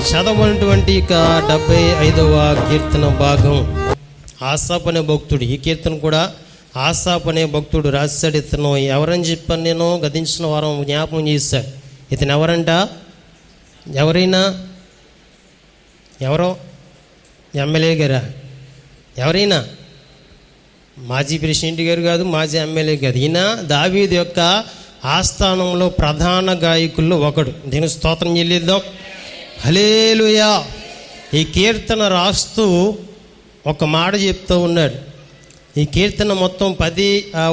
చదవనటువంటి 75వ కీర్తన భాగం ఆసాపు అనే భక్తుడు. ఈ కీర్తన కూడా ఆసాపు అనే భక్తుడు రాశాడు. ఇతను ఎవరని చెప్పాను నేను గతించిన వారం జ్ఞాపకం చేశాడు. ఇతను ఎవరంట? ఎవరో ఎమ్మెల్యే గారా? ఎవరైనా మాజీ ప్రెసిడెంట్ గారు కాదు, మాజీ ఎమ్మెల్యే కాదు. ఈయన దావీదు యొక్క ఆస్థానంలో ప్రధాన గాయకుల్లో ఒకడు. దీనికి స్తోత్రం చెల్లిద్దాం. హల్లెలూయా. ఈ కీర్తన రాస్తూ ఒక మాట చెప్తూ ఉన్నాడు. ఈ కీర్తన మొత్తం 10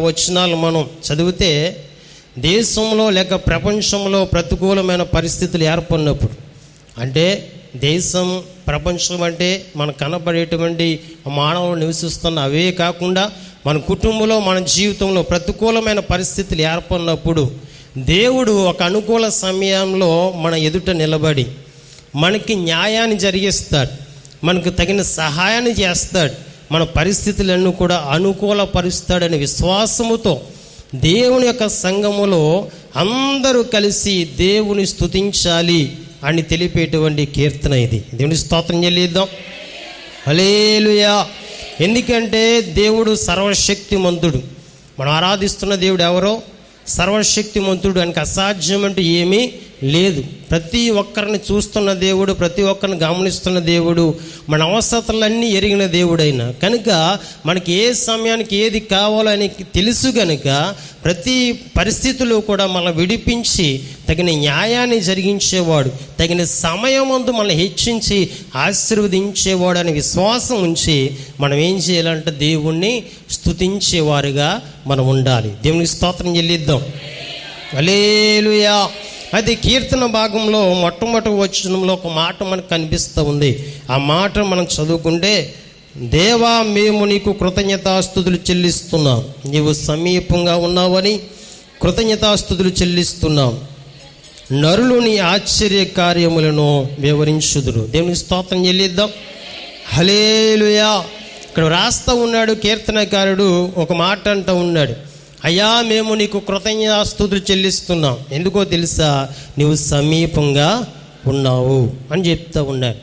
వచనాలు మనం చదివితే, దేశంలో లేక ప్రపంచంలో ప్రతికూలమైన పరిస్థితులు ఏర్పడినప్పుడు, అంటే దేశం ప్రపంచం అంటే మనకు కనబడేటువంటి మానవులు నివసిస్తున్న అవే కాకుండా మన కుటుంబంలో మన జీవితంలో ప్రతికూలమైన పరిస్థితులు ఏర్పడినప్పుడు దేవుడు ఒక అనుకూల సమయంలో మన ఎదుట నిలబడి మనకి న్యాయాన్ని జరిగిస్తాడు, మనకు తగిన సహాయాన్ని చేస్తాడు, మన పరిస్థితులన్నీ కూడా అనుకూలపరుస్తాడనే విశ్వాసముతో దేవుని యొక్క సంఘములో అందరూ కలిసి దేవుని స్తుతించాలి అని తెలిపేటువంటి కీర్తన ఇది. దేవుని స్తోత్రం చెల్లిద్దాం. హల్లెలూయా. ఎందుకంటే దేవుడు సర్వశక్తిమంతుడు. మనం ఆరాధిస్తున్న దేవుడు ఎవరో సర్వశక్తిమంతుడు. ఆయనకు అసాధ్యం అంటూ ఏమీ లేదు. ప్రతి ఒక్కరిని చూస్తున్న దేవుడు, ప్రతి ఒక్కరిని గమనిస్తున్న దేవుడు, మన అవసరతలన్నీ ఎరిగిన దేవుడైన కనుక మనకి ఏ సమయానికి ఏది కావాలో ఆయనకి తెలుసు. కనుక ప్రతి పరిస్థితుల్లో కూడా మనం విడిపించి తగిన న్యాయాన్ని జరిగించేవాడు, తగిన సమయమందు మనల్ని హెచ్చించి ఆశీర్వదించేవాడు అనే విశ్వాసం ఉంచి మనం ఏం చేయాలంటే దేవుణ్ణి స్తుతించేవారుగా మనం ఉండాలి. దేవునికి స్తోత్రం చెల్లిద్దాం. హల్లెలూయా. అది కీర్తన భాగంలో మొట్టమొదటి వచనంలో ఒక మాట మనకు కనిపిస్తూ ఉంది. ఆ మాట మనం చదువుకుంటే, దేవా మేము నీకు కృతజ్ఞతాస్తుతులు చెల్లిస్తున్నాం, నీవు సమీపంగా ఉన్నావని కృతజ్ఞతాస్తుతులు చెల్లిస్తున్నాం, నరులు నీ ఆశ్చర్య కార్యములను వివరించుదురు. దేవునికి స్తోత్రం చెల్లిద్దాం. హల్లెలూయా. ఇక్కడ రాస్తూ ఉన్నాడు కీర్తనకారుడు, ఒక మాట అంటూ ఉన్నాడు, అయ్యా మేము నీకు కృతజ్ఞతాస్తుతులు చెల్లిస్తున్నాం. ఎందుకో తెలుసా? నీవు సమీపంగా ఉన్నావు అని చెప్తూ ఉన్నాడు.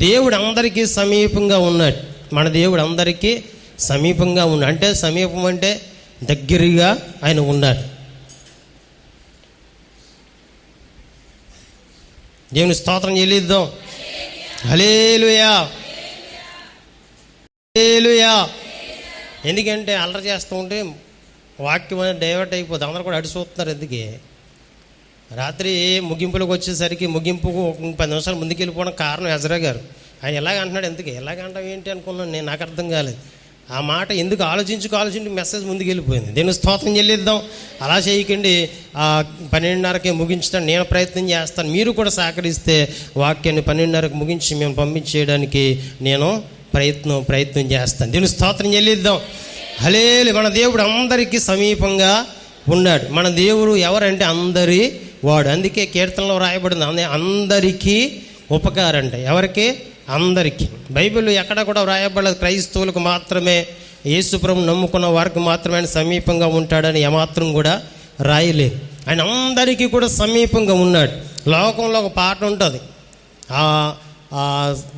దేవుడు అందరికీ సమీపంగా ఉన్నాడు. మన దేవుడు అందరికీ సమీపంగా ఉన్నాడు. అంటే సమీపం అంటే దగ్గరగా ఆయన ఉన్నాడు. దేవుని స్తోత్రం చెల్లిద్దాం. హల్లెలూయా. హల్లెలూయా. ఎందుకంటే అల్లరి చేస్తూ ఉంటే వాక్యం అనేది డైవర్ట్ అయిపోతుంది. అందరూ కూడా అడిచూస్తున్నారు. ఎందుకే రాత్రి ముగింపులకు వచ్చేసరికి ముగింపుకు 10 నిమిషాలు ముందుకు వెళ్ళిపోవడం కారణం ఎజ్రా గారు. ఆయన ఎలాగ అంటున్నాడు, ఎందుకు ఎలాగంటాం ఏంటి అనుకున్నాను నేను. నాకు అర్థం కాలేదు ఆ మాట. ఎందుకు ఆలోచించి మెసేజ్ ముందుకు వెళ్ళిపోయింది. దీని స్తోత్రం చెల్లిద్దాం. అలా చేయకండి. 12:30కే ముగించడానికి నేను ప్రయత్నం చేస్తాను. మీరు కూడా సహకరిస్తే వాక్యాన్ని 12:30కు ముగించి మేము పంపించేయడానికి నేను ప్రయత్నం చేస్తాను. దీని స్తోత్రం చెల్లిద్దాం. హల్లెలూయా. మన దేవుడు అందరికీ సమీపంగా ఉన్నాడు. మన దేవుడు ఎవరంటే అందరి వాడు. అందుకే కీర్తనలో రాయబడింది అందరికీ ఉపకారం అంటే. ఎవరికి? అందరికీ. బైబిల్ ఎక్కడ కూడా రాయబడలేదు క్రైస్తవులకు మాత్రమే, యేసుప్రభువును నమ్ముకున్న వారికి మాత్రమే ఆయన సమీపంగా ఉంటాడని ఏమాత్రం కూడా రాయలేదు. ఆయన అందరికీ కూడా సమీపంగా ఉన్నాడు. లోకంలో ఒక పాట ఉంటుంది,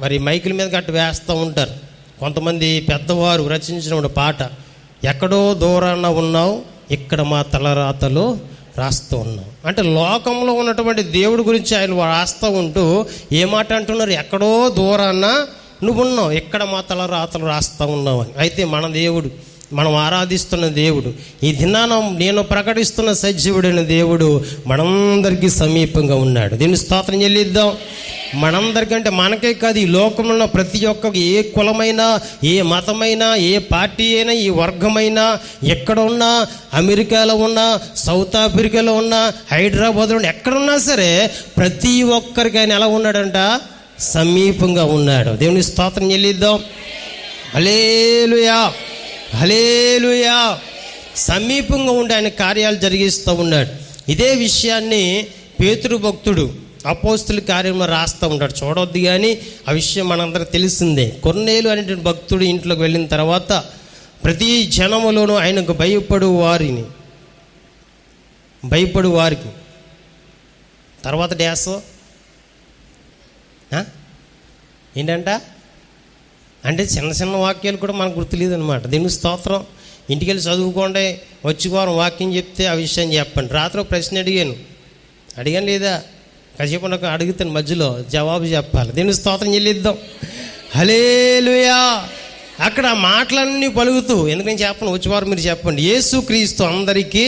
మరి మైకుల మీద గట్టు వేస్తూ ఉంటారు కొంతమంది పెద్దవారు రచించిన పాట, ఎక్కడో దూరాన ఉన్నావు ఇక్కడ మా తలరాతలో రాస్తూ ఉన్నావు. అంటే లోకంలో ఉన్నటువంటి దేవుడి గురించి ఆయన రాస్తూ ఉంటూ ఏ మాట అంటున్నారు? ఎక్కడో దూరాన నువ్వు ఉన్నావు, ఇక్కడ మా తలరాతలు రాస్తూ ఉన్నావు అని. అయితే మన దేవుడు, మనం ఆరాధిస్తున్న దేవుడు, ఈ దినాన నేను ప్రకటిస్తున్న సజీవుడైన దేవుడు మనందరికీ సమీపంగా ఉన్నాడు. దీన్ని స్తోత్రం చెల్లిద్దాం. మనందరికంటే మనకే కాదు, ఈ లోకంలో ప్రతి ఒక్కరికి, ఏ కులమైనా, ఏ మతమైనా, ఏ పార్టీ అయినా, ఏ వర్గమైనా, ఎక్కడ ఉన్నా, అమెరికాలో ఉన్నా, సౌత్ ఆఫ్రికాలో ఉన్నా, హైదరాబాద్లో ఉన్నా, ఎక్కడున్నా సరే ప్రతి ఒక్కరికి ఆయన ఎలా ఉన్నాడంట? సమీపంగా ఉన్నాడు. దేవుని స్తోత్రం చెల్లిద్దాం. హల్లెలూయా. హల్లెలూయా. సమీపంగా ఉండి ఆయన కార్యాలు జరిగిస్తూ ఉన్నాడు. ఇదే విషయాన్ని పేతురు భక్తుడు అపోస్తుల కార్యంలో రాస్తూ ఉంటాడు. చూడొద్దు కానీ ఆ విషయం మనందరికి తెలిసిందే. కొర్నేలు అనేటువంటి భక్తుడు ఇంట్లోకి వెళ్ళిన తర్వాత ప్రతి జనములోనూ ఆయనకు భయపడు వారికి తర్వాత డ్యాస్ ఏంటంట అంటే చిన్న చిన్న వాక్యాలు కూడా మనకు గుర్తులేదు అనమాట. దీనికి స్తోత్రం. ఇంటికి వెళ్ళి చదువుకోండి, వచ్చి వారం వాక్యం చెప్తే ఆ విషయం చెప్పండి. రాత్రి ప్రశ్న అడిగాను లేదా కాసేపు నాకు అడుగుతాను, మధ్యలో జవాబు చెప్పాలి. దీనికి స్తోత్రం చెల్లిద్దాం. హల్లెలూయా. అక్కడ మాటలన్నీ పలుకుతూ, ఎందుకని చెప్పను, వచ్చేవారు మీరు చెప్పండి. యేసుక్రీస్తు అందరికీ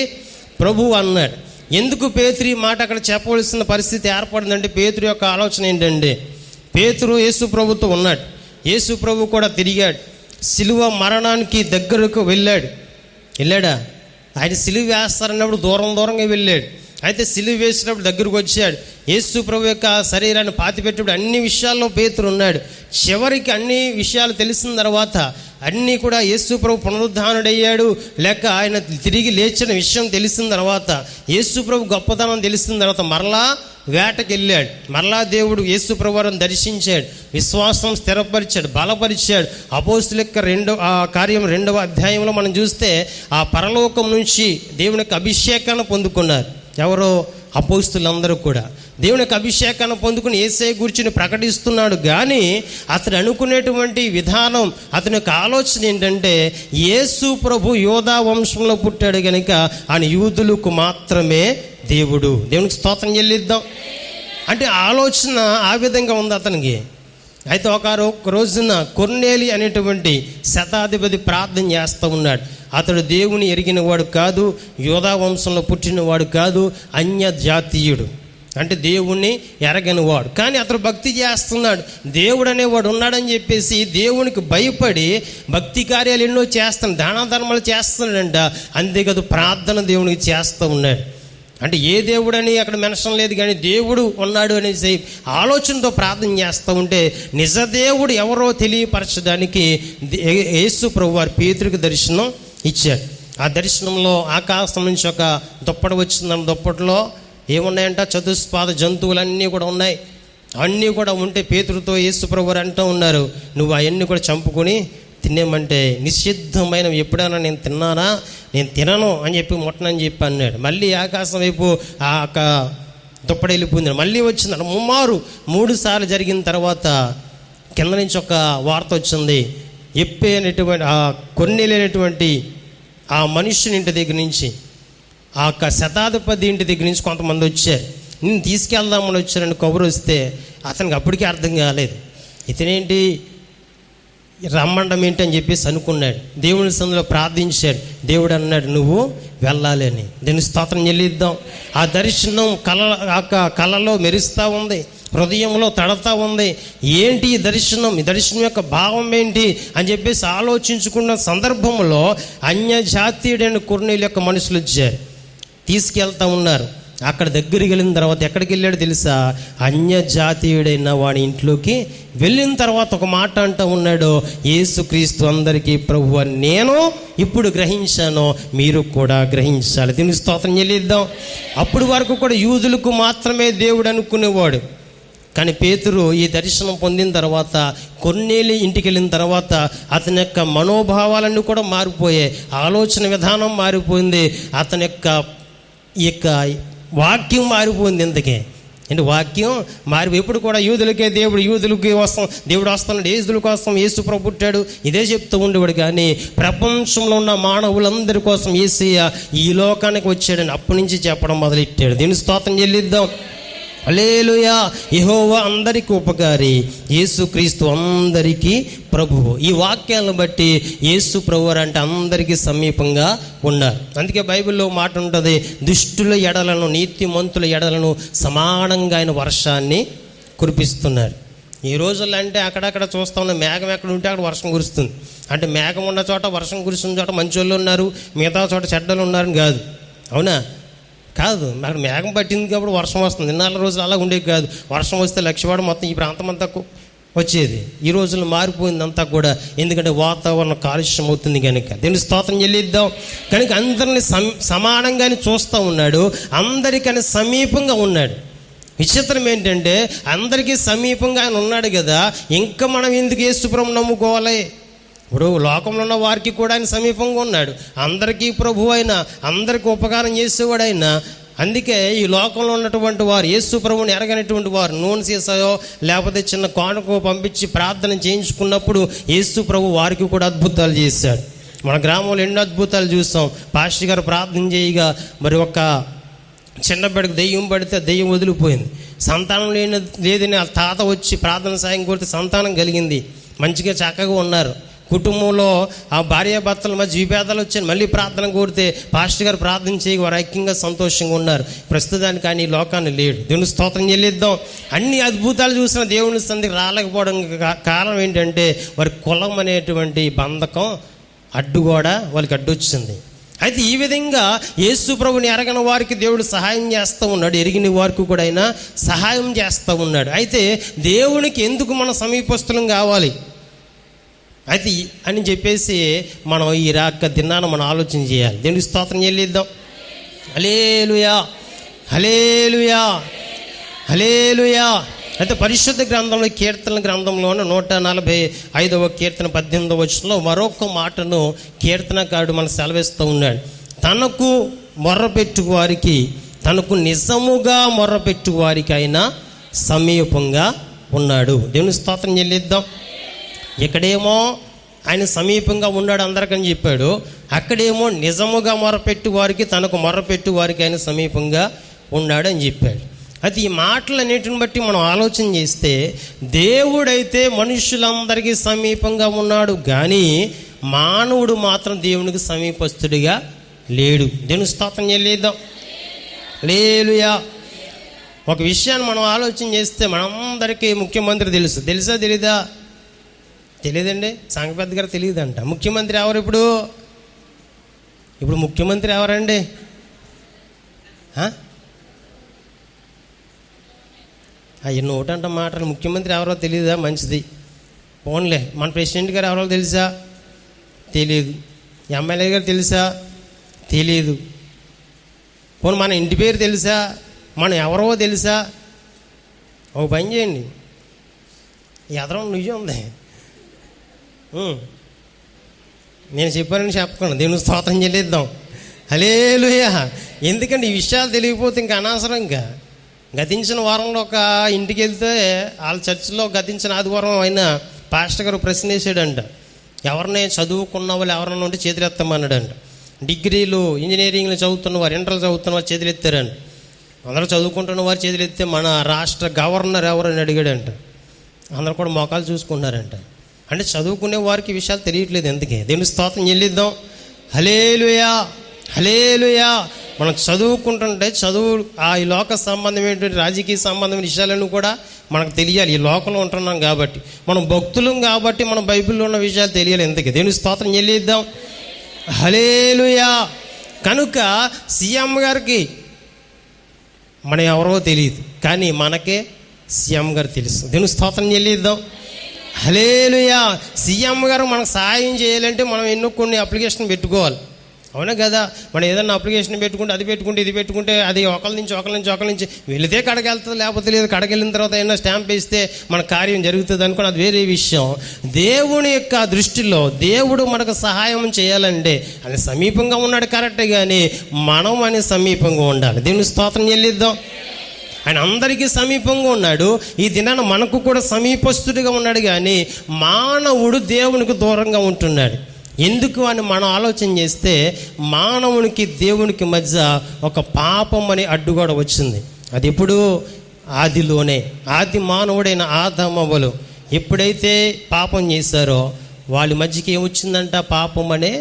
ప్రభువు అన్నాడు. ఎందుకు పేతురు ఈ మాట అక్కడ చెప్పవలసిన పరిస్థితి ఏర్పడిందంటే, పేతురు యొక్క ఆలోచన ఏంటంటే, పేతురు యేసు ప్రభుతో ఉన్నాడు, యేసు ప్రభు కూడా తిరిగాడు, సిలువ మరణానికి దగ్గరకు వెళ్ళాడా? ఆయన సిలువ వేస్తారన్నప్పుడు దూరంగా వెళ్ళాడు. అయితే సిలువ వేసినప్పుడు దగ్గరకు వచ్చాడు. యేసు ప్రభు యొక్క శరీరాన్ని పాతిపెట్టేప్పుడు అన్ని విషయాల్లో పేతురు ఉన్నాడు. చివరికి అన్ని విషయాలు తెలిసిన తర్వాత, అన్నీ కూడా యేసు ప్రభు పునరుద్ధానుడయ్యాడు లేక ఆయన తిరిగి లేచిన విషయం తెలిసిన తర్వాత, యేసు ప్రభు గొప్పతనం తెలిసిన తర్వాత మరలా వేటకి వెళ్ళాడు. మరలా దేవుడు యేసు ప్రభువును దర్శించాడు, విశ్వాసం స్థిరపరిచాడు, బలపరిచాడు. అపోస్తుల యొక్క కార్యం 2వ అధ్యాయంలో మనం చూస్తే, ఆ పరలోకం నుంచి దేవుని యొక్క అభిషేకాన్ని పొందుకున్నారు. ఎవరో అపోస్తులందరూ కూడా దేవుని యొక్క అభిషేకాన్ని పొందుకుని యేసయ్య గురించి ప్రకటిస్తున్నాడు. కానీ అతడు అనుకునేటువంటి విధానం, అతని యొక్క ఆలోచన ఏంటంటే, యేసు ప్రభు యోధా వంశంలో పుట్టాడు కనుక ఆయన యూదులకు మాత్రమే దేవుడు. దేవునికి స్తోత్రం చెల్లిద్దాం. అంటే ఆలోచన ఆ విధంగా ఉంది అతనికి. అయితే ఒక రోజున కొర్నేలి అనేటువంటి శతాధిపతి ప్రార్థన చేస్తూ ఉన్నాడు. అతడు దేవుని ఎరిగినవాడు కాదు, యోధా వంశంలో పుట్టినవాడు కాదు, అన్య జాతీయుడు, అంటే దేవుణ్ణి ఎరగనివాడు. కానీ అతడు భక్తి చేస్తున్నాడు, దేవుడు అనేవాడు ఉన్నాడని చెప్పేసి దేవునికి భయపడి భక్తి కార్యాలు ఎన్నో చేస్తున్నాడు, దాన ధర్మాలు చేస్తున్నాడంట. అంతేకాదు ప్రార్థన దేవునికి చేస్తూ ఉన్నాడు. అంటే ఏ దేవుడని అక్కడ మెన్షన్ లేదు, కానీ దేవుడు ఉన్నాడు అనేసి ఆలోచనతో ప్రార్థన చేస్తూ ఉంటే, నిజ దేవుడు ఎవరో తెలియపరచడానికి యేసు ప్రభు వారి పేతురుకి దర్శనం ఇచ్చాడు. ఆ దర్శనంలో ఆకాశం నుంచి ఒక దుప్పటి వచ్చింది. దుప్పటిలో ఏమున్నాయంట, చతుష్పాద జంతువులన్నీ కూడా ఉన్నాయి. అన్నీ కూడా ఉంటే పేతురుతో యేసు ప్రభు వారు అంటూ ఉన్నారు, నువ్వు అవన్నీ కూడా చంపుకొని తినేమంటే, నిషిద్ధమైన ఎప్పుడైనా నేను తిన్నానా? నేను తినను అని చెప్పి ముట్టనని చెప్పి అన్నాడు. మళ్ళీ ఆకాశం వైపు ఆ దుప్పటి వెళ్ళిపోయింది. మళ్ళీ వచ్చింది. 3 సార్లు జరిగిన తర్వాత కింద నుంచి ఒక వార్త వచ్చింది. ఎప్పే అనేటువంటి ఆ కొన్నేలేనటువంటి ఆ మనుష్యుని ఇంటి దగ్గర నుంచి, ఆ శతాధిపతి ఇంటి దగ్గర నుంచి కొంతమంది వచ్చారు. నేను తీసుకెళ్దామని వచ్చారని కబురు వస్తే అతనికి అప్పటికీ అర్థం కాలేదు, ఇతనేంటి రమ్మండం ఏంటి అని చెప్పేసి అనుకున్నాడు. దేవుని సన్నిధిలో ప్రార్థించాడు. దేవుడు అన్నాడు, నువ్వు వెళ్ళాలి అని. దీన్ని స్తోత్రం చెల్లిద్దాం. ఆ దర్శనం కళలో మెరుస్తూ ఉంది, హృదయంలో తడతా ఉంది. ఏంటి ఈ దర్శనం యొక్క భావం ఏంటి అని చెప్పేసి ఆలోచించుకున్న సందర్భంలో అన్య జాతీయుడైన కొర్నేలి యొక్క మనుషులు వచ్చారు, తీసుకెళ్తా ఉన్నారు. అక్కడ దగ్గరికి వెళ్ళిన తర్వాత ఎక్కడికి వెళ్ళాడు తెలుసా? అన్య జాతీయుడైన వాడి ఇంట్లోకి వెళ్ళిన తర్వాత ఒక మాట అంటూ ఉన్నాడు, యేసుక్రీస్తు అందరికీ ప్రభువు నేను ఇప్పుడు గ్రహించాను, మీరు కూడా గ్రహించాలి. దీనికి స్తోత్రం చెల్లిద్దాం. అప్పుడు వరకు కూడా యూదులకు మాత్రమే దేవుడు అనుకునేవాడు. కానీ పేతురు ఈ దర్శనం పొందిన తర్వాత, కొన్నేలి ఇంటికి వెళ్ళిన తర్వాత అతని యొక్క మనోభావాలన్నీ కూడా మారిపోయాయి, ఆలోచన విధానం మారిపోయింది, అతని యొక్క వాక్యం మారిపోయింది. ఎందుకే అంటే వాక్యం ఎప్పుడు కూడా యూదులకే యూదులకి దేవుడు వస్తున్నాడు, యేసుల కోసం యేసు ప్రభు పుట్టాడు, ఇదే చెప్తూ ఉండేవాడు. కానీ ప్రపంచంలో ఉన్న మానవులందరి కోసం యేసయ్య ఈ లోకానికి వచ్చాడని అప్పటి నుంచి చెప్పడం మొదలెట్టాడు. దీని స్తోత్రం చెల్లిద్దాం. హల్లెలూయా. యెహోవా అందరికీ ఉపకారి, యేసుక్రీస్తు అందరికీ ప్రభువు. ఈ వాక్యాలను బట్టి యేసు ప్రభు అంటే అందరికీ సమీపంగా ఉన్నారు. అందుకే బైబిల్లో మాట ఉంటుంది, దుష్టుల ఎడలను నీతిమంతుల ఎడలను సమానంగా ఆయన వర్షాన్ని కురిపిస్తున్నారు. ఈ రోజుల్లో అంటే అక్కడక్కడ చూస్తూ ఉన్న మేఘం ఎక్కడ ఉంటే అక్కడ వర్షం కురుస్తుంది. అంటే మేఘం ఉన్న చోట వర్షం కురుస్తున్న చోట మంచి వాళ్ళు ఉన్నారు, మిగతా చోట చెడ్డలు ఉన్నారని కాదు. అవునా? కాదు. అక్కడ మేఘం పట్టింది కాబట్టి వర్షం వస్తుంది. 4 రోజులు అలా ఉండేది కాదు. వర్షం వస్తే లక్షవాడ మొత్తం ఈ ప్రాంతం అంతా వచ్చేది. ఈ రోజుల్లో మారిపోయిందంతా కూడా, ఎందుకంటే వాతావరణం కాలుష్యం అవుతుంది కనుక. దీన్ని స్తోత్రం చెల్లిద్దాం. కనుక అందరిని సమానంగానే చూస్తూ ఉన్నాడు, అందరికని సమీపంగా ఉన్నాడు. విచిత్రం ఏంటంటే అందరికీ సమీపంగా ఆయన ఉన్నాడు కదా, ఇంకా మనం ఎందుకు యేసు ప్రభువుని నమ్ముకోవాలి? ఇప్పుడు లోకంలో ఉన్న వారికి కూడా ఆయన సమీపంగా ఉన్నాడు. అందరికీ ప్రభు అయినా, అందరికీ ఉపకారం చేసేవాడైనా అందుకే ఈ లోకంలో ఉన్నటువంటి వారు యేసు ప్రభువుని ఎరగనటువంటి వారు నూనె సీసాయో లేకపోతే చిన్న కానుకో పంపించి ప్రార్థన చేయించుకున్నప్పుడు యేసు ప్రభు వారికి కూడా అద్భుతాలు చేశాడు. మన గ్రామంలో ఎన్నో అద్భుతాలు చూస్తాం. పాస్టర్ గారు ప్రార్థన చేయగా మరి ఒక చిన్న బిడ్డకు దెయ్యం పడితే దెయ్యం వదిలిపోయింది. సంతానం లేదని ఆ తాత వచ్చి ప్రార్థన సాయం కోరితే సంతానం కలిగింది. మంచిగా చక్కగా ఉన్నారు. కుటుంబంలో ఆ భార్యాభర్తల మధ్య విభేదాలు వచ్చాయి. మళ్ళీ ప్రార్థన కోరితే పాస్టర్ గారు ప్రార్థన చేయగా వారు ఐక్యంగా సంతోషంగా ఉన్నారు. ప్రస్తుతానికి కానీ ఈ లోకాన్ని లేడు. దేవుని స్తోత్రం చెల్లిద్దాం. అన్ని అద్భుతాలు చూసిన దేవుని సంధికి రాలేకపోవడం కారణం ఏంటంటే వారి కులం అనేటువంటి బంధకం అడ్డుగోడ వాళ్ళకి అడ్డొచ్చింది. అయితే ఈ విధంగా యేసు ప్రభుని ఎరగని వారికి దేవుడు సహాయం చేస్తూ ఉన్నాడు, ఎరిగిన వారికి కూడా ఆయన సహాయం చేస్తూ ఉన్నాడు. అయితే దేవునికి ఎందుకు మన సమీపస్తులం కావాలి అయితే అని చెప్పేసి మనం ఈ రాక దినాన మనం ఆలోచన చేయాలి. దేవునికి స్తోత్రం చెల్లిద్దాం. హల్లెలూయా, హల్లెలూయా, హల్లెలూయా. అయితే పరిశుద్ధ గ్రంథంలో కీర్తన గ్రంథంలోని 145వ కీర్తన 18వ వచనంలో మరొక మాటను కీర్తనకారుడు మనకు సెలవిస్తూ ఉన్నాడు. తనకు మొర్రపెట్టు వారికి, తనకు నిజముగా మొర్రపెట్టు వారికి ఆయన సమీపంగా ఉన్నాడు. దేవుని స్తోత్రం చెల్లిద్దాం. ఇక్కడేమో ఆయన సమీపంగా ఉన్నాడు అందరికని చెప్పాడు, అక్కడేమో నిజముగా మొరపెట్టు వారికి, తనకు మొరపెట్టు వారికి ఆయన సమీపంగా ఉన్నాడు అని చెప్పాడు. అయితే ఈ మాటలన్నిటిని బట్టి మనం ఆలోచన చేస్తే దేవుడైతే మనుషులందరికీ సమీపంగా ఉన్నాడు, కానీ మానవుడు మాత్రం దేవునికి సమీపస్తుడిగా లేడు. దేవుని స్తోత్రం చెల్లిద్దాం. హల్లెలూయా. ఒక విషయాన్ని మనం ఆలోచన చేస్తే మనందరికీ ముఖ్యమంత్రి తెలుసా తెలీదా? తెలియదండి. సంఘ పెద్ద గారు తెలియదంట. ముఖ్యమంత్రి ఎవరు? ఇప్పుడు ముఖ్యమంత్రి ఎవరండి? ఎన్నో ఒకటంట మాటలు. ముఖ్యమంత్రి ఎవరో తెలియదా? మంచిది, పోన్లే. మన ప్రెసిడెంట్ గారు ఎవరో తెలుసా? తెలియదు. ఎమ్మెల్యే గారు తెలుసా? తెలియదు. పోనీ మన ఇంటి పేరు తెలుసా? మనం ఎవరో తెలుసా? ఒక పని చేయండి, ఎదరం నువ్వు ఉంది, నేను చెప్పానని చెప్పకుండా దేవుని స్తోత్రం చెల్లిద్దాం. హల్లెలూయా. ఎందుకంటే ఈ విషయాలు తెలియకపోతే ఇంకా అనవసరం. ఇంకా గతించిన వారంలో ఒక ఇంటికి వెళ్తే వాళ్ళ చర్చిలో గతించిన ఆదివారం అయినా పాస్టర్ గారు ప్రశ్న వేసాడంట. ఎవరిని చదువుకున్న వాళ్ళు ఎవరన్నా ఉంటే చేతులు ఎత్తమన్నాడంట. డిగ్రీలు ఇంజనీరింగ్లు చదువుతున్న వారు, ఇంటర్లు చదువుతున్న వారు చేతులు ఎత్తారంట. అందరూ చదువుకుంటున్న వారు చేతులు ఎత్తే మన రాష్ట్ర గవర్నర్ ఎవరని అడిగాడంట. అందరూ కూడా మోకాలు చూసుకున్నారంట. అంటే చదువుకునే వారికి విషయాలు తెలియట్లేదు. ఎందుకే? దేవుని స్తోత్రం చెల్లిద్దాం. హల్లెలూయా, హల్లెలూయా. మనం చదువుకుంటుంటే ఈ లోక సంబంధమైనటువంటి రాజకీయ సంబంధమైన విషయాలను కూడా మనకు తెలియాలి. ఈ లోకంలో ఉంటున్నాం కాబట్టి, మనం భక్తులం కాబట్టి మనం బైబిల్లో ఉన్న విషయాలు తెలియాలి. ఎందుకే? దేవుని స్తోత్రం చెల్లిద్దాం. హల్లెలూయా. కనుక సీఎం గారికి మనం ఎవరో తెలియదు, కానీ మనకే సీఎం గారు తెలుసు. దేవుని స్తోత్రం చెల్లిద్దాం. హల్లెలూయా. సీఎం గారు మనకు సహాయం చేయాలంటే మనం ఎన్నో కొన్ని అప్లికేషన్ పెట్టుకోవాలి. అవునా కదా? మనం ఏదన్నా అప్లికేషన్ పెట్టుకుంటే అది పెట్టుకుంటే ఇది పెట్టుకుంటే అది ఒకరి నుంచి వెళితే కడకి వెళ్తుంది, లేకపోతే లేదు. కడకి వెళ్ళిన తర్వాత ఏదైనా స్టాంప్ వేస్తే మన కార్యం జరుగుతుంది అనుకోని అది వేరే విషయం. దేవుని యొక్క దృష్టిలో దేవుడు మనకు సహాయం చేయాలంటే అది సమీపంగా ఉన్నాడు కరెక్టే, కానీ మనం అని సమీపంగా ఉండాలి. దేవుని స్తోత్రం చెల్లిద్దాం. ఆయన అందరికీ సమీపంగా ఉన్నాడు. ఈ దినాన మనకు కూడా సమీపస్తుడిగా ఉన్నాడు, కానీ మానవుడు దేవునికి దూరంగా ఉంటున్నాడు. ఎందుకు అని మనం ఆలోచన చేస్తే మానవునికి దేవునికి మధ్య ఒక పాపం అనే అడ్డుగోడ వచ్చింది. అది ఎప్పుడు? ఆదిలోనే. ఆది మానవుడైన ఆదామవ్వలు ఎప్పుడైతే పాపం చేశారో వాళ్ళ మధ్యకి ఏమొచ్చిందంట? పాపం అనే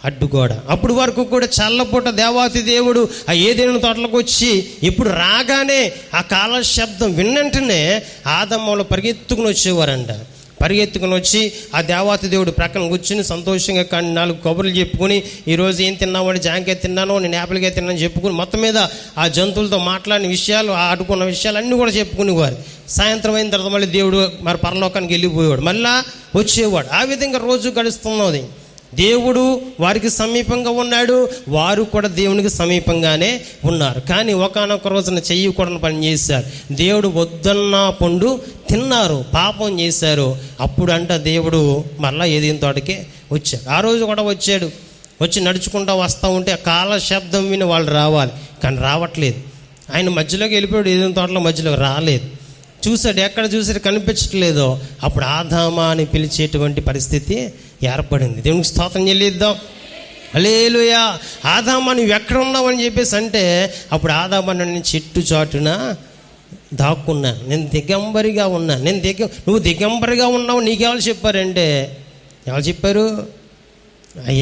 అడ్డుగోడ. అప్పుడు వరకు కూడా చల్లపూట దేవాతి దేవుడు ఆ ఏదైనా తోటలకు వచ్చి ఇప్పుడు రాగానే ఆ కాల శబ్దం విన్నంటనే ఆదమ్మలు పరిగెత్తుకుని వచ్చేవారంట. పరిగెత్తుకుని వచ్చి ఆ దేవాతి దేవుడు ప్రక్కన కూర్చుని సంతోషంగా కానీ 4 కబుర్లు చెప్పుకొని, ఈరోజు ఏం తిన్నావు అంటే జాంకాయ తిన్నాను, నేను యాపిల్కాయ తిన్నాను చెప్పుకుని మొత్తం మీద ఆ జంతువులతో మాట్లాడిన విషయాలు, ఆడుకున్న విషయాలు అన్నీ కూడా చెప్పుకునేవారు. సాయంత్రం అయిన తర్వాత మళ్ళీ దేవుడు మరి పరలోకానికి వెళ్ళిపోయేవాడు, మళ్ళా వచ్చేవాడు. ఆ విధంగా రోజు గడుస్తున్నది. దేవుడు వారికి సమీపంగా ఉన్నాడు, వారు కూడా దేవునికి సమీపంగానే ఉన్నారు. కానీ ఒకానొక రోజున చెయ్యకూడని పని చేశారు. దేవుడు వద్దన్న పండు తిన్నారు, పాపం చేశారు. అప్పుడు అంట దేవుడు మరలా ఏదేం తోటకే వచ్చాడు. ఆ రోజు కూడా వచ్చి నడుచుకుంటూ వస్తూ ఉంటే ఆ కాల శబ్దం విని వాళ్ళు రావాలి, కానీ రావట్లేదు. ఆయన మధ్యలోకి వెళ్ళిపోయాడు, ఏదైనా తోటలో మధ్యలో రాలేదు. చూశాడు, ఎక్కడ చూసాడు కనిపించట్లేదో, అప్పుడు ఆదామా అని పిలిచేటువంటి పరిస్థితి ఏర్పడింది. దేవునికి స్తోత్రం చెల్లిద్దాం. హల్లెలూయా. ఆదామా నువ్వు ఎక్కడ ఉన్నావు అని చెప్పేసి అంటే, అప్పుడు ఆదామా నేను చెట్టు చాటున దాక్కున్నా, నేను దిగంబరిగా ఉన్నా. నువ్వు దిగంబరిగా ఉన్నావు నీకెవరు చెప్పారంటే, ఎవరు చెప్పారు?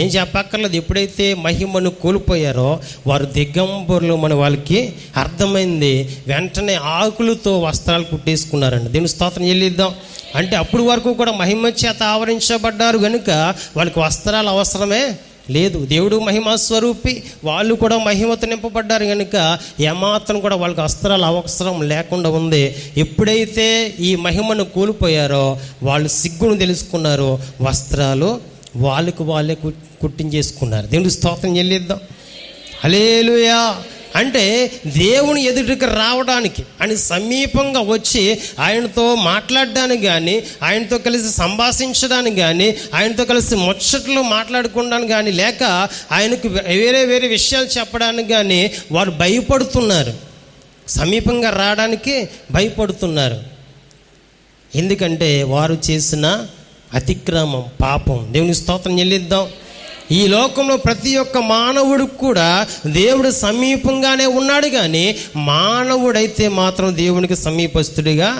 ఏం చెప్పక్కర్లేదు. ఎప్పుడైతే మహిమను కోల్పోయారో వారు దిగంబరులు మన వాళ్ళకి అర్థమైంది. వెంటనే ఆకులతో వస్త్రాలు కుట్టేసుకున్నారండి. దీని స్తోత్రం చెల్లిద్దాం. అంటే అప్పుడు వరకు కూడా మహిమ చేత ఆవరించబడ్డారు కనుక వాళ్ళకి వస్త్రాలు అవసరమే లేదు. దేవుడు మహిమా స్వరూపి, వాళ్ళు కూడా మహిమతో నింపబడ్డారు కనుక ఏమాత్రం కూడా వాళ్ళకి వస్త్రాలు అవసరం లేకుండా ఉంది. ఎప్పుడైతే ఈ మహిమను కోల్పోయారో వాళ్ళు సిగ్గును తెలుసుకున్నారో వస్త్రాలు వాళ్ళే కుట్టించేసుకున్నారు. దేవుడికి స్తోత్రం చెల్లిద్దాం. హల్లెలూయా. అంటే దేవుని ఎదుటికి రావడానికి అని సమీపంగా వచ్చి ఆయనతో మాట్లాడడానికి కానీ, ఆయనతో కలిసి సంభాషించడానికి కానీ, ఆయనతో కలిసి ముచ్చట్లు మాట్లాడుకోవడానికి కానీ, లేక ఆయనకు వేరే విషయాలు చెప్పడానికి కానీ వారు భయపడుతున్నారు. సమీపంగా రావడానికి భయపడుతున్నారు. ఎందుకంటే వారు చేసిన అతిక్రమం, పాపం. దేవుని స్తోత్రం చెల్లిద్దాం. ఈ లోకంలో ప్రతి ఒక్క మానవుడికి కూడా దేవుడు సమీపంగానే ఉన్నాడు, కానీ మానవుడైతే మాత్రం దేవునికి సమీపస్తుడిగా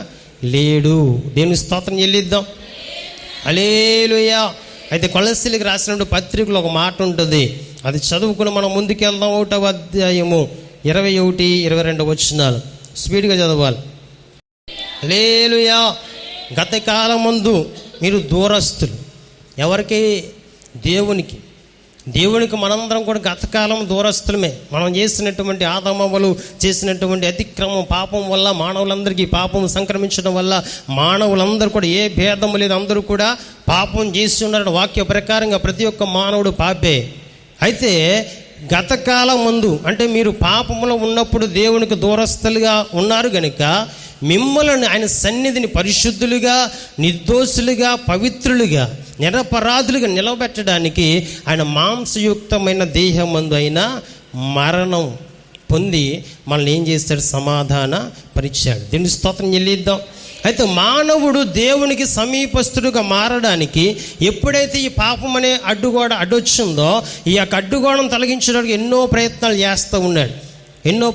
లేడు. దేవుని స్తోత్రం చెల్లిద్దాం. హల్లెలూయా. అయితే కొలస్సీలకు రాసినప్పుడు పత్రికలో ఒక మాట ఉంటుంది, అది చదువుకుని మనం ముందుకెళ్దాం. 1వ అధ్యాయము 21, 22 వచనాలు స్పీడ్గా చదవాలి. హల్లెలూయా. గత కాలమందు మీరు దూరస్తులు. ఎవరికి? దేవునికి మనందరం కూడా గతకాలం దూరస్తులమే. మనం చేసినటువంటి ఆదామవ్వలు చేసినటువంటి అతిక్రమం, పాపం వల్ల మానవులందరికీ పాపం సంక్రమించడం వల్ల మానవులందరూ కూడా ఏ భేదం లేదు, అందరూ కూడా పాపం చేసి ఉన్నారు. వాక్య ప్రకారంగా ప్రతి ఒక్క మానవుడు పాపే. అయితే గతకాలం ముందు అంటే మీరు పాపంలో ఉన్నప్పుడు దేవునికి దూరస్తులుగా ఉన్నారు కనుక మిమ్మల్ని ఆయన సన్నిధిని పరిశుద్ధులుగా, నిర్దోషులుగా, పవిత్రులుగా, నిరపరాధులుగా నిలబెట్టడానికి ఆయన మాంసయుక్తమైన దేహమందు అయిన మరణం పొంది మనల్ని ఏం చేస్తాడు? సమాధాన పరిచాడు. దీన్ని స్తోత్రం చెల్లిద్దాం. అయితే మానవుడు దేవునికి సమీపస్తుడుగా మారడానికి ఎప్పుడైతే ఈ పాపం అనే అడ్డొచ్చిందో, ఈ యొక్క అడ్డుగోడను తొలగించడానికి ఎన్నో ప్రయత్నాలు చేస్తూ ఉన్నాడు. ఎంతో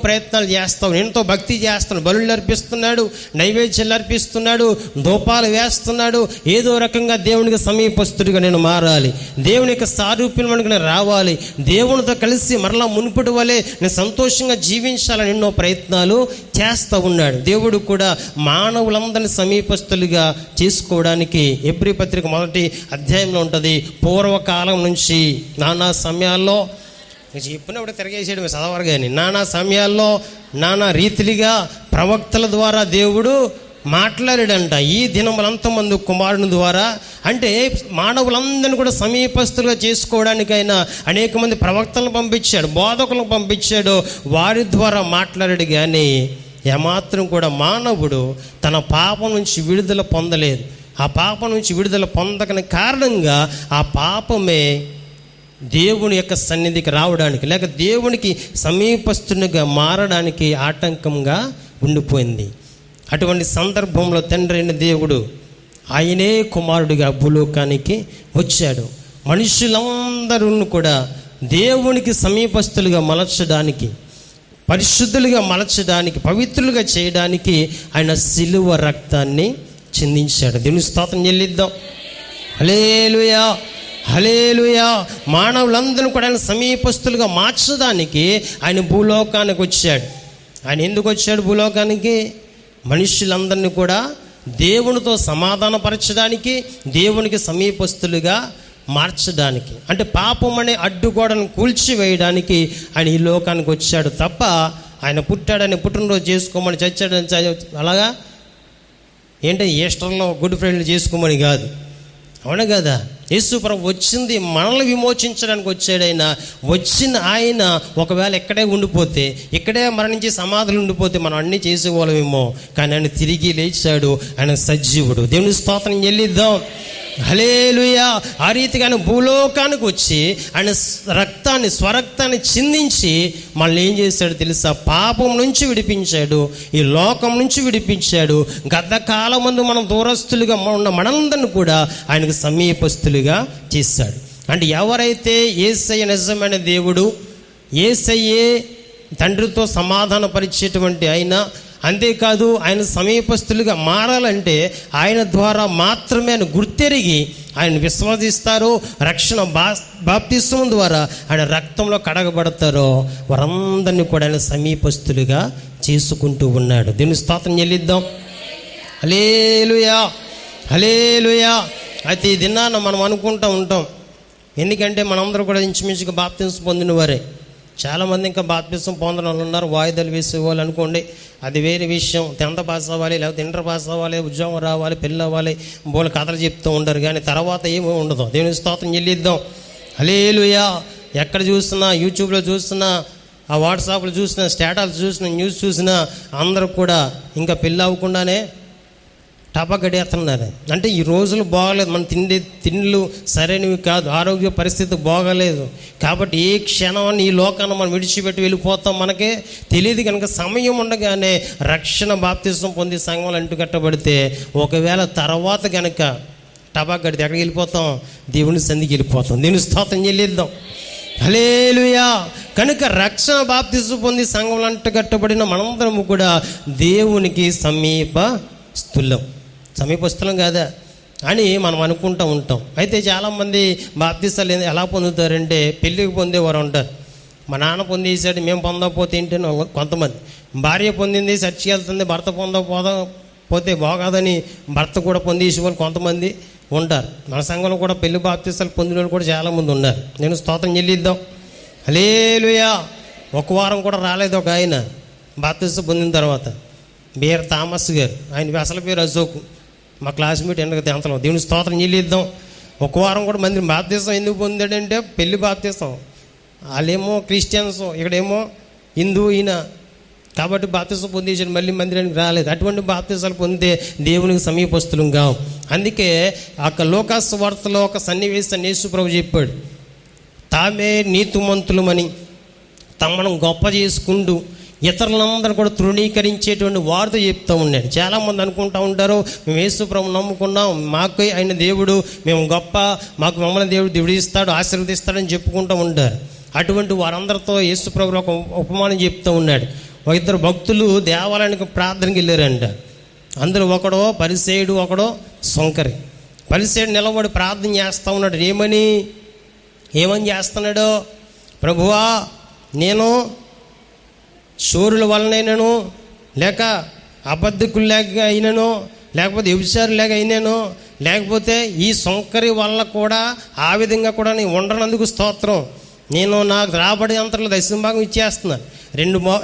భక్తి చేస్తున్నాడు, బలులు అర్పిస్తున్నాడు, నైవేద్యాలు అర్పిస్తున్నాడు, ధూపాలు వేస్తున్నాడు. ఏదో రకంగా దేవునికి సమీపస్తుడిగా నేను మారాలి, దేవుని యొక్క సారూప్యంలోకి నేను రావాలి, దేవునితో కలిసి మరలా మునుపటి వలె నేను సంతోషంగా జీవించాలని ఎన్నో ప్రయత్నాలు చేస్తూ ఉన్నాడు. దేవుడు కూడా మానవులందరినీ సమీపస్తులుగా చేసుకోవడానికి హెబ్రీ పత్రిక 1వ అధ్యాయంలో ఉంటుంది. పూర్వకాలం నుంచి నానా సమయాల్లో చెప్పినప్పుడు తిరగేసాడు చదవరు, కానీ నానా సమయాల్లో నానా రీతిలుగా ప్రవక్తల ద్వారా దేవుడు మాట్లాడాడంట. ఈ దినములంతమంది కుమారుని ద్వారా అంటే మానవులందరినీ కూడా సమీపస్తులుగా చేసుకోవడానికైనా అనేక మంది ప్రవక్తలను పంపించాడు, బోధకులను పంపించాడు, వారి ద్వారా మాట్లాడాడు. కానీ ఏమాత్రం కూడా మానవుడు తన పాపం నుంచి విడుదల పొందలేదు. ఆ పాపం నుంచి విడుదల పొందకని కారణంగా ఆ పాపమే దేవుని యొక్క సన్నిధికి రావడానికి లేక దేవునికి సమీపస్తునిగా మారడానికి ఆటంకంగా ఉండిపోయింది. అటువంటి సందర్భంలో తండ్రి అయిన దేవుడు ఆయనే కుమారుడిగా భూలోకానికి వచ్చాడు. మనుషులందరూ కూడా దేవునికి సమీపస్తులుగా మలచడానికి, పరిశుద్ధులుగా మలచడానికి, పవిత్రులుగా చేయడానికి ఆయన సిలువ రక్తాన్ని చిందించాడు. దేవుని స్తోత్రం చెల్లిద్దాం. హల్లెలూయా. హల్లెలూయా. మానవులందరూ కూడా ఆయన సమీపస్తులుగా మార్చడానికి ఆయన భూలోకానికి వచ్చాడు. ఆయన ఎందుకు వచ్చాడు భూలోకానికి? మనుషులందరినీ కూడా దేవునితో సమాధానపరచడానికి, దేవునికి సమీపస్తులుగా మార్చడానికి, అంటే పాపం అనే అడ్డుగోడను కూల్చివేయడానికి ఆయన ఈ లోకానికి వచ్చాడు తప్ప ఆయన పుట్టాడని పుట్టినరోజు చేసుకోమని, చచ్చాడని అలాగా ఏంటంటే ఈస్టర్లో గుడ్ ఫ్రైడే చేసుకోమని కాదు. అవునా కదా? యేసు ప్రభు వచ్చింది మనల్ని విమోచించడానికి వచ్చాడైనా. వచ్చిన ఆయన ఒకవేళ ఇక్కడే ఉండిపోతే, ఇక్కడే మరణించి సమాధులు ఉండిపోతే మనం అన్నీ చేసేవాళ్ళమేమో. కానీ ఆయన తిరిగి లేచాడు, ఆయన సజీవుడు. దేవుని స్తోత్రం చెల్లిద్దాం. హల్లెలూయా. ఆ రీతిగానే భూలోకానికి వచ్చి ఆయన రక్తాన్ని, స్వరక్తాన్ని చిందించి మళ్ళీ ఏం చేశాడు తెలుసా? పాపం నుంచి విడిపించాడు, ఈ లోకం నుంచి విడిపించాడు. గతకాలం ముందు మనం దూరస్తులుగా ఉన్న మనందరిని కూడా ఆయనకు సమీపస్తులుగా చేశాడు. అంటే ఎవరైతే యేసయ్య నిజమైన దేవుడు, యేసయ్యే తండ్రితో సమాధానపరిచేటువంటి ఆయన, అంతేకాదు ఆయన సమీపస్తులుగా మారాలంటే ఆయన ద్వారా మాత్రమే ఆయన గుర్తెరిగి ఆయన విశ్వసిస్తారో, రక్షణ బాప్తిస్మం ద్వారా ఆయన రక్తంలో కడగబడతారో వారందరినీ కూడా ఆయన సమీపస్తులుగా చేసుకుంటూ ఉన్నాడు. దీని స్తోత్రం చెల్లిద్దాం. హల్లెలూయా, హల్లెలూయా. అయితే ఈ దినాన మనం అనుకుంటూ ఉంటాం, ఎందుకంటే మనందరూ కూడా ఇంచుమించుగా బాప్తిస్మం పొందిన వారే. చాలామంది ఇంకా బాప్తిస్మం పొందిన వాళ్ళు ఉన్నారు, వాయిదాలు వేసేవాళ్ళు అనుకోండి, అది వేరే విషయం. 10th పాస్ అవ్వాలి, లేకపోతే ఇంటర్ పాస్ అవ్వాలి, ఉద్యోగం రావాలి, పెళ్ళి అవ్వాలి, బోలు కథలు చెప్తూ ఉంటారు, కానీ తర్వాత ఏమీ ఉండదు. దేవుని స్తోత్రం చెల్లిద్దాం. హల్లెలూయా. ఎక్కడ చూసినా, యూట్యూబ్లో చూసినా, ఆ వాట్సాప్లో చూసినా, స్టేటస్ చూసినా, న్యూస్ చూసినా అందరూ కూడా ఇంకా పెళ్ళి అవ్వకుండానే టపా గడియేస్తున్నారు. అంటే ఈ రోజులు బాగలేదు, మన తిండ్లు సరైనవి కాదు, ఆరోగ్య పరిస్థితి బాగలేదు. కాబట్టి ఏ క్షణం ఈ లోకాన్ని మనం విడిచిపెట్టి వెళ్ళిపోతాం మనకే తెలియదు. కనుక సమయం ఉండగానే రక్షణ బాప్తిస్మం పొంది సంఘంలో అంటుకట్టబడితే, ఒకవేళ తర్వాత కనుక టపా గడితే ఎక్కడికి వెళ్ళిపోతాం? దేవుని సన్నిధికి వెళ్ళిపోతాం. దేవుని స్తోత్రం చెల్లిద్దాం. హల్లెలూయా. కనుక రక్షణ బాప్తిస్మం పొంది సంఘంలో అంటుకట్టబడిన మనందరము కూడా దేవునికి సమీపస్థలం కాదా అని మనం అనుకుంటూ ఉంటాం. అయితే చాలామంది బాప్తిస్తాలు ఎలా పొందుతారంటే, పెళ్ళికి పొందేవారు ఉంటారు. మా నాన్న పొందేసాడు, మేము పొందకపోతే ఏంటి? కొంతమంది భార్య పొందింది, చర్చికి వెళ్తుంది, భర్త పొందకపోతే బాగాదని భర్త కూడా పొందేసే వాళ్ళు కొంతమంది ఉంటారు. మన సంఘంలో కూడా పెళ్లి బాప్తిస్తాలు పొందిన వాళ్ళు కూడా చాలామంది ఉన్నారు. నేను స్తోత్రం చెల్లిద్దాం. హల్లెలూయా. ఒక వారం కూడా రాలేదు ఒక ఆయన బాప్తిస్మం పొందిన తర్వాత, బీర్ థామస్ గారు. ఆయన అసలు పేరు అశోక్, మా క్లాస్మేట్. 10th. దేవుని స్తోత్రం చెల్లిద్దాం. ఒక వారం కూడా మంది బాప్తిస్మం ఎందుకు పొందాడంటే పెళ్లి బాప్తిస్మం. వాళ్ళేమో క్రిస్టియన్స్, ఇక్కడేమో హిందూ ఈయన, కాబట్టి బాప్తిస్మం పొందేసాడు, మళ్ళీ మందిరానికి రాలేదు. అటువంటి బాప్తిస్మాలు పొందితే దేవునికి సమీపస్తులం కావు. అందుకే లూకాసు వార్తలో ఒక సన్నివేశాన్ని యేసు ప్రభు చెప్పాడు. తామే నీతిమంతులమని తమను గొప్ప చేసుకుంటూ ఇతరులందరూ కూడా తృణీకరించేటువంటి వారితో చెప్తూ ఉన్నాడు. చాలామంది అనుకుంటూ ఉంటారు, మేము యేసు ప్రభువుని నమ్ముకున్నాం, మాకు ఆయన దేవుడు, మేము గొప్ప, మాకు మమ్మల్ని దేవుడు దివిడిస్తాడు, ఆశీర్వదిస్తాడని చెప్పుకుంటూ ఉంటారు. అటువంటి వారందరితో యేసు ప్రభువు ఒక ఉపమానం చెప్తూ ఉన్నాడు. ఇద్దరు భక్తులు దేవాలయానికి ప్రార్థనకి వెళ్ళారంట. అందులో ఒకడో పరిసేయుడు, ఒకడో సొంకరి. పరిసేయుడు నిలబడి ప్రార్థన చేస్తూ ఉన్నాడు. ఏమని చేస్తున్నాడు? ప్రభువా, నేను చోరుల వలనైనాను, లేక అబద్ధకులు లేక అయినాను, లేకపోతే వ్యభిచారులేక అయినాను, లేకపోతే ఈ సొంకరి వల్ల కూడా ఆ విధంగా కూడా నేను ఉండనందుకు స్తోత్రం. నేను నాకు రాబడి అంతలో దశంభాగం ఇచ్చేస్తున్నాను,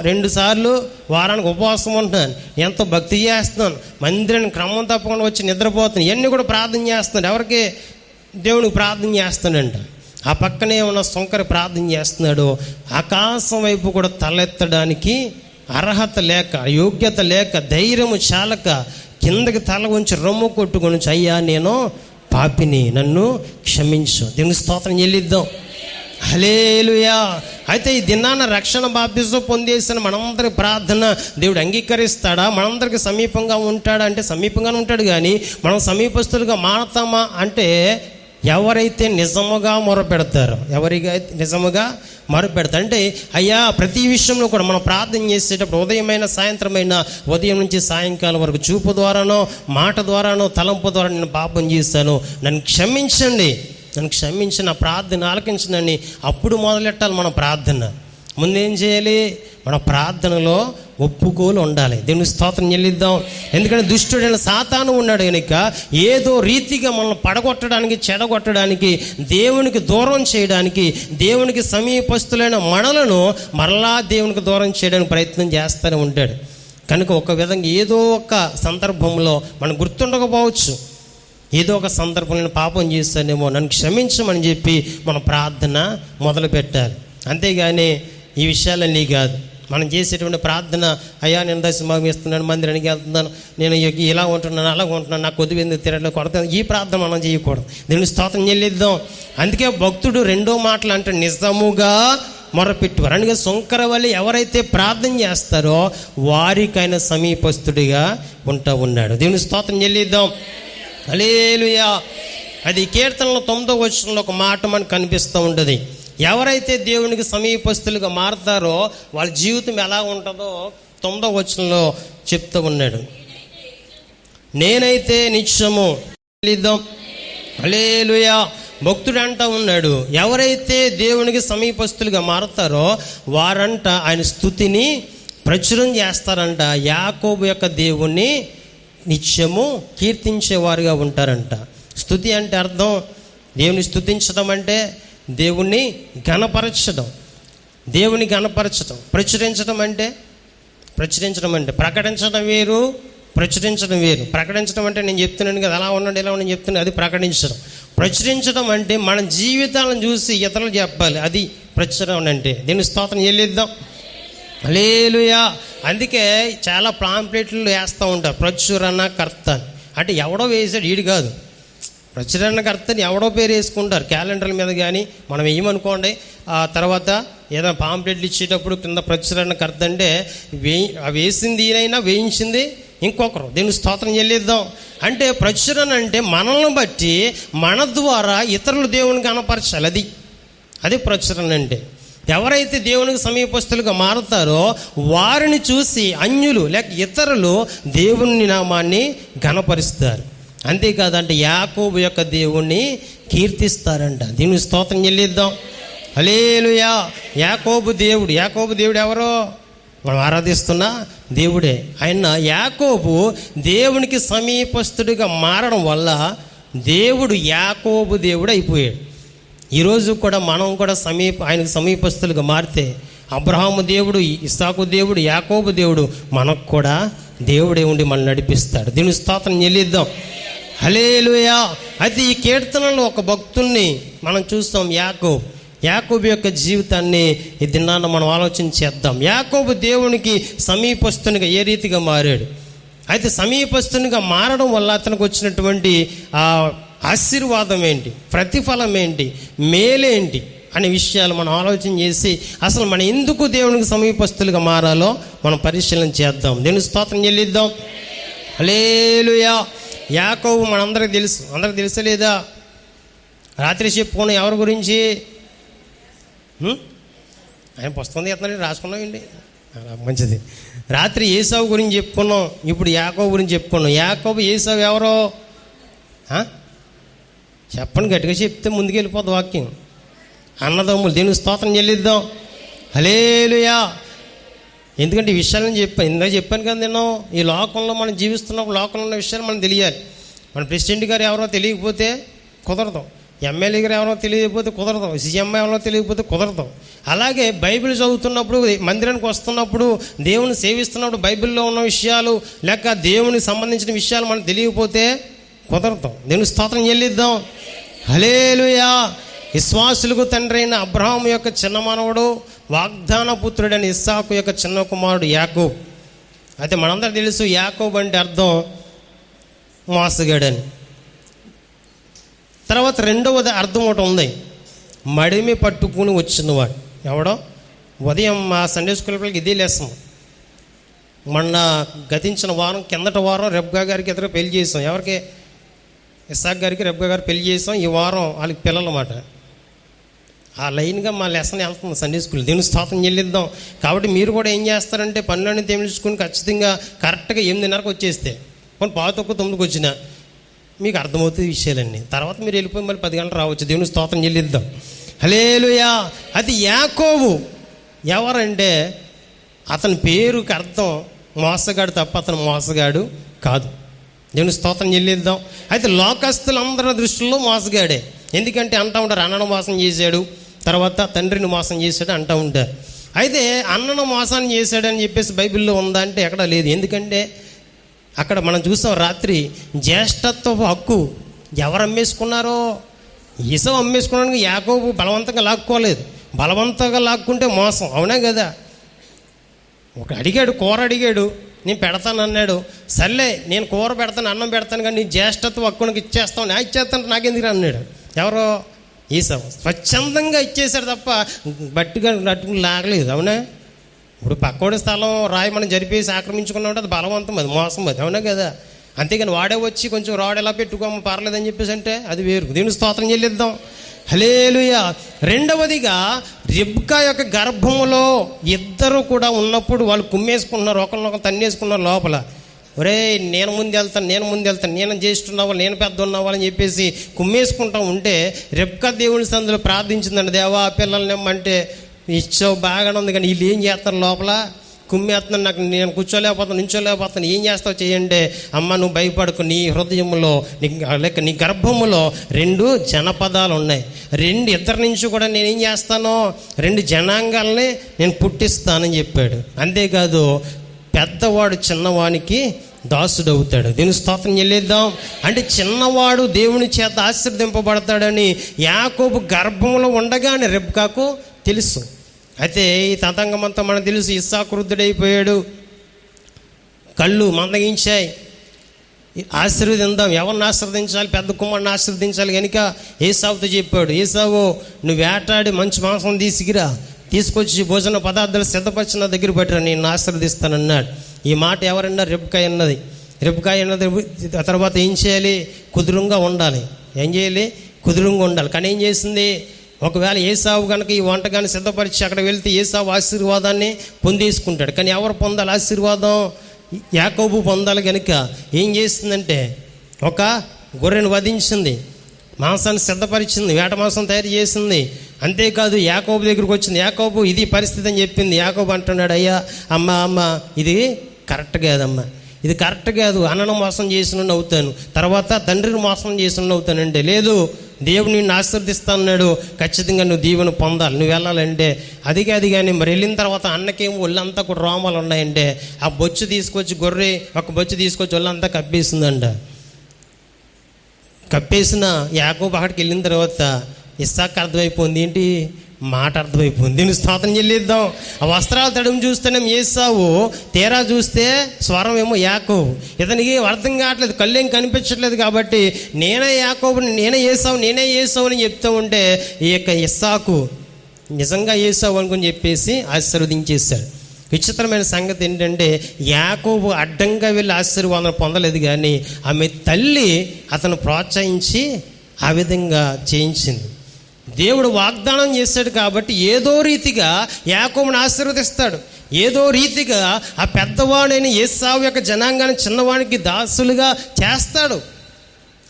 2 సార్లు వారానికి ఉపవాసం ఉంటున్నాను, ఎంతో భక్తి చేస్తున్నాను, మందిరానికి క్రమం తప్పకుండా వచ్చి నిద్రపోతున్నాను, ఇవన్నీ కూడా ప్రార్థన చేస్తున్నాడు. ఎవరికి? దేవునికి ప్రార్థన చేస్తాడంట. ఆ పక్కనే ఉన్న సొంకరి ప్రార్థన చేస్తున్నాడు. ఆకాశం వైపు కూడా తలెత్తడానికి అర్హత లేక, యోగ్యత లేక, ధైర్యము చాలక కిందకి తల ఉంచి రొమ్ము కొట్టుకొని, అయ్యా నేను పాపిని, నన్ను క్షమించు. దేవుని స్తోత్రం చెల్లిద్దాం. హల్లెలూయా. అయితే ఈ దినాన రక్షణ బాప్తిస్మం పొందేసిన మనందరి ప్రార్థన దేవుడు అంగీకరిస్తాడా? మనందరికి సమీపంగా ఉంటాడా అంటే సమీపంగానే ఉంటాడు. కానీ మనం సమీపస్తులుగా మారతామా అంటే ఎవరైతే నిజముగా మొరపెడతారో, నిజముగా మొరపెడతారు అంటే, అయ్యా ప్రతి విషయంలో కూడా మనం ప్రార్థన చేసేటప్పుడు ఉదయమైన సాయంత్రమైన, ఉదయం నుంచి సాయంకాలం వరకు చూపు ద్వారానో, మాట ద్వారానో, తలంపు ద్వారా నేను పాపం చేశాను, నన్ను క్షమించండి, నన్ను క్షమించి నా ప్రార్థన ఆలకించండి. అప్పుడు మొదలెట్టాలి మన ప్రార్థన. ముందేం చేయాలి? మన ప్రార్థనలో ఒప్పుకోలు ఉండాలి. దేవుని స్తోత్రం చెల్లిద్దాం. ఎందుకంటే దుష్టుడైన సాతాను ఉన్నాడు కనుక ఏదో రీతిగా మనల్ని పడగొట్టడానికి, చెడగొట్టడానికి, దేవునికి దూరం చేయడానికి, దేవునికి సమీపస్తులైన మనలను మరలా దేవునికి దూరం చేయడానికి ప్రయత్నం చేస్తూనే ఉంటాడు. కనుక ఒక విధంగా ఏదో ఒక సందర్భంలో మనం గుర్తుండకపోవచ్చు, ఏదో ఒక సందర్భంలో నేను పాపం చేస్తానేమో, నన్ను క్షమించమని చెప్పి మన ప్రార్థన మొదలు పెట్టాలి. అంతేగాని ఈ విషయాలన్నీ కాదు. మనం చేసేటువంటి ప్రార్థన, అయ్యా నేను దశమభాగం ఇస్తున్నాను, మందిరానికి వెళ్తున్నాను, నేను ఇలా ఉంటున్నాను, అలా ఉంటున్నాను, నాకు కొద్ది ఎందుకు తిరగలేదు కొడతాను, ఈ ప్రార్థన మనం చేయకూడదు. దేవుని స్తోత్రం చెల్లిద్దాం. అందుకే భక్తుడు రెండో మాటలు అంటే నిజముగా మొరపెట్టువారు. అందుకే సుంకరవల్లి ఎవరైతే ప్రార్థన చేస్తారో వారికైనా సమీపస్తుడిగా ఉన్నాడు. దేవుని స్తోత్రం చెల్లిద్దాం. హల్లెలూయా. అది కీర్తనలో 9వ వచనంలో ఒక మాట మనకు కనిపిస్తూ ఉంటుంది. ఎవరైతే దేవునికి సమీపస్తులుగా మారుతారో వాళ్ళ జీవితం ఎలా ఉంటుందో 9వ వచనంలో చెప్తూ ఉన్నాడు. నేనైతే నిత్యము చెల్లిద్దాం. హల్లెలూయా. భక్తుడు అంటూ ఉన్నాడు, ఎవరైతే దేవునికి సమీపస్తులుగా మారుతారో వారంట ఆయన స్తుతిని ప్రచురం చేస్తారంట. యాకోబు యొక్క దేవుణ్ణి నిత్యము కీర్తించేవారుగా ఉంటారంట. స్తుతి అంటే అర్థం, దేవుని స్తుతించడం అంటే దేవుణ్ణి ఘనపరచడం, దేవుని ఘనపరచడం. ప్రచురించడం అంటే ప్రకటించడం వేరు, ప్రచురించడం వేరు. ప్రకటించడం అంటే నేను చెప్తున్నాను కదా, అలా ఉన్నాడు ఇలా ఉన్నాను చెప్తున్నాను, అది ప్రకటించడం. ప్రచురించడం అంటే మన జీవితాలను చూసి ఇతరులు చెప్పాలి, అది ప్రచురణ అంటే. దీని స్తోత్రం చెల్లిద్దాం. హల్లెలూయా. అందుకే చాలా పాంప్లెట్లు వేస్తూ ఉంటారు, ప్రచురణకర్త అంటే ఎవడో వేసాడు, ఈడు కాదు. ప్రచురణకర్తని ఎవడో పేరు వేసుకుంటారు క్యాలెండర్ల మీద. కానీ మనం వేయమనుకోండి, ఆ తర్వాత ఏదైనా పాంప్లెట్లు ఇచ్చేటప్పుడు కింద ప్రచురణకర్త అంటే వేసింది ఈయనైనా వేయించింది ఇంకొకరు. దీన్ని స్తోత్రం చెల్లిద్దాం. అంటే ప్రచురణ అంటే మనల్ని బట్టి మన ద్వారా ఇతరులు దేవుని కనపరచాలి, అది ప్రచురణ అంటే. ఎవరైతే దేవునికి సమీపస్తులుగా మారుతారో వారిని చూసి అన్యులు లేక ఇతరులు దేవుని నామాన్ని ఘనపరుస్తారు. అంతేకాదంటే యాకోబు యొక్క దేవుణ్ణి కీర్తిస్తారంట. దీన్ని స్తోత్రం చెల్లిద్దాం. హల్లెలూయా. యాకోబు దేవుడు ఎవరో మనం ఆరాధిస్తున్న దేవుడే. ఆయన యాకోబు దేవునికి సమీపస్తుడిగా మారడం వల్ల దేవుడు యాకోబు దేవుడు అయిపోయాడు. ఈరోజు కూడా మనం కూడా ఆయనకు సమీపస్తులుగా మారితే అబ్రహాము దేవుడు, ఇస్సాకు దేవుడు, యాకోబు దేవుడు మనకు కూడా దేవుడే ఉండి మనల్ని నడిపిస్తాడు. దీని స్తోత్రం చెల్లిద్దాం. హల్లెలూయా. అయితే ఈ కీర్తనలో ఒక భక్తుల్ని మనం చూస్తాం, యాకోబు యొక్క జీవితాన్ని ఈ దినాన్ని మనం ఆలోచన చేద్దాం. యాకోబు దేవునికి సమీపస్తునిగా ఏ రీతిగా మారాడు. అయితే సమీపస్తునిగా మారడం వల్ల అతనికి వచ్చినటువంటి ఆశీర్వాదం ఏంటి, ప్రతిఫలం ఏంటి, మేలేంటి అనే విషయాలు మనం ఆలోచన చేసి అసలు మనం ఎందుకు దేవునికి సమీపస్తులుగా మారాలో మనం పరిశీలన చేద్దాం. దేవుని స్తోత్రం చెల్లిద్దాం. హల్లెలూయా. యాకోబు మనందరికి తెలుసు, అందరికి తెలుసలేదా? రాత్రి చెప్పుకున్నాం ఎవరి గురించి? ఆయన పుస్తకం తీస్తున్నాడు, రాసుకున్నామండి, మంచిది. రాత్రి ఏసావు గురించి చెప్పుకున్నాం, ఇప్పుడు యాకోబు గురించి చెప్పుకున్నాం. యాకోబు ఏసావు ఎవరో చెప్పండి, గట్టిగా చెప్తే ముందుకు వెళ్ళిపోద్ది వాక్యం. అన్నదమ్ములు. దీనికి స్తోత్రం చెల్లిద్దాం. హల్లెలూయా. ఎందుకంటే ఈ విషయాలను ఇందాక చెప్పాను కదా నేను, ఈ లోకంలో మనం జీవిస్తున్నప్పుడు లోకంలో ఉన్న విషయాలు మనం తెలియాలి. మన ప్రెసిడెంట్ గారు ఎవరో తెలియకపోతే కుదరదు, ఎమ్మెల్యే గారు ఎవరో తెలియకపోతే కుదరదు, సీఎం ఎవరో తెలియకపోతే కుదరదు. అలాగే బైబిల్ చదువుతున్నప్పుడు, మందిరానికి వస్తున్నప్పుడు, దేవుని సేవిస్తున్నప్పుడు బైబిల్లో ఉన్న విషయాలు లేక దేవునికి సంబంధించిన విషయాలు మనకు తెలియకపోతే కుదరదు. దేవుని స్తోత్రం చెల్లిద్దాం. హల్లెలూయా. విశ్వాసులకు తండ్రి అయిన అబ్రహాము యొక్క చిన్న మనవడు, వాగ్దాన పుత్రుడైన ఇస్సాకు యొక్క చిన్న కుమారుడు యాకోబు. అయితే మనందరూ తెలుసు యాకోబు అంటే అర్థం మోసగాడని. తర్వాత రెండవది అర్థం ఒకటి ఉంది, మడిమి పట్టుకుని వచ్చినవాడు. ఎవడో ఉదయం మా సండే స్కూల్ పిల్లలకి ఇదే లేస్తాం. మొన్న గతించిన వారం, కిందటి వారం రెబ్గా గారికి ఎదురు పెళ్లి చేసాం. ఎవరికి? ఇస్సాక్ గారికి రెబ్గా గారు పెళ్లి చేసాం. ఈ వారం వాళ్ళకి పిల్లలు అన్నమాట. ఆ లైన్గా మా లెసన్ వెళ్తుంది సండే స్కూల్. దేవుని స్తోత్రం చెల్లిద్దాం. కాబట్టి మీరు కూడా ఏం చేస్తారంటే పనులన్నీ తేల్చుకుని ఖచ్చితంగా కరెక్ట్గా 8:30కి వచ్చేస్తే, కొన్ని 8:45కి వచ్చినా మీకు అర్థమవుతుంది విషయాలన్నీ. తర్వాత మీరు వెళ్ళిపోయి మళ్ళీ 10 గంటలు రావచ్చు. దేవుని స్తోత్రం చెల్లిద్దాం. హల్లెలూయా. అది యాకోబు ఎవరంటే అతని పేరుకి అర్థం మోసగాడు తప్ప అతను మోసగాడు కాదు. దేవుని స్తోత్రం చెల్లిద్దాం. అయితే లోకస్తులందరి దృష్టిలో మోసగాడే. ఎందుకంటే అంటూ ఉంటారు, అన్నను మోసం చేశాడు, తర్వాత తండ్రిని మోసం చేశాడు అంటూ ఉంటారు. అయితే అన్నను మోసాన్ని చేశాడని చెప్పేసి బైబిల్లో ఉందా అంటే ఎక్కడ లేదు. ఎందుకంటే అక్కడ మనం చూసాం రాత్రి జ్యేష్ఠత్వపు హక్కు ఎవరు అమ్మేసుకున్నారో, ఈసావు అమ్మేసుకున్నానికి యాకోబు బలవంతంగా లాక్కోలేదు. బలవంతంగా లాక్కుంటే మోసం, అవునా కదా? ఒక అడిగాడు, కూర అడిగాడు, నేను పెడతాను అన్నాడు. సర్లే నేను కూర పెడతాను, అన్నం పెడతాను, కానీ నీ జ్యేష్ఠత్వ హక్కునికి ఇచ్చేస్తావు, నా ఇచ్చేస్తాను నాకెందుకు అన్నాడు. ఎవరో ఈసావు స్వచ్ఛందంగా ఇచ్చేశాడు తప్ప బట్టిగా నట్టుకుని లాగలేదు. అవునా? ఇప్పుడు పక్కోడి స్థలం రాయి మనం జరిపేసి ఆక్రమించుకున్నామంటే అది బలవంతం, అది మోసం, అది అవునా కదా. అంతేగాని వాడే వచ్చి కొంచెం రాడ్ ఎలా పెట్టుకోమ పర్లేదని చెప్పేసి అంటే అది వేరు. దేవుని స్తోత్రం చెల్లిద్దాం. హల్లెలూయా. రెండవదిగా రిబ్కా యొక్క గర్భములో ఇద్దరు కూడా ఉన్నప్పుడు వాళ్ళు కుమ్మేసుకున్నారు, ఒకరినొకరు తన్నేసుకున్నారు లోపల. ఒరే నేను ముందు వెళ్తాను, నేను జ్యేష్ఠున్నావా, నేను పెద్ద ఉన్నావా అని చెప్పేసి కుమ్మేసుకుంటా ఉంటే రిబ్కా దేవుని సందులో ప్రార్థించిందండి, దేవా పిల్లల్ని ఇమ్మంటే ఇచ్చావు, బాగానే ఉంది, కానీ వీళ్ళు ఏం చేస్తారు లోపల కుమ్మేస్తున్నాను, నాకు నేను నించోలేకపోతాను, ఏం చేస్తావు చేయండి. అమ్మ నువ్వు భయపడకు, నీ హృదయంలో నీ గర్భములో 2 జనపదాలు ఉన్నాయి, ఇద్దరి నుంచి కూడా నేనేం చేస్తానో 2 జనాంగాల్ని నేను పుట్టిస్తానని చెప్పాడు. అంతేకాదు పెద్దవాడు చిన్నవానికి దాసుడవుతాడు. దీని స్తోత్రం చెల్లిద్దాం. అంటే చిన్నవాడు దేవుని చేత ఆశీర్వదింపబడతాడని యాకోబు గర్భంలో ఉండగానే రెబ్కాకు తెలుసు. అయితే ఈ తతంగం అంతా మనకు తెలుసు. ఇస్సాకు వృద్ధుడైపోయాడు, కళ్ళు మందగించాయి. ఆశీర్వదిందాం, ఎవరిని ఆశీర్వదించాలి, పెద్ద కుమారుని ఆశీర్వదించాలి కనుక ఏసావుతో చెప్పాడు, ఏసావు నువ్వు వేటాడి మంచి మాంసం తీసుకొచ్చి భోజన పదార్థాలు సిద్ధపరిచి నా దగ్గర పెట్టరా, నేను ఆశీర్వదిస్తానన్నాడు. ఈ మాట ఎవరన్నా రెబ్కా అన్నది. తర్వాత ఏం చేయాలి, కుదురుగా ఉండాలి. ఏం చేయాలి, కుదురుగా ఉండాలి. కానీ ఏం చేసింది, ఒకవేళ ఏసావు కనుక ఈ వంటకాన్ని సిద్ధపరిచి అక్కడ వెళ్తే ఏసావు ఆశీర్వాదాన్ని పొందేసుకుంటాడు. కానీ ఎవరు పొందాలి ఆశీర్వాదం, యాకోబు పొందాలి. కనుక ఏం చేసిందంటే ఒక గొర్రెను వధించింది, మాంసాన్ని సిద్ధపరిచింది, వేట మాంసం తయారు చేసింది. అంతేకాదు యాకోబు దగ్గరికి వచ్చింది. యాకోబు ఇది పరిస్థితి అని చెప్పింది. యాకోబు అంటున్నాడు, అయ్యా అమ్మ ఇది కరెక్ట్ కాదమ్మా, ఇది కరెక్ట్ కాదు, అన్నను మోసం చేసిన అవుతాను, తర్వాత తండ్రిని మోసం చేసిన అవుతానంటే, లేదు దేవుడు నిన్ను ఆశీర్దిస్తాన్నాడు, ఖచ్చితంగా నువ్వు దీవెన పొందాలి, నువ్వు వెళ్ళాలంటే. అది కానీ మరి వెళ్ళిన తర్వాత అన్నకేమో ఒళ్ళంతా కూడా రోమాలు ఉన్నాయంటే ఆ బొచ్చు తీసుకొచ్చి ఒక బొచ్చు తీసుకొచ్చి ఒళ్ళంతా కప్పేసిందంట. కప్పేసిన యాకోబు అక్కడికి వెళ్ళిన తర్వాత ఇస్సాకు అర్థమైపోయింది, ఏంటి మాట అర్థమైపోయింది. దీన్ని స్తోత్రం చెల్లిద్దాం. ఆ వస్త్రాలు తడుము చూస్తేనేమో ఏసావు, తీరా చూస్తే స్వరం ఏమో యాకోబు. ఇతనికి అర్థం కావట్లేదు, కళ్ళేం కనిపించట్లేదు. కాబట్టి నేనే యాకోబుని, నేనే ఏసావు అని చెప్తూ ఉంటే ఈ యొక్క ఇస్సాకు నిజంగా ఏసావు అనుకుని చెప్పేసి ఆశీర్వదించేశాడు. విచిత్రమైన సంగతి ఏంటంటే యాకోబు అడ్డంగా వెళ్ళి ఆశీర్వాదం పొందలేదు, కానీ ఆమె తల్లి అతను ప్రోత్సహించి ఆ విధంగా చేయించింది. దేవుడు వాగ్దానం చేశాడు కాబట్టి ఏదో రీతిగా యాకోబుని ఆశీర్వదిస్తాడు, ఏదో రీతిగా ఆ పెద్దవాడైన ఏసావు యొక్క జనాంగాన్ని చిన్నవాడికి దాసులుగా చేస్తాడు.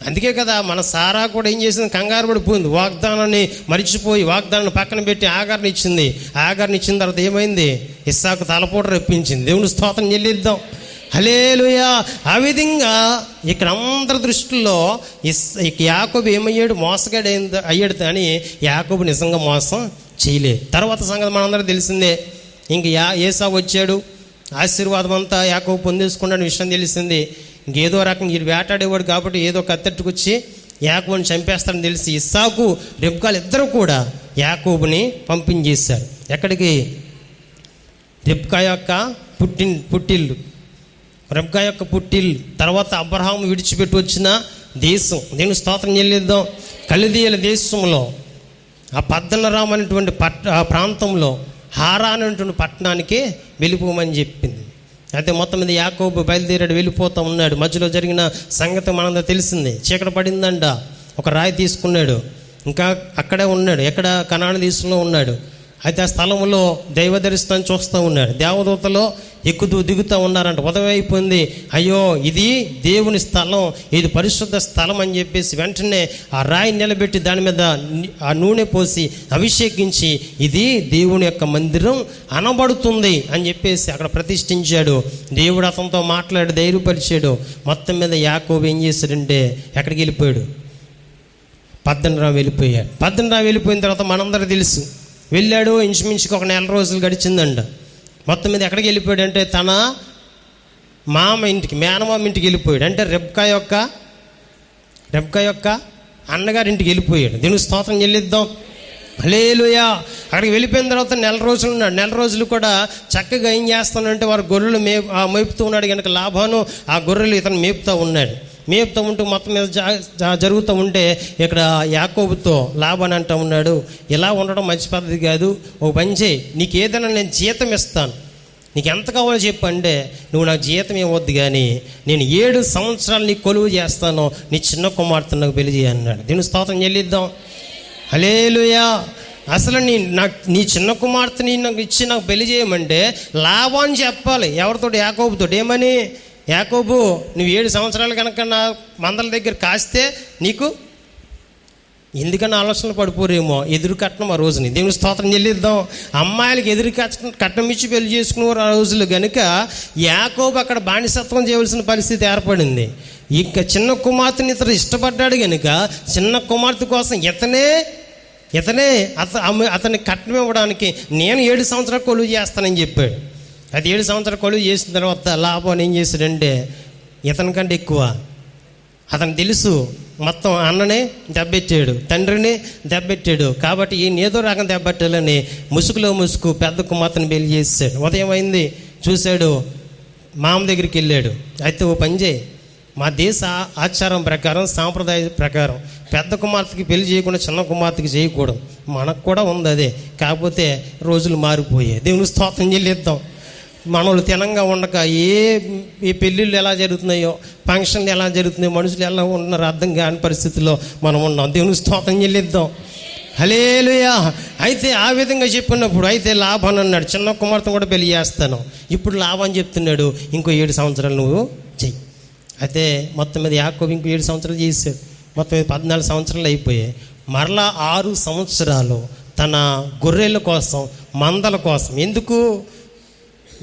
అందుకే కదా మన సారా కూడా ఏం చేసింది, కంగారు పడిపోయింది, వాగ్దానాన్ని మరిచిపోయి వాగ్దానాన్ని పక్కన పెట్టి ఆగారిని ఇచ్చింది. ఆగారిని ఇచ్చిన తర్వాత ఏమైంది, ఇస్సాకు తలపోట రప్పించింది. దేవుని స్తోత్రం చెల్లిద్దాం. హల్లెలూయా. ఆ విధంగా ఇక్కడ అందరి దృష్టిలో యాకోబు ఏమయ్యాడు, మోసగాడు అయ్యాడు, కానీ యాకోబు నిజంగా మోసం చేయలేదు. తర్వాత సంగతి మనందరూ తెలిసిందే. ఇంక ఏసావు వచ్చాడు, ఆశీర్వాదం అంతా యాకోబు పొందేసుకున్నాడు విషయం తెలిసింది. ఇంకేదో రకంగా వీడు వేటాడేవాడు కాబట్టి ఏదో కత్తెట్టుకొచ్చి యాకోబుని చంపేస్తాడని తెలిసి ఇస్సాకు రెబ్కాలు ఇద్దరు కూడా యాకోబుని పంపించేశారు. ఎక్కడికి, రెబ్కా యొక్క పుట్టిల్లు, రెబ్కా యొక్క పుట్టిల్లు. తర్వాత అబ్రహాము విడిచిపెట్టి వచ్చిన దేశం. దీని స్తోత్రం చెల్లిద్దాం. కల్దీయుల దేశంలో ఆ పద్దనరాము అనేటువంటి ప్రాంతంలో హారాన్ అనేటువంటి పట్టణానికి వెళ్ళిపోమని చెప్పింది. అయితే మొత్తం మీద యాకోబు బయలుదేరాడు, వెళ్ళిపోతూ ఉన్నాడు. మధ్యలో జరిగిన సంగతి మనందరూ తెలిసింది. చీకటి పడిందంట, ఒక రాయి తీసుకున్నాడు, ఇంకా అక్కడే ఉన్నాడు. ఎక్కడ, కనాను దేశంలో ఉన్నాడు. అయితే ఆ స్థలంలో దైవ దర్శనాన్ని చూస్తూ ఉన్నాడు. దేవదూతలో ఎక్కుతూ దిగుతూ ఉన్నారంట. ఉదయం అయిపోయింది, అయ్యో ఇది దేవుని స్థలం, ఇది పరిశుద్ధ స్థలం అని చెప్పేసి వెంటనే ఆ రాయి నిలబెట్టి దాని మీద ఆ నూనె పోసి అభిషేకించి ఇది దేవుని యొక్క మందిరం అనబడుతుంది అని చెప్పేసి అక్కడ ప్రతిష్ఠించాడు. దేవుడు అతనితో మాట్లాడి ధైర్యపరిచాడు. మొత్తం మీద యాకోబు ఏం చేశాడంటే ఎక్కడికి వెళ్ళిపోయాడు, పద్దనరాము వెళ్ళిపోయాడు. పద్దనరాము వెళ్ళిపోయిన తర్వాత మనందరూ తెలుసు, వెళ్ళాడు. ఇంచుమించుకు ఒక 4 రోజులు గడిచిందంట. మొత్తం మీద ఎక్కడికి వెళ్ళిపోయాడు అంటే తన మేనమామ ఇంటికి వెళ్ళిపోయాడు. అంటే రెబ్కా యొక్క అన్నగారి ఇంటికి వెళ్ళిపోయాడు. దీనికి స్తోత్రం చెల్లిద్దాం. హల్లెలూయా. అక్కడికి వెళ్ళిపోయిన తర్వాత నెల రోజులు ఉన్నాడు. నెల రోజులు కూడా చక్కగా ఏం చేస్తానంటే వారు గొర్రెలు మేపుతూ ఉన్నాడు కనుక లాభాను ఆ గొర్రెలు ఇతను మేపుతూ ఉన్నాడు. మేపుతూ ఉంటూ మొత్తం మీద జరుగుతూ ఉంటే ఇక్కడ యాకోబుతో లాభాన్ని అంటూ ఉన్నాడు, ఇలా ఉండడం మంచి పద్ధతి కాదు, ఓ పని చేయి, నీకు ఏదైనా నేను జీతం ఇస్తాను, నీకు ఎంత కావాలో చెప్పు అంటే, నువ్వు నాకు జీతం ఇవ్వద్దు కానీ నేను 7 సంవత్సరాలు నీకు కొలువు చేస్తాను, నీ చిన్న కుమార్తె నాకు పెళ్లి చేయి అన్నాడు. దీని స్తోత్రం చెల్లిద్దాం. హల్లెలూయా. అసలు నీ చిన్న కుమార్తెని నాకు ఇచ్చి నాకు పెళ్లి చేయమంటే లాభాన్ని చెప్పాలి. ఎవరితో? యాకోబుతో. ఏమని? యాకోబు, నువ్వు 7 సంవత్సరాలు కనుక నా మందల దగ్గర కాస్తే నీకు ఎందుకన్నా ఆలోచనలు పడిపోరేమో, ఎదురు కట్నం ఆ రోజుని. దేవుని స్తోత్రం చెల్లిద్దాం. అమ్మాయిలకి ఎదురు కట్నం ఇచ్చి పెళ్లి చేసుకునేవారు ఆ రోజులు కనుక యాకోబు అక్కడ బానిసత్వం చేయవలసిన పరిస్థితి ఏర్పడింది. ఇక చిన్న కుమార్తెని ఇతను ఇష్టపడ్డాడు కనుక చిన్న కుమార్తె కోసం అతన్ని కట్నం ఇవ్వడానికి నేను 7 సంవత్సరాలు కొలువు చేస్తానని చెప్పాడు. అది 7 సంవత్సరాలు కొలువు చేసిన తర్వాత లాభం ఏం చేశాడంటే, ఇతనికంటే ఎక్కువ అతను తెలుసు, మొత్తం అన్ననే దెబ్బెట్టాడు, తండ్రిని దెబ్బెట్టాడు, కాబట్టి ఈయన ఏదో రకం దెబ్బెట్టాలని ముసుగులో పెద్ద కుమార్తెను పెళ్లి చేశాడు. ఉదయం అయింది, చూశాడు, మామ దగ్గరికి వెళ్ళాడు. అయితే ఓ పని చేయి, మా దేశ ఆచారం ప్రకారం, సాంప్రదాయ ప్రకారం పెద్ద కుమార్తెకి పెళ్లి చేయకుండా చిన్న కుమార్తెకి చేయకూడదు. మనకు కూడా ఉంది అదే, కాకపోతే రోజులు మారిపోయాయి. దేవుని స్తోత్రం చెల్లిద్దాం. మనోళ్ళు తినంగా ఉండక ఏ పెళ్ళిళ్ళు ఎలా జరుగుతున్నాయో, ఫంక్షన్లు ఎలా జరుగుతున్నాయో, మనుషులు ఎలా ఉంటున్నారో అర్థం కాని పరిస్థితుల్లో మనం ఉన్నాం. దేవుని స్తోత్రం చెల్లిద్దాం. హల్లెలూయా. అయితే ఆ విధంగా చెప్పినప్పుడు అయితే లాభాన్ని అన్నాడు, చిన్న కుమార్తెను కూడా పెళ్లి చేస్తాను. ఇప్పుడు లాభాన్ని చెప్తున్నాడు, ఇంకో 7 సంవత్సరాలు నువ్వు చెయ్యి. అయితే మొత్తం మీద యాకోబు ఇంకో 7 సంవత్సరాలు చేశాడు. మొత్తం మీద 14 సంవత్సరాలు అయిపోయాయి. మరలా 6 సంవత్సరాలు తన గొర్రెల కోసం, మందల కోసం. ఎందుకు?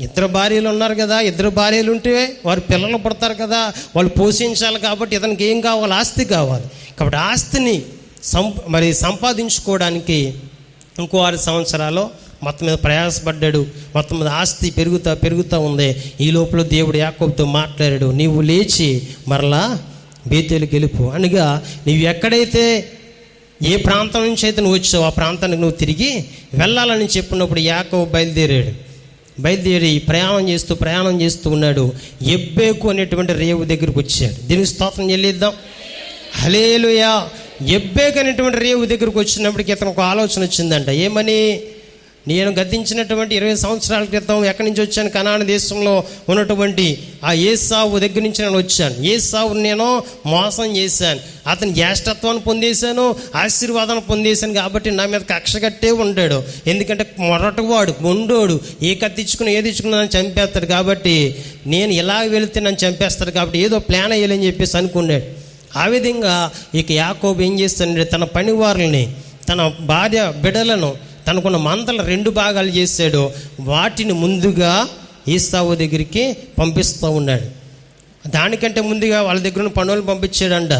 2 భార్యలు ఉన్నారు కదా, 2 భార్యలు ఉంటే వారు పిల్లలు పుడతారు కదా, వాళ్ళు పోషించాలి. కాబట్టి ఇతనికి ఏం కావాలి? ఆస్తి కావాలి. కాబట్టి ఆస్తిని సంపాదించుకోవడానికి ఇంకో 6 సంవత్సరాలు మొత్తం మీద ప్రయాసపడ్డాడు. మొత్తం మీద ఆస్తి పెరుగుతూ ఉంది. ఈ లోపల దేవుడు యాకోబుతో మాట్లాడాడు, నీవు లేచి మరలా బేతేలుకి వెళ్ళిపో అనగా, నీవు ఎక్కడైతే ఏ ప్రాంతం నుంచి అయితే నువ్వు వచ్చావు ఆ ప్రాంతానికి నువ్వు తిరిగి వెళ్ళాలని చెప్పినప్పుడు యాకోబు బయలుదేరి ప్రయాణం చేస్తూ ఉన్నాడు. ఎబ్బేకు అనేటువంటి రేవు దగ్గరికి వచ్చాడు. దీనికి స్తోత్రం చెల్లిద్దాం. హల్లెలూయా. ఎబ్బేకు అనేటువంటి రేవు దగ్గరికి వచ్చినప్పటికీ ఇతను ఒక ఆలోచన వచ్చిందంట. ఏమని? నేను గతించినటువంటి 20 సంవత్సరాల క్రితం ఎక్కడి నుంచి వచ్చాను? కనాను దేశంలో ఉన్నటువంటి ఆ ఏసావు దగ్గర నుంచి నేను వచ్చాను. ఏసావుని నేను మోసం చేశాను, అతని జ్యేష్ఠత్వాన్ని పొందేశాను, ఆశీర్వాదాన్ని పొందేశాను. కాబట్టి నా మీద కక్ష కట్టే ఉంటాడు. ఎందుకంటే మొరటవాడు, మొండోడు, ఏ కత్తిచ్చుకుని ఏది ఇచ్చుకుని నన్ను చంపేస్తాడు. కాబట్టి నేను ఇలా వెళితే నన్ను చంపేస్తాడు, కాబట్టి ఏదో ప్లాన్ అయ్యాలని చెప్పేసి అనుకున్నాడు. ఆ విధంగా ఇక యాకోబు ఏం చేస్తాడంటే, తన పనివారుల్ని, తన భార్య బిడ్డలను, తనకున్న మందలు 2 భాగాలు చేశాడు. వాటిని ముందుగా ఏసావు దగ్గరికి పంపిస్తూ ఉన్నాడు. దానికంటే ముందుగా వాళ్ళ దగ్గర ఉన్న పనులు పంపించాడంట.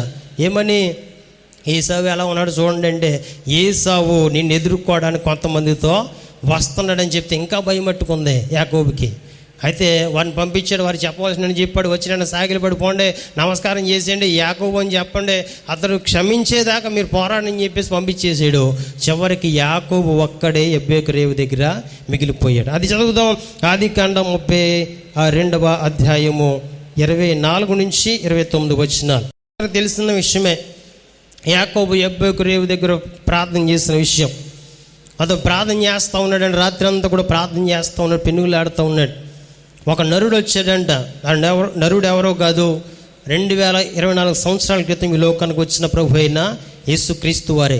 ఏమని? ఏసావు ఎలా ఉన్నాడు చూడండి అంటే, ఏసావు నిన్ను ఎదుర్కోవడానికి కొంతమందితో వస్తున్నాడని చెప్తే ఇంకా భయమట్టుకుంది యాకోబుకి. అయితే వారిని పంపించాడు. వారు చెప్పవలసిన చెప్పాడు, వచ్చిన సాగిలి పడిపోండి, నమస్కారం చేసేయండి, యాకోబు అని చెప్పండి, అతను క్షమించేదాకా మీరు పోరాడని చెప్పేసి పంపించేసాడు. చివరికి యాకోబు ఒక్కడే ఎబ్బేకు రేవు దగ్గర మిగిలిపోయాడు. అది చదువుదాం. ఆదికాండం 32వ అధ్యాయము 24 నుంచి 29 వచనాలు. తెలిసిన విషయమే. యాకోబు ఎబ్బేకు రేవు దగ్గర ప్రార్థన చేసిన విషయం. అతను ప్రార్థన చేస్తూ ఉన్నాడు. రాత్రి అంతా కూడా ప్రార్థన చేస్తూ ఉన్నాడు, పెనుగులు ఆడుతూ ఉన్నాడు. ఒక నరుడు వచ్చాడంట. నరుడు ఎవరో కాదు, 2024 సంవత్సరాల క్రితం ఈ లోకానికి వచ్చిన ప్రభు అయిన యేసుక్రీస్తు వారే.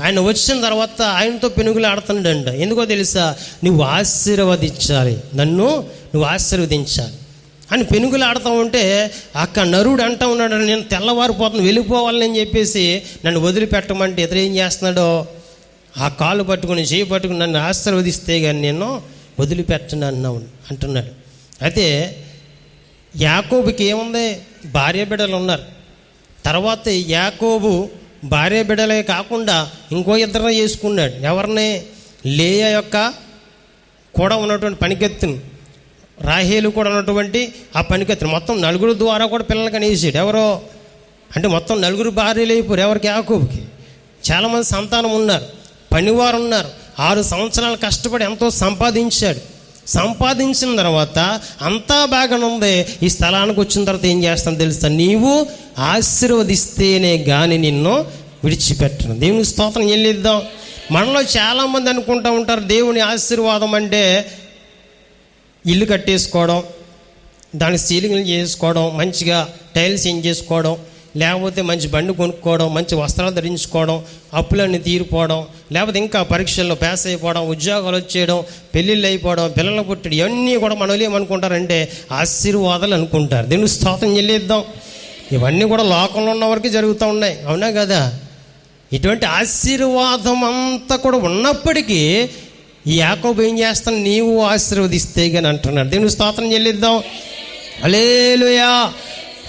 ఆయన వచ్చిన తర్వాత ఆయనతో పెనుగులు ఆడుతున్నాడంట. ఎందుకో తెలుసా? నువ్వు ఆశీర్వదించాలి, నన్ను నువ్వు ఆశీర్వదించాలి అని పెనుగులు ఆడుతూ ఉంటే అక్కడ నరుడు అంటూ ఉన్నాడు, నేను తెల్లవారిపోతున్నాను, వెళ్ళిపోవాలని చెప్పేసి నన్ను వదిలిపెట్టమంటే ఇతరు ఏం చేస్తున్నాడో, ఆ కాలు పట్టుకుని చేయి పట్టుకుని నన్ను ఆశీర్వదిస్తే కానీ నేను వదిలిపెట్టను అంటున్నాడు. అయితే యాకోబుకి ఏముంది? భార్య బిడ్డలు ఉన్నారు. తర్వాత యాకోబు భార్య బిడ్డలే కాకుండా ఇంకో 2 చేసుకున్నాడు. ఎవరిని? లేయా యొక్క కూడా ఉన్నటువంటి పనికెత్తును, రాహేలు కూడా ఉన్నటువంటి ఆ పనికెత్తును, మొత్తం 4 ద్వారా కూడా పిల్లలు కనేసాడు. ఎవరో అంటే మొత్తం 4 భార్యలు అయిపోయారు. ఎవరికి? యాకోబుకి. చాలామంది సంతానం ఉన్నారు. పనివారు ఉన్నారు. 6 సంవత్సరాలు కష్టపడి ఎంతో సంపాదించాడు. సంపాదించిన తర్వాత అంతా బాగానే ఉంది. ఈ స్థలానికి వచ్చిన తర్వాత ఏం చేస్తాను తెలుసా? నీవు ఆశీర్వదిస్తేనే కానీ నిన్ను విడిచిపెట్టను. దేవుని స్తోత్రం చెల్లిద్దాం. మనలో చాలామంది అనుకుంటూ ఉంటారు దేవుని ఆశీర్వాదం అంటే ఇల్లు కట్టేసుకోవడం, దాని సీలింగ్లు చేసుకోవడం, మంచిగా టైల్స్ చేంజ్ చేసుకోవడం, లేకపోతే మంచి బండి కొనుక్కోవడం, మంచి వస్త్రాలు ధరించుకోవడం, అప్పులన్నీ తీరిపోవడం, లేకపోతే ఇంకా పరీక్షల్లో పాస్ అయిపోవడం, ఉద్యోగాలు వచ్చేయడం, పెళ్ళిళ్ళు అయిపోవడం, పిల్లలు పుట్టడం, ఇవన్నీ కూడా మనలో ఏమనుకుంటారంటే ఆశీర్వాదాలు అనుకుంటారు. దేవుని స్తోత్రం చెల్లిద్దాం. ఇవన్నీ కూడా లోకంలో ఉన్న వరకు జరుగుతూ ఉన్నాయి, అవునా కదా? ఇటువంటి ఆశీర్వాదం అంతా కూడా ఉన్నప్పటికీ ఈ యాకోబు ఏం చేస్తాను? నీవు ఆశీర్వదిస్తే కానీ అంటున్నాడు. దేవుని స్తోత్రం చెల్లిద్దాం. హల్లెలూయా,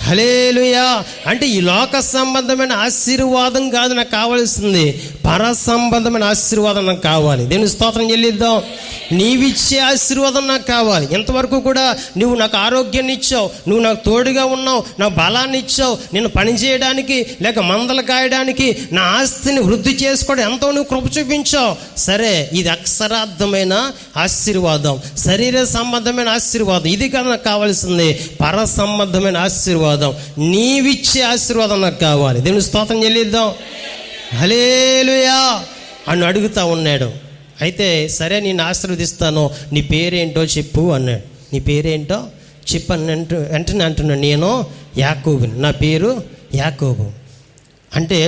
హల్లెలూయా. అంటే ఈ లోక సంబంధమైన ఆశీర్వాదం కాదు నాకు కావాల్సింది, పర సంబంధమైన ఆశీర్వాదం నాకు కావాలి. దేవుని స్తోత్రం చెల్లిద్దాం. నీవిచ్చే ఆశీర్వాదం నాకు కావాలి. ఇంతవరకు కూడా నువ్వు నాకు ఆరోగ్యాన్ని ఇచ్చావు, నువ్వు నాకు తోడుగా ఉన్నావు, నాకు బలాన్ని ఇచ్చావు, నేను పని చేయడానికి లేక మందలు కాయడానికి, నా ఆస్తిని వృద్ధి చేసుకోవడం ఎంతో నువ్వు కృప చూపించావు. సరే, ఇది అక్షరార్థమైన ఆశీర్వాదం, శరీర సంబంధమైన ఆశీర్వాదం, ఇది కాదు నాకు కావాల్సింది, పర సంబంధమైన ఆశీర్వాదం, నీవిచ్చే ఆశీర్వాదం నాకు కావాలి. దేవుని స్తోత్రం చెల్లిద్దాం. హల్లెలూయా అని అడుగుతా ఉన్నాడు. అయితే సరే, నేను ఆశీర్వదిస్తాను, నీ పేరేంటో చెప్పు అన్నాడు. నీ పేరేంటో చెప్పు అన్నట్టు వెంటనే అంటున్నాడు, నేను యాకోబుని, నా పేరు యాకోబు. అంటే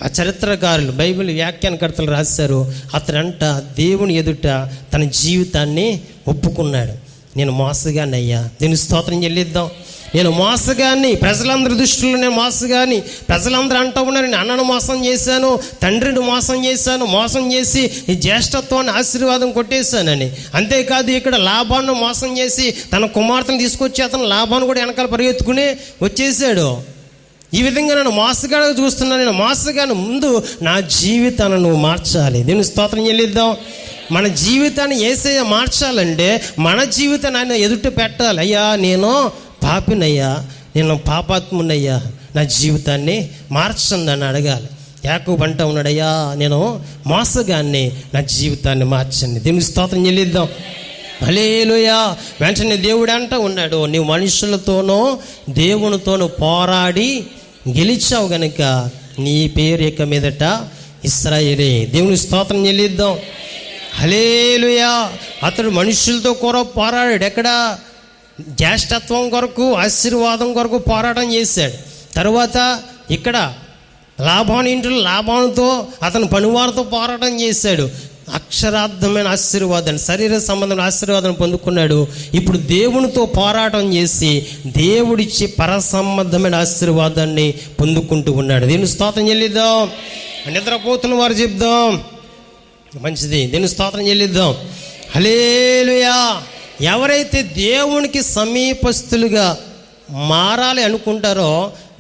ఆ చరిత్రకారులు, బైబిల్ వ్యాఖ్యానకర్తలు రాశారు, అతనంట దేవుని ఎదుట తన జీవితాన్ని ఒప్పుకున్నాడు. నేను మోసగానయ్యా. దీని స్తోత్రం చెల్లిద్దాం. నేను మోసగాన్ని, ప్రజలందరి దృష్టిలో నేను మోసగాని. ప్రజలందరూ అంటూ ఉన్నారు నేను అన్నను మోసం చేశాను, తండ్రిని మోసం చేశాను, మోసం చేసి ఈ జ్యేష్ఠత్వాన్ని ఆశీర్వాదం కొట్టేశానని. అంతేకాదు ఇక్కడ లాభాన్ని మోసం చేసి తన కుమార్తెను తీసుకొచ్చి అతను లాభాన్ని కూడా వెనకాల పరిగెత్తుకుని వచ్చేసాడు. ఈ విధంగా నన్ను మోసగానే చూస్తున్నాను. నేను మోసగాను, ముందు నా జీవితాన్ని నువ్వు మార్చాలి. దీన్ని స్తోత్రం చెల్లిద్దాం. మన జీవితాన్ని యేసయ్య మార్చాలంటే మన జీవితాన్ని ఆయన ఎదుట పెట్టాలి. అయ్యా నేను పాపినయ్యా, నేను పాపాత్మునయ్యా, నా జీవితాన్ని మార్చండి అని అడగాలి. యాకోబు అంటా ఉన్నాడు, అయ్యా నేను మోసగాన్ని, నా జీవితాన్ని మార్చండి. దేవుని స్తోత్రం చెల్లిద్దాం. హల్లెలూయా. వెంటనే దేవుడు అంటా ఉన్నాడు, నీవు మనుషులతోనో దేవునితోనూ పోరాడి గెలిచావు గనుక నీ పేరు ఇక మీదట ఇశ్రాయేలే. దేవుని స్తోత్రం చెల్లిద్దాం. హల్లెలూయా. అతడు మనుషులతో కూడా పోరాడాడు. ఎక్కడ? జ్యేష్ఠత్వం కొరకు, ఆశీర్వాదం కొరకు పోరాటం చేశాడు. తర్వాత ఇక్కడ లాభాని ఇంట్లో లాభానితో, అతను పనివారితో పోరాటం చేశాడు. అక్షరార్థమైన ఆశీర్వాదాన్ని, శరీర సంబంధమైన ఆశీర్వాదాన్ని పొందుకున్నాడు. ఇప్పుడు దేవునితో పోరాటం చేసి దేవుడిచ్చే పర సంబంధమైన ఆశీర్వాదాన్ని పొందుకుంటూ ఉన్నాడు. దీని స్తోత్రం చెల్లిద్దాం. నిద్రపోతున్న వారు చెప్దాం, మంచిది. దీని స్తోత్రం చెల్లిద్దాం. హల్లెలూయా. ఎవరైతే దేవునికి సమీపస్తులుగా మారాలి అనుకుంటారో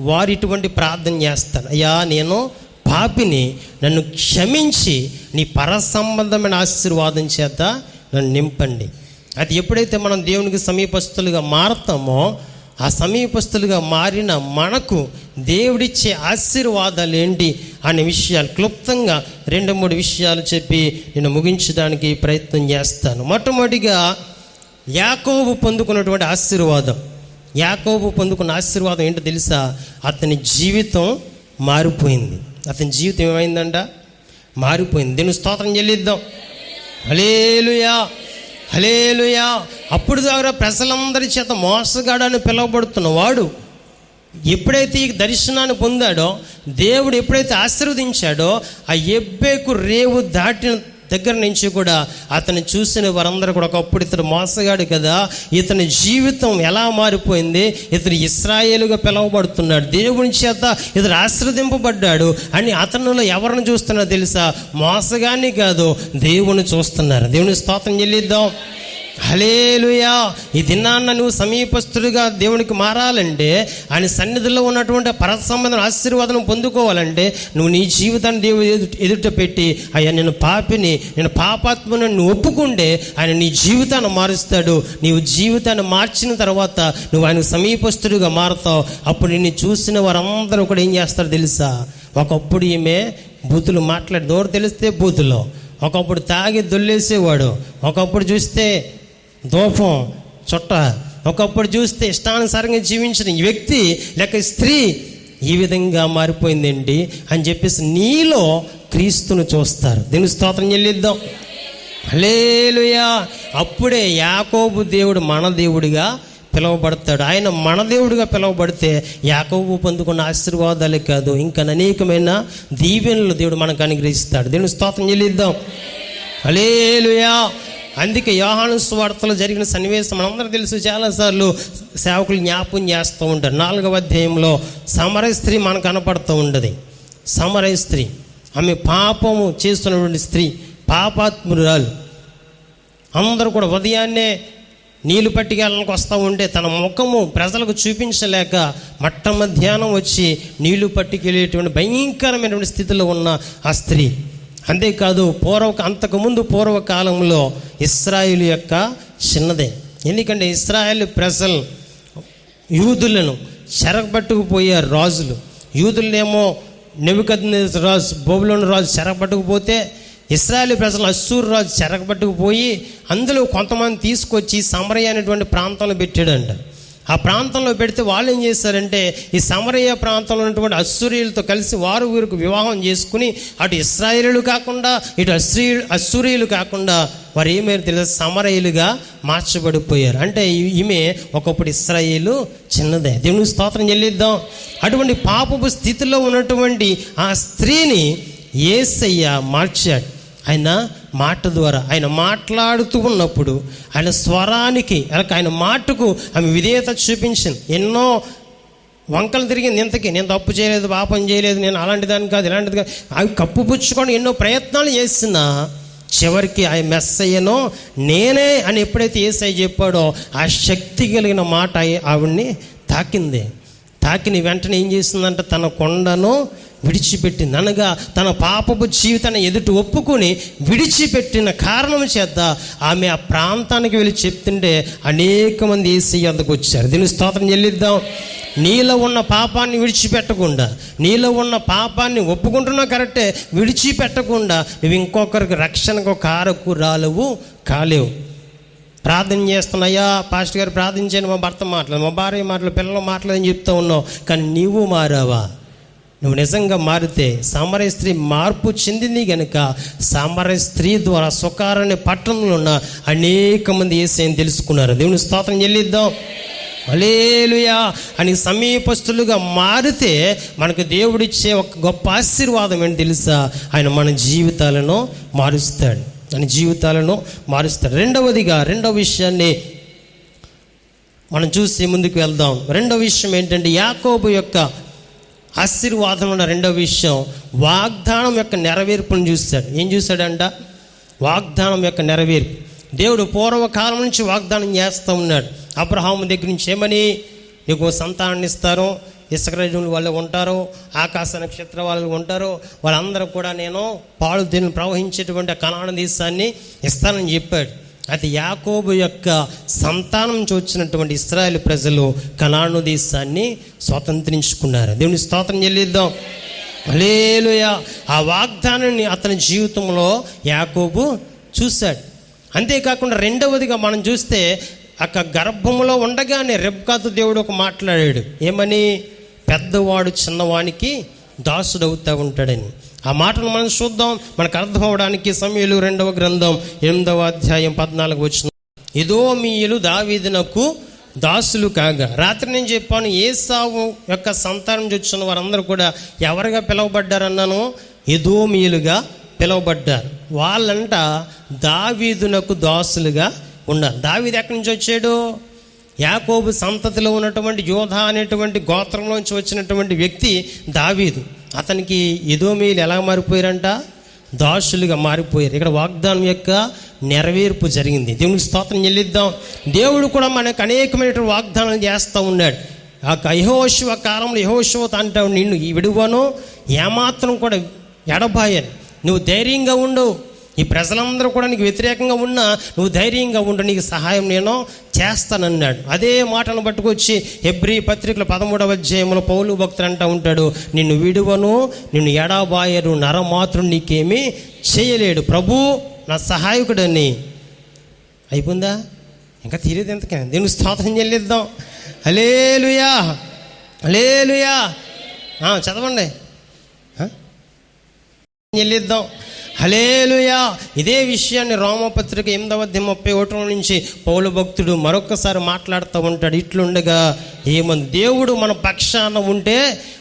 వారు ఇటువంటి ప్రార్థన చేస్తారు. అయ్యా నేను పాపిని, నన్ను క్షమించి నీ పర సంబంధమైన ఆశీర్వాదం చేత నన్ను నింపండి. అది ఎప్పుడైతే మనం దేవునికి సమీపస్తులుగా మారతామో, ఆ సమీపస్తులుగా మారిన మనకు దేవుడిచ్చే ఆశీర్వాదాలు ఏంటి అనే విషయాలు క్లుప్తంగా 2-3 విషయాలు చెప్పి నేను ముగించడానికి ప్రయత్నం చేస్తాను. మొట్టమొదటిగా యాకోబు పొందుకున్నటువంటి ఆశీర్వాదం. యాకోబు పొందుకున్న ఆశీర్వాదం ఏంటో తెలుసా? అతని జీవితం మారిపోయింది. అతని జీవితం ఏమైందంట? మారిపోయింది. దీన్ని స్తోత్రం చెల్లిద్దాం. హల్లెలూయా, హల్లెలూయా. అప్పుడు దాకా ప్రజలందరి చేత మోసగాడని పిలువబడుతున్న వాడు ఎప్పుడైతే ఈ దర్శనాన్ని పొందాడో, దేవుడు ఎప్పుడైతే ఆశీర్వదించాడో, ఆ ఎబ్బేకు రేవు దాటిన దగ్గర నుంచి కూడా అతన్ని చూసిన వారందరూ కూడా ఒకప్పుడు ఇతను మోసగాడు కదా, ఇతని జీవితం ఎలా మారిపోయింది, ఇతను ఇశ్రాయేలుగా పిలువబడుతున్నాడు, దేవుని చేత ఇతను ఆశీర్వదింపబడ్డాడు అని అతనిలో ఎవరిని చూస్తున్నారో తెలుసా? మోసగాన్ని కాదు, దేవుని చూస్తున్నారు. దేవుని స్తోత్రం చెల్లిద్దాం. హల్లెలూయా. ఈ దినాన్న నువ్వు సమీపస్తుడిగా దేవునికి మారాలంటే, ఆయన సన్నిధిలో ఉన్నటువంటి పర సంబంధం ఆశీర్వాదం పొందుకోవాలంటే నువ్వు నీ జీవితాన్ని దేవుడు ఎదుట పెట్టి, అయ్యా నేను పాపిని, నేను పాపాత్మని నువ్వు ఒప్పుకుంటే ఆయన నీ జీవితాన్ని మారుస్తాడు. నీవు జీవితాన్ని మార్చిన తర్వాత నువ్వు ఆయన సమీపస్తుడిగా మారుతావు. అప్పుడు నిన్ను చూసిన వారందరూ కూడా ఏం చేస్తారు తెలుసా? ఒకప్పుడు ఈమె బూతులు మాట్లాడి, నోరు తెలిస్తే బూతులో, ఒకప్పుడు తాగి దొల్లేసేవాడు, ఒకప్పుడు చూస్తే దోపం చుట్ట, ఒకప్పుడు చూస్తే ఇష్టానుసారంగా జీవించిన వ్యక్తి లేక స్త్రీ ఈ విధంగా మారిపోయిందండి అని చెప్పేసి నీలో క్రీస్తును చూస్తారు. దీనికి స్తోత్రం చెల్లిద్దాం. హల్లెలూయా. అప్పుడే యాకోబు దేవుడు మన దేవుడిగా పిలువబడతాడు. ఆయన మన దేవుడిగా పిలువబడితే యాకోబు పొందుకున్న ఆశీర్వాదాలే కాదు, ఇంకా అనేకమైన దీవెనలు దేవుడు మనకు అనుగ్రహిస్తాడు. దేవుని స్తోత్రం చెల్లిద్దాం. హల్లెలూయా. అందుకే యోహాను సువార్తలో జరిగిన సన్నివేశం మనందరూ తెలుసు. చాలాసార్లు సేవకులు జ్ఞాపకం చేస్తూ ఉంటారు. 4వ అధ్యాయంలో సమరయ స్త్రీ మనకు కనపడుతూ ఉండదు. సమరయ స్త్రీ, ఆమె పాపము చేస్తున్నటువంటి స్త్రీ, పాపాత్మురాలు. అందరూ కూడా ఉదయాన్నే నీళ్లు పట్టుకెళ్ళడానికి వస్తూ ఉంటే తన ముఖము ప్రజలకు చూపించలేక మట్ట మధ్యాహ్నం వచ్చి నీళ్లు పట్టుకెళ్ళేటువంటి భయంకరమైనటువంటి స్థితిలో ఉన్న ఆ స్త్రీ. అంతేకాదు అంతకుముందు పూర్వకాలంలో ఇశ్రాయేలు యొక్క చిన్నదే. ఎందుకంటే ఇశ్రాయేలు ప్రజలు యూదులను చెరగబట్టుకుపోయారు రాజులు. యూదులనేమో నెబుకద్నెజరు రాజు, బబులోను రాజు చెరగబట్టుకుపోతే ఇశ్రాయేలు ప్రజలు అశ్షూరు రాజు చెరగబట్టుకుపోయి అందులో కొంతమంది తీసుకొచ్చి సమరయ అనేటువంటి ప్రాంతంలో పెట్టాడంట. ఆ ప్రాంతంలో పెడితే వాళ్ళు ఏం చేశారంటే ఈ సమరయ ప్రాంతంలో ఉన్నటువంటి అశ్షూరీయులతో కలిసి వారు వీరికి వివాహం చేసుకుని అటు ఇశ్రాయేలు కాకుండా ఇటు అశ్షూరీయులు కాకుండా వారు ఏమైనా తెలియదు సమరయులుగా మార్చబడిపోయారు. అంటే ఈమె ఒకప్పుడు ఇశ్రాయేలు చిన్నదే. దేవునికి స్తోత్రం చెల్లిద్దాం. అటువంటి పాపపు స్థితిలో ఉన్నటువంటి ఆ స్త్రీని యేసయ్య మార్చాడు. ఆయన మాట ద్వారా, ఆయన మాట్లాడుతూ ఉన్నప్పుడు ఆయన స్వరానికి, ఆయన మాటకు ఆమె విధేయత చూపించింది. ఎన్నో వంకలు తిరిగింది. ఇంతకీ నేను తప్పు చేయలేదు, పాపం చేయలేదు, నేను అలాంటి దాన్ని కాదు, ఇలాంటిది కాదు, అవి కప్పుపుచ్చుకొని ఎన్నో ప్రయత్నాలు చేసినా చివరికి ఆ మెస్సయ్యను నేనే అని ఎప్పుడైతే యేసయ్య చెప్పాడో ఆ శక్తి కలిగిన మాట ఆవిడ్ని తాకింది. తాకిన వెంటనే ఏం చేసిందంటే తన కొండను విడిచిపెట్టింది. అనగా తన పాపపు జీవితాన్ని ఎదుటి ఒప్పుకొని విడిచిపెట్టిన కారణం చేత ఆమె ఆ ప్రాంతానికి వెళ్ళి చెప్తుంటే అనేక మంది యేసయ్య వద్దకు వచ్చారు. దీనికి స్తోత్రం చెల్లిద్దాం. నీలో ఉన్న పాపాన్ని విడిచిపెట్టకుండా, నీలో ఉన్న పాపాన్ని ఒప్పుకుంటున్నా కరెక్టే, విడిచిపెట్టకుండా నువ్వు ఇంకొకరికి రక్షణకు కారకురాలువు కాలేవు. ప్రార్థన చేస్తున్నాయా పాస్టర్ గారు, ప్రార్థించండి, మా భర్త మాట్లాడు, మా భార్య మాట్లాడు, పిల్లలు మాట్లాడని చెప్తూ ఉన్నావు, కానీ నీవు మారావా? నువ్వు నిజంగా మారితే సమరయ స్త్రీ మార్పు చెందింది కనుక సమరయ స్త్రీ ద్వారా సుకారణ పట్టణంలో ఉన్న అనేక మంది యేసయ్యను తెలుసుకున్నారు. దేవుని స్తోత్రం చెల్లిద్దాం. హల్లెలూయా. అని సమీపస్తులుగా మారితే మనకు దేవుడిచ్చే ఒక గొప్ప ఆశీర్వాదం ఏంటి తెలుసా? ఆయన మన జీవితాలను మారుస్తాడు, మన జీవితాలను మారుస్తాడు. రెండవ విషయాన్ని మనం చూసి ముందుకు వెళ్దాం. రెండవ విషయం ఏంటంటే యాకోబు యొక్క ఆశీర్వాదం ఉన్న రెండవ విషయం వాగ్దానం యొక్క నెరవేర్పును చూశాడు. ఏం చూశాడంట? వాగ్దానం యొక్క నెరవేర్పు. దేవుడు పూర్వకాలం నుంచి వాగ్దానం చేస్తూ ఉన్నాడు. అబ్రహాము దగ్గర నుంచి ఏమని, నీకు సంతానాన్ని ఇస్తారు, ఇసుకరాజుల వాళ్ళు ఉంటారు, ఆకాశ నక్షత్ర వాళ్ళు ఉంటారు, వాళ్ళందరూ కూడా నేను పాలు దీన్ని ప్రవహించేటువంటి కనాను దేశాన్ని ఇస్తానని చెప్పాడు. అయితే యాకోబు యొక్క సంతానం నుంచి వచ్చినటువంటి ఇశ్రాయేలు ప్రజలు కనాను దేశాన్ని స్వతంత్రించుకున్నారు. దేవుని స్తోత్రం చెల్లిద్దాం. హల్లెలూయా. ఆ వాగ్దానాన్ని అతని జీవితంలో యాకోబు చూశాడు. అంతేకాకుండా రెండవదిగా మనం చూస్తే అక్క గర్భంలో ఉండగానే రెబ్కాతో దేవుడు ఒక మాట్లాడాడు. ఏమని? పెద్దవాడు చిన్నవానికి దాసుడవుతూ ఉంటాడని. ఆ మాటను మనం చూద్దాం, మనకు అర్థం అవడానికి. సమూయేలు 2వ గ్రంథం 8వ అధ్యాయం 14 వచనం. ఎదోమీయులు దావీదునకు దాసులు కాగా. రాత్రి నేను చెప్పాను, ఏసావు యొక్క సంతానం వచ్చిన వారందరూ కూడా ఎవరుగా పిలువబడ్డారన్నాను? ఎదోమీయులుగా పిలువబడ్డారు. వాళ్ళంట దావీదునకు దాసులుగా ఉన్నారు. దావీదు ఎక్కడి నుంచి వచ్చాడు? యాకోబు సంతతిలో ఉన్నటువంటి యోధా అనేటువంటి గోత్రంలోంచి వచ్చినటువంటి వ్యక్తి దావీదు. అతనికి ఎదోమీయులు ఎలా మారిపోయారంట? దాసులుగా మారిపోయారు. ఇక్కడ వాగ్దానం యొక్క నెరవేర్పు జరిగింది. దేవునికి స్తోత్రం చెల్లిద్దాం. దేవుడు కూడా మనకు అనేకమైనటువంటి వాగ్దానాలు చేస్తూ ఉన్నాడు. ఆ యెహోషువ కాలంలో యెహోషువ అంటావు, నిన్ను విడువను, ఏమాత్రం కూడా ఎడబాయను, నువ్వు ధైర్యంగా ఉండు, ఈ ప్రజలందరూ కూడా నీకు వ్యతిరేకంగా ఉన్నా నువ్వు ధైర్యంగా ఉండు, నీకు సహాయం నేను చేస్తానన్నాడు. అదే మాటను పట్టుకొచ్చి హెబ్రీ పత్రికల 13వ అధ్యాయంలో పౌలు భక్తుడు అంటూ ఉంటాడు, నిన్ను విడువను, నిన్ను ఎడబాయరు, నరమాత్రుడు నీకేమీ చేయలేడు, ప్రభు నా సహాయకుడని. అయిపోయిందా? ఇంకా తీరేది ఎంతకైనా దేవుని స్తోత్రం చెల్లిద్దాం. హల్లెలూయా, హల్లెలూయా. చదవండి, చెల్లిద్దాం. హల్లెలూయా. ఇదే విషయాన్ని రోమపత్రిక 8వ అధ్యాయం 31 నుంచి పౌలు భక్తుడు మరొకసారి మాట్లాడుతూ ఉంటాడు. ఇట్లుండగా ఏమని దేవుడు మన పక్షాన ఉంటే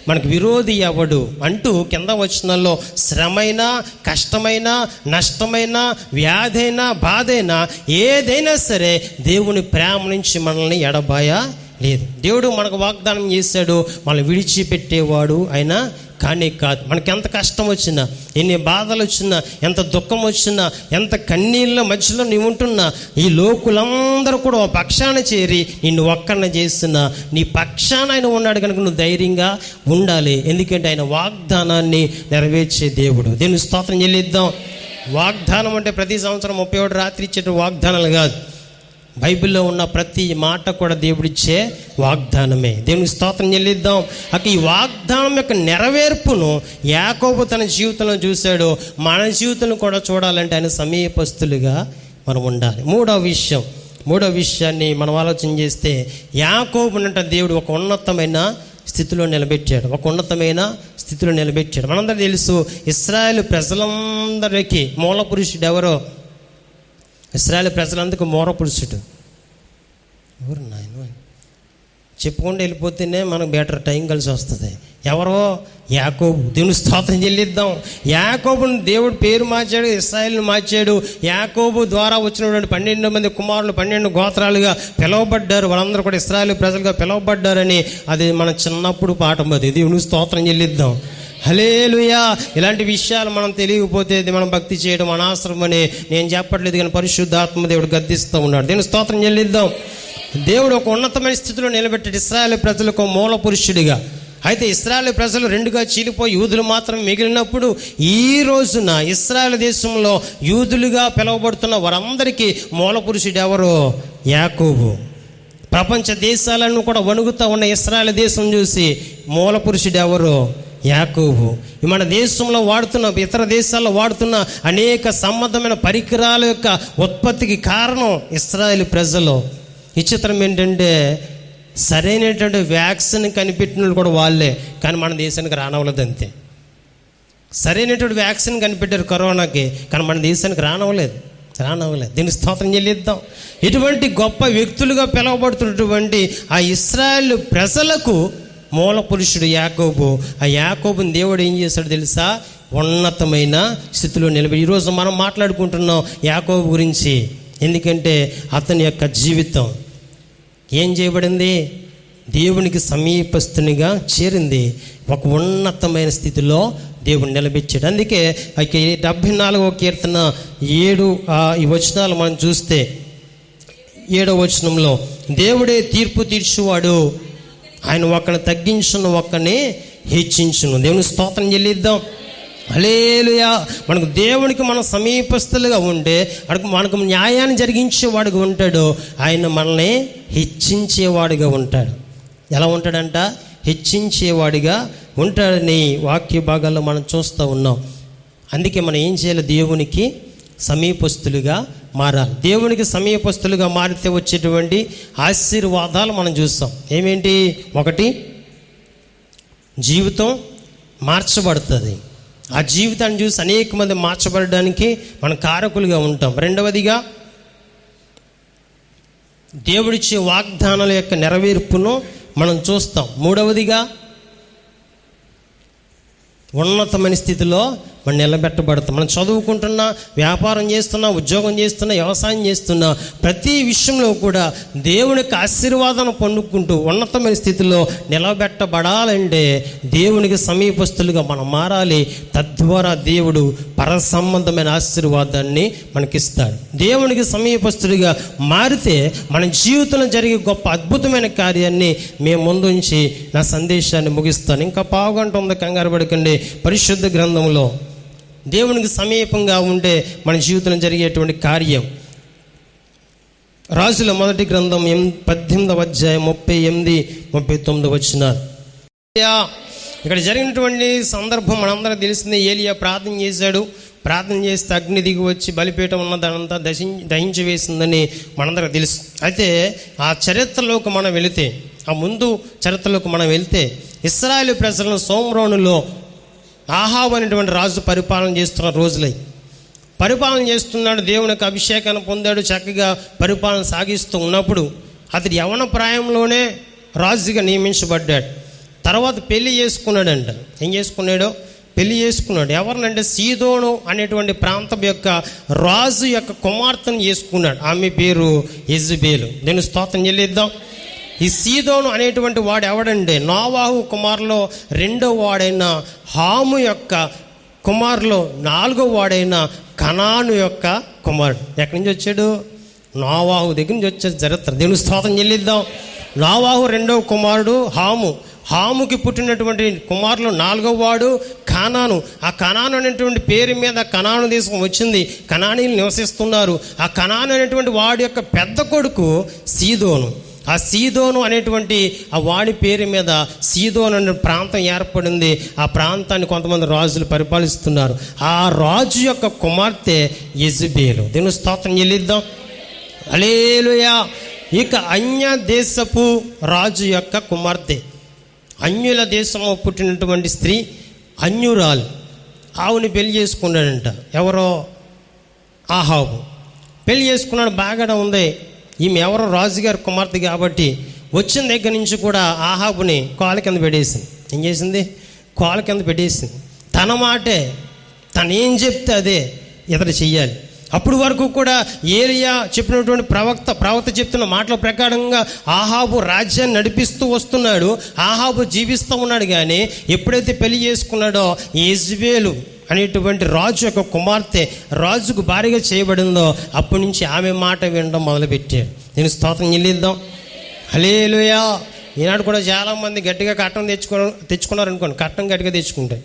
మనకు విరోధి ఎవడు అంటూ కింద వచనాల్లో శ్రమైనా, కష్టమైనా, నష్టమైనా, వ్యాధైనా, బాధైనా, ఏదైనా సరే దేవుని ప్రేమ నుంచి మనల్ని ఎడబాయ లేదు. దేవుడు మనకు వాగ్దానం చేశాడు, మనల్ని విడిచిపెట్టేవాడు ఆయన కానీ కాదు. మనకి ఎంత కష్టం వచ్చినా, ఎన్ని బాధలు వచ్చినా, ఎంత దుఃఖం వచ్చినా, ఎంత కన్నీళ్ళ మధ్యలో నీవు ఉంటున్నా, ఈ లోకులందరూ కూడా ఒక పక్షాన చేరి నిన్ను ఒక్కన చేస్తున్నా నీ పక్షాన ఆయన ఉన్నాడు కనుక నువ్వు ధైర్యంగా ఉండాలి. ఎందుకంటే ఆయన వాగ్దానాన్ని నెరవేర్చే దేవుడు. దేవుని స్తోత్రం చెల్లిద్దాం. వాగ్దానం అంటే ప్రతి సంవత్సరం 31 రాత్రి ఇచ్చే వాగ్దానాలు కాదు. బైబిల్లో ఉన్న ప్రతి మాట కూడా దేవుడిచ్చే వాగ్దానమే. దేవునికి స్తోత్రం చెల్లిద్దాం. ఈ వాగ్దానం యొక్క నెరవేర్పును యాకోబు తన జీవితంలో చూశాడు. మన జీవితంలో కూడా చూడాలంటే ఆయన సమీపస్తులుగా మనం ఉండాలి. మూడో విషయాన్ని మనం ఆలోచన చేస్తే, యాకోబునంట దేవుడు ఒక ఉన్నతమైన స్థితిలో నిలబెట్టాడు. మనందరూ తెలుసు, ఇశ్రాయేలు ప్రజలందరికీ మూల పురుషుడు ఎవరో? ఇశ్రాయేలు ప్రజలందరికీ మూల పురుషుడు ఎవరు? నాయన చెప్పుకుంటూ వెళ్ళిపోతేనే మనకు బెటర్ టైం కలిసి వస్తుంది. ఎవరో? యాకోబు. దేవుని స్తోత్రం చెల్లిద్దాం. యాకోబుని దేవుడు పేరు మార్చాడు, ఇశ్రాయేలుని మార్చాడు. యాకోబు ద్వారా వచ్చినటువంటి 12 మంది కుమారులు 12 గోత్రాలుగా పిలువబడ్డారు. వాళ్ళందరూ కూడా ఇశ్రాయేలు ప్రజలుగా పిలువబడ్డారని అది మన చిన్నప్పుడు పాఠం. అది దేవుని స్తోత్రం చెల్లిద్దాం. హల్లెలూయా. ఇలాంటి విషయాలు మనం తెలియకపోతే మనం భక్తి చేయడం అనవసరమని నేను చెప్పట్లేదు, కానీ పరిశుద్ధాత్మ దేవుడు గద్దిస్తూ ఉన్నాడు. దేవుని స్తోత్రం చెల్లిద్దాం. దేవుడు ఒక ఉన్నతమైన స్థితిలో నిలబెట్టాడు ఇశ్రాయేలు ప్రజలకు మూల పురుషుడిగా. అయితే ఇశ్రాయేలు ప్రజలు 2గా చీలిపోయి యూదులు మాత్రం మిగిలినప్పుడు ఈ రోజున ఇశ్రాయేలు దేశంలో యూదులుగా పిలువబడుతున్న వారందరికీ మూల పురుషుడు ఎవరు? యాకోబు. ప్రపంచ దేశాలను కూడా వణుకుతూ ఉన్న ఇశ్రాయేలు దేశం చూసి మూల పురుషుడు ఎవరు? యాకోబు. మన దేశంలో వాడుతున్న, ఇతర దేశాల్లో వాడుతున్న అనేక సంబంధమైన పరికరాల యొక్క ఉత్పత్తికి కారణం ఇశ్రాయేలు ప్రజలు. విచిత్రం ఏంటంటే సరైనటువంటి వ్యాక్సిన్ కనిపెట్టిన కూడా వాళ్ళే, కానీ మన దేశానికి రానవ్వలేదు. అంతే. సరైనటువంటి వ్యాక్సిన్ కనిపెట్టారు కరోనాకి, కానీ మన దేశానికి రానవ్వలేదు. దీనికి స్తోత్రం చెల్లిద్దాం. ఇటువంటి గొప్ప వ్యక్తులుగా పిలువబడుతున్నటువంటి ఆ ఇశ్రాయేలు ప్రజలకు మూల పురుషుడు యాకోబు. ఆ యాకోబుని దేవుడు ఏం చేశాడు తెలుసా? ఉన్నతమైన స్థితిలో నిలబడి. ఈరోజు మనం మాట్లాడుకుంటున్నాం యాకోబు గురించి. ఎందుకంటే అతని యొక్క జీవితం ఏం చేయబడింది? దేవునికి సమీపస్తునిగా చేరింది. ఒక ఉన్నతమైన స్థితిలో దేవుడు నిలబెట్టాడు. అందుకే 74వ కీర్తన 7 ఈ వచనాలు మనం చూస్తే 7వ వచనంలో, దేవుడే తీర్పు తీర్చువాడు, ఆయన ఒక్కని తగ్గించును, ఒక్కని హెచ్చించును. దేవుని స్తోత్రం చెల్లిద్దాం. హల్లెలూయా. మనకు దేవునికి మనం సమీపస్తులుగా ఉంటే మనకు న్యాయాన్ని జరిగించేవాడుగా ఉంటాడు. ఆయన మనల్ని హెచ్చించేవాడుగా ఉంటాడు. ఎలా ఉంటాడంట? హెచ్చించేవాడిగా ఉంటాడని వాక్య భాగాల్లో మనం చూస్తూ ఉన్నాం. అందుకే మనం ఏం చేయాలి? దేవునికి సమీపస్తులుగా మారాలి. దేవునికి సమీపస్తులుగా మారితే వచ్చేటువంటి ఆశీర్వాదాలు మనం చూస్తాం. ఏమేంటి? 1, జీవితం మార్చబడుతుంది. ఆ జీవితాన్ని చూసి అనేక మంది మార్చబడడానికి మనం కారకులుగా ఉంటాం. 2వదిగా దేవుడిచ్చే వాగ్దానాల యొక్క నెరవేర్పును మనం చూస్తాం. 3వదిగా ఉన్నతమైన స్థితిలో మనం నిలబెట్టబడతాం. మనం చదువుకుంటున్నా, వ్యాపారం చేస్తున్నా, ఉద్యోగం చేస్తున్నా, వ్యవసాయం చేస్తున్నా, ప్రతి విషయంలో కూడా దేవునికి ఆశీర్వాదం పొందుకుంటూ ఉన్నతమైన స్థితిలో నిలబెట్టబడాలంటే దేవునికి సమీపస్తులుగా మనం మారాలి. తద్వారా దేవుడు పరసంబంధమైన ఆశీర్వాదాన్ని మనకిస్తాడు. దేవునికి సమీపస్తుడిగా మారితే మన జీవితంలో జరిగే గొప్ప అద్భుతమైన కార్యాన్ని మేము ముందుంచి నా సందేశాన్ని ముగిస్తాను. ఇంకా పావుగంట ఉంది, కంగారు పడకండి. పరిశుద్ధ గ్రంథంలో దేవునికి సమీపంగా ఉంటే మన జీవితంలో జరిగేటువంటి కార్యం. రాజుల మొదటి గ్రంథం 18వ అధ్యాయం 38-39 వచనాలు. ఇక్కడ జరిగినటువంటి సందర్భం మనందరం తెలిసిందే. ఏలియా ప్రార్థన చేశాడు. ప్రార్థన చేస్తే అగ్ని దిగి వచ్చి బలిపీఠం ఉన్న దానంతా దహించి వేసిందని మనందరం తెలుసు. అయితే ఆ చరిత్రలోకి మనం వెళితే, ఆ ముందు చరిత్రలోకి మనం వెళ్తే, ఇశ్రాయేలు ప్రజలను సోమ్రోనులో ఆహాబు అనేటువంటి రాజు పరిపాలన చేస్తున్న రోజులై పరిపాలన చేస్తున్నాడు. దేవునికి అభిషేకాన్ని పొందాడు. చక్కగా పరిపాలన సాగిస్తూ ఉన్నప్పుడు అతడు యవ్వన ప్రాయంలోనే రాజుగా నియమించబడ్డాడు. తర్వాత పెళ్లి చేసుకున్నాడంట. ఏం చేసుకున్నాడో పెళ్లి చేసుకున్నాడు. ఎవరినంటే సీదోను అనేటువంటి ప్రాంతం యొక్క రాజు యొక్క కుమార్తెను చేసుకున్నాడు. ఆమె పేరు యెజబేలు. నేను స్తోత్రం చెల్లిద్దాం. ఈ సీదోను అనేటువంటి వాడు ఎవడంటే నోవాహు కుమారులో 2వ వాడైన హాము యొక్క కుమారులో 4వ వాడైన కనాను యొక్క కుమారుడు. ఎక్కడి నుంచి వచ్చాడు? నోవాహు దగ్గర నుంచి వచ్చే చరిత్ర. దేవుని స్తోత్రం చెల్లిద్దాం. నోవాహు 2వ కుమారుడు హాము. హాముకి పుట్టినటువంటి కుమారులు 4వ వాడు కానాను. ఆ కనాను అనేటువంటి పేరు మీద కనాను దేశం వచ్చింది. కనానీయులు నివసిస్తున్నారు. ఆ కనాను అనేటువంటి వాడి యొక్క పెద్ద కొడుకు సీదోను. ఆ సీదోను అనేటువంటి ఆ వాడి పేరు మీద సీదోను అనే ప్రాంతం ఏర్పడింది. ఆ ప్రాంతాన్ని కొంతమంది రాజులు పరిపాలిస్తున్నారు. ఆ రాజు యొక్క కుమార్తె యెజబేలు. దీని స్తోత్రం చెల్లిద్దాం. హల్లెలూయా. ఇక అన్య దేశపు రాజు యొక్క కుమార్తె, అన్యుల దేశంలో పుట్టినటువంటి స్త్రీ, అన్యురాలు. ఆవుని పెళ్లి చేసుకున్నాడంట. ఎవరో? ఆహాబు. పెళ్లి చేసుకున్నాడు. బాగానే ఉంది. ఈమె ఎవరో రాజుగారి కుమార్తె కాబట్టి వచ్చిన దగ్గర నుంచి కూడా ఆహాబుని కాలు కింద పెట్టేసింది. ఏం చేసింది? కాలు కింద పెట్టేసింది. తన మాటే, తను ఏం చెప్తే అదే ఇతడు చెయ్యాలి. అప్పుడు వరకు కూడా ఏలియా చెప్పినటువంటి ప్రవక్త చెప్తున్న మాటల ప్రకారంగా ఆహాబు రాజ్యాన్ని నడిపిస్తూ వస్తున్నాడు. ఆహాబు జీవిస్తూ ఉన్నాడు. కానీ ఎప్పుడైతే పెళ్లి చేసుకున్నాడో యెజబేలు అనేటువంటి రాజు యొక్క కుమార్తె రాజుకు భారీగా చేయబడిందో అప్పటి నుంచి ఆమె మాట వినడం మొదలుపెట్టాడు. నేను స్తోత్రం చెల్లిద్దాం. హల్లెలూయా. ఈనాడు కూడా చాలామంది గట్టిగా కట్నం తెచ్చుకున్నారు అనుకోండి. కట్నం గట్టిగా తెచ్చుకుంటే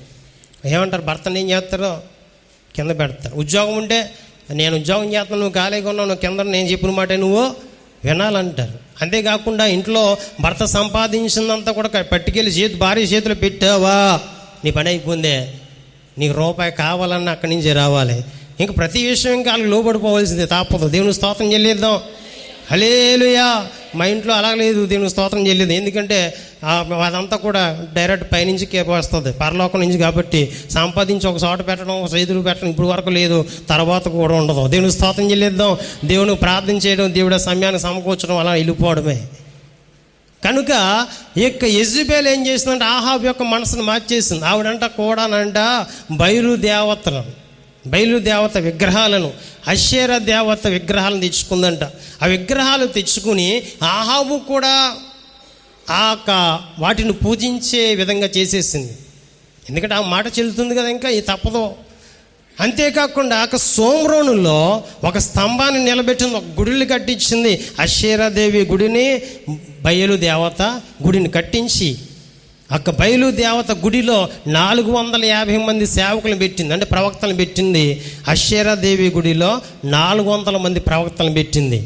ఏమంటారు? భర్తను ఏం చేస్తారో కింద పెడతారు. ఉద్యోగం ఉంటే నేను ఉద్యోగం చేస్తాను, నువ్వు ఖాళీగా ఉన్నావు, నువ్వు కింద నేను చెప్పిన మాట నువ్వు వినాలంటారు. అంతేకాకుండా ఇంట్లో భర్త సంపాదించిందంతా కూడా పట్టుకెళ్ళి భార్య చేతిలో పెట్టావా, నీ పని అయిపోయిందే. నీకు రూపాయి కావాలన్నా అక్కడి నుంచి రావాలి. ఇంకా ప్రతి విషయం ఇంకా వాళ్ళకి లోబడిపోవాల్సిందే, తప్పదు. దేవుని స్తోత్రం చెల్లిద్దాం. హల్లెలూయా. మా ఇంట్లో అలా లేదు. దేవుని స్తోత్రం చెల్లిద్దాం. ఎందుకంటే అదంతా కూడా డైరెక్ట్ పైనుంచి వస్తుంది, పరలోకం నుంచి. కాబట్టి సంపాదించి ఒక చోట పెట్టడం, ఒక చేతులు పెట్టడం ఇప్పుడు వరకు లేదు, తర్వాత కూడా ఉండదు. దేవుని స్తోత్రం చెల్లిద్దాం. దేవుని ప్రార్థన చేయడం, దేవుడి సమయాన్ని సమకూర్చడం, అలా వెళ్ళిపోవడమే. కనుక ఇక యెజబేలు ఏం చేసిందంటే ఆహాబు యొక్క మనసును మార్చేసింది. ఆవిడంట కూడానంట బయలుదేవత విగ్రహాలను, అషేరా దేవత విగ్రహాలను తెచ్చుకుందంట. ఆ విగ్రహాలు తెచ్చుకుని ఆహాబు కూడా వాటిని పూజించే విధంగా చేసేసింది. ఎందుకంటే ఆ మాట చెల్లుతుంది కదా, ఇంకా ఇది తప్పదు. అంతేకాకుండా సోమ్రోనులో ఒక స్తంభాన్ని నిలబెట్టింది, ఒక గుడిని కట్టించింది. అషేరాదేవి గుడిని, బయలుదేవత గుడిని కట్టించి బయలుదేవత గుడిలో 450 మంది సేవకులను పెట్టింది, అంటే ప్రవక్తలను పెట్టింది. అషేరాదేవి గుడిలో 400 మంది ప్రవక్తలను పెట్టింది.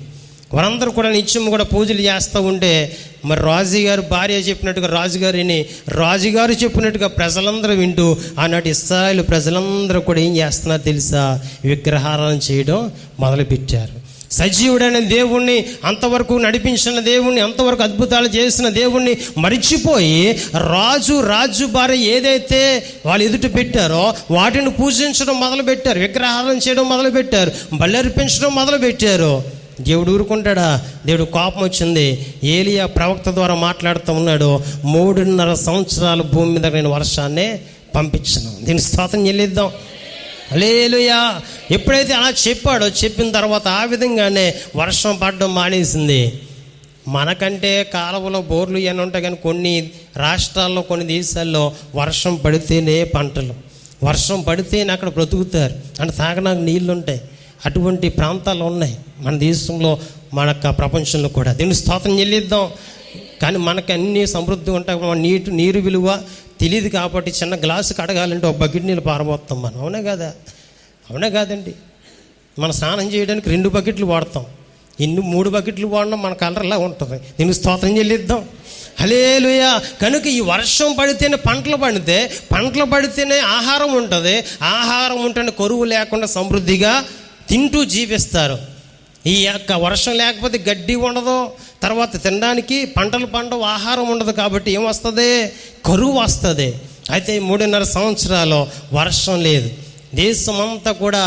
వారందరూ కూడా నిత్యం కూడా పూజలు చేస్తూ ఉంటే మరి రాజుగారు భార్య చెప్పినట్టుగా రాజుగారు చెప్పినట్టుగా ప్రజలందరూ వింటూ ఆనాటి ఇశ్రాయేలు ప్రజలందరూ కూడా ఏం చేస్తున్నారు తెలుసా? విగ్రహాలను చేయడం మొదలుపెట్టారు. సజీవుడైన దేవుణ్ణి, అంతవరకు నడిపించిన దేవుణ్ణి, అంతవరకు అద్భుతాలు చేసిన దేవుణ్ణి మరిచిపోయి రాజు భార్య ఏదైతే వాళ్ళు ఎదుట పెట్టారో వాటిని పూజించడం మొదలుపెట్టారు, విగ్రహాలను చేయడం మొదలుపెట్టారు, బల్లర్పించడం మొదలుపెట్టారు. దేవుడు ఊరుకుంటాడా? దేవుడు కోపం వచ్చింది. ఏలియా ప్రవక్త ద్వారా మాట్లాడుతూ ఉన్నాడు, 3.5 సంవత్సరాలు భూమి మీద నేను వర్షాన్ని పంపించను. దీని స్తోత్రం చెల్లిద్దాం. హల్లెలూయా. ఎప్పుడైతే అలా చెప్పాడో, చెప్పిన తర్వాత ఆ విధంగానే వర్షం పడడం మానేసింది. మనకంటే కాలువలో బోర్లు ఇవన్నీ ఉంటాయి, కానీ కొన్ని రాష్ట్రాల్లో, కొన్ని దేశాల్లో వర్షం పడితేనే పంటలు, వర్షం పడితేనే అక్కడ బ్రతుకుతారు, అంటే తాగడానికి నీళ్ళు ఉంటాయి. అటువంటి ప్రాంతాలు ఉన్నాయి మన దేశంలో, మన ప్రపంచంలో కూడా. దీన్ని స్తోత్రం చెల్లిద్దాం. కానీ మనకి అన్ని సమృద్ధి ఉంటాయి. నీరు విలువ తెలియదు కాబట్టి చిన్న గ్లాసు కడగాలంటే ఒక బకెట్ నీళ్ళు పారబోతాం మనం. అవునా కదా? అవునా కాదండి? మనం స్నానం చేయడానికి 2 బకెట్లు వాడతాం. 3 బకెట్లు వాడినా మన కలర్లా ఉంటుంది. దీనికి స్తోత్రం చెల్లిద్దాం. హల్లెలూయా. కనుక ఈ వర్షం పడితేనే పంటలు పడితేనే ఆహారం ఉంటుంది. ఆహారం ఉంటేనే కరువు లేకుండా సమృద్ధిగా తింటూ జీవిస్తారు. ఈ యొక్క వర్షం లేకపోతే గడ్డి ఉండదు, తర్వాత తినడానికి పంటలు పండవు, ఆహారం ఉండదు. కాబట్టి ఏమొస్తుంది? కరువు వస్తుంది. అయితే 3.5 సంవత్సరాలు వర్షం లేదు. దేశం అంతా కూడా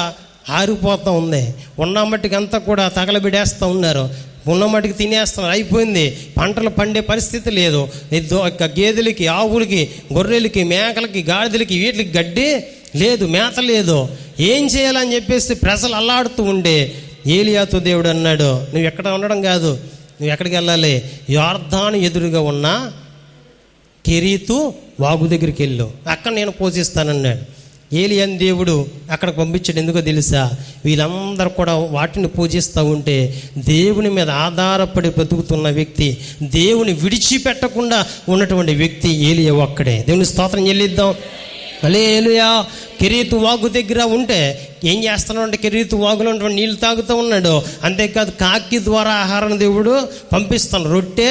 ఆరిపోతూ ఉంది. ఉన్న మట్టికి అంతా కూడా తగలబిడేస్తూ ఉన్నారు. ఉన్న మట్టికి తినేస్తున్నారు. అయిపోయింది. పంటలు పండే పరిస్థితి లేదు. గేదెలకి, ఆవులకి, గొర్రెలకి, మేకలకి, గాడిదలకి వీటికి గడ్డి లేదు, మేత లేదు. ఏం చేయాలని చెప్పేసి ప్రజలు అల్లాడుతూ ఉండే ఏలియాతో దేవుడు అన్నాడు, నువ్వు ఎక్కడ ఉండడం కాదు, నువ్వు ఎక్కడికి వెళ్ళాలి? యొర్దాను ఎదురుగా ఉన్న కెరీతు వాగు దగ్గరికి వెళ్ళు, అక్కడ నేను పూజిస్తానన్నాడు. ఏలియాని దేవుడు అక్కడికి పంపించాడు. ఎందుకో తెలుసా? వీళ్ళందరూ కూడా వాటిని పూజిస్తూ ఉంటే దేవుని మీద ఆధారపడి బతుకుతున్న వ్యక్తి, దేవుని విడిచిపెట్టకుండా ఉన్నటువంటి వ్యక్తి ఏలియా ఒక్కడే. దేవుని స్తోత్రం చెల్లిద్దాం. హల్లెలూయా. కెరీతు వాగు దగ్గర ఉంటే ఏం చేస్తున్నాడు అంటే కెరీతు వాగులో ఉన్నటువంటి నీళ్ళు తాగుతూ ఉన్నాడు. అంతేకాదు కాకి ద్వారా ఆహారం దేవుడు పంపిస్తాను. రొట్టె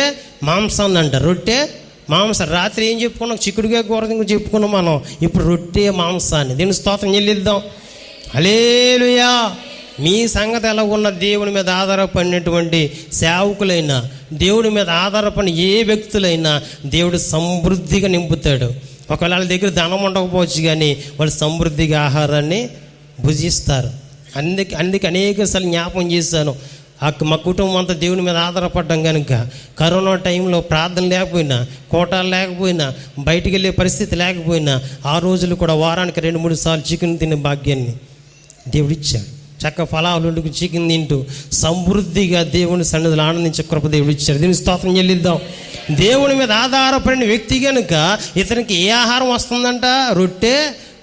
మాంసాన్ని అంట. రొట్టె మాంసం. రాత్రి ఏం చెప్పుకున్నాం? చిక్కుడుగా కూర చెప్పుకున్నాం మనం. ఇప్పుడు రొట్టె మాంసాన్ని. దీని స్తోత్రం చెల్లిద్దాం. హల్లెలూయా. మీ సంగతి ఎలా ఉన్న దేవుని మీద ఆధారపడినటువంటి సేవకులైనా, దేవుని మీద ఆధారపడిన ఏ వ్యక్తులైనా దేవుడు సమృద్ధిగా నింపుతాడు. ఒకవేళ వాళ్ళ దగ్గర ధనం ఉండకపోవచ్చు, కానీ వాళ్ళు సమృద్ధిగా ఆహారాన్ని భుజిస్తారు. అందుకే అనేకసార్లు జ్ఞాపకం చేశాను. మా కుటుంబం అంతా దేవుని మీద ఆధారపడ్డాం కనుక కరోనా టైంలో ప్రార్థన లేకపోయినా, కోటాలు లేకపోయినా, బయటికి వెళ్ళే పరిస్థితి లేకపోయినా, ఆ రోజులు కూడా వారానికి 2-3 సార్లు చికెన్ తినే భాగ్యాన్ని దేవుడిచ్చాడు. చక్క ఫలాలు వండుకుని చికెన్ తింటూ సమృద్ధిగా దేవుని సన్నిధిలో ఆనందించే కృప దేవుడు ఇచ్చాడు. దీనికి స్తోత్రం చెల్లిద్దాం. దేవుని మీద ఆధారపడిన వ్యక్తి కనుక ఇతనికి ఏ ఆహారం వస్తుందంట? రొట్టె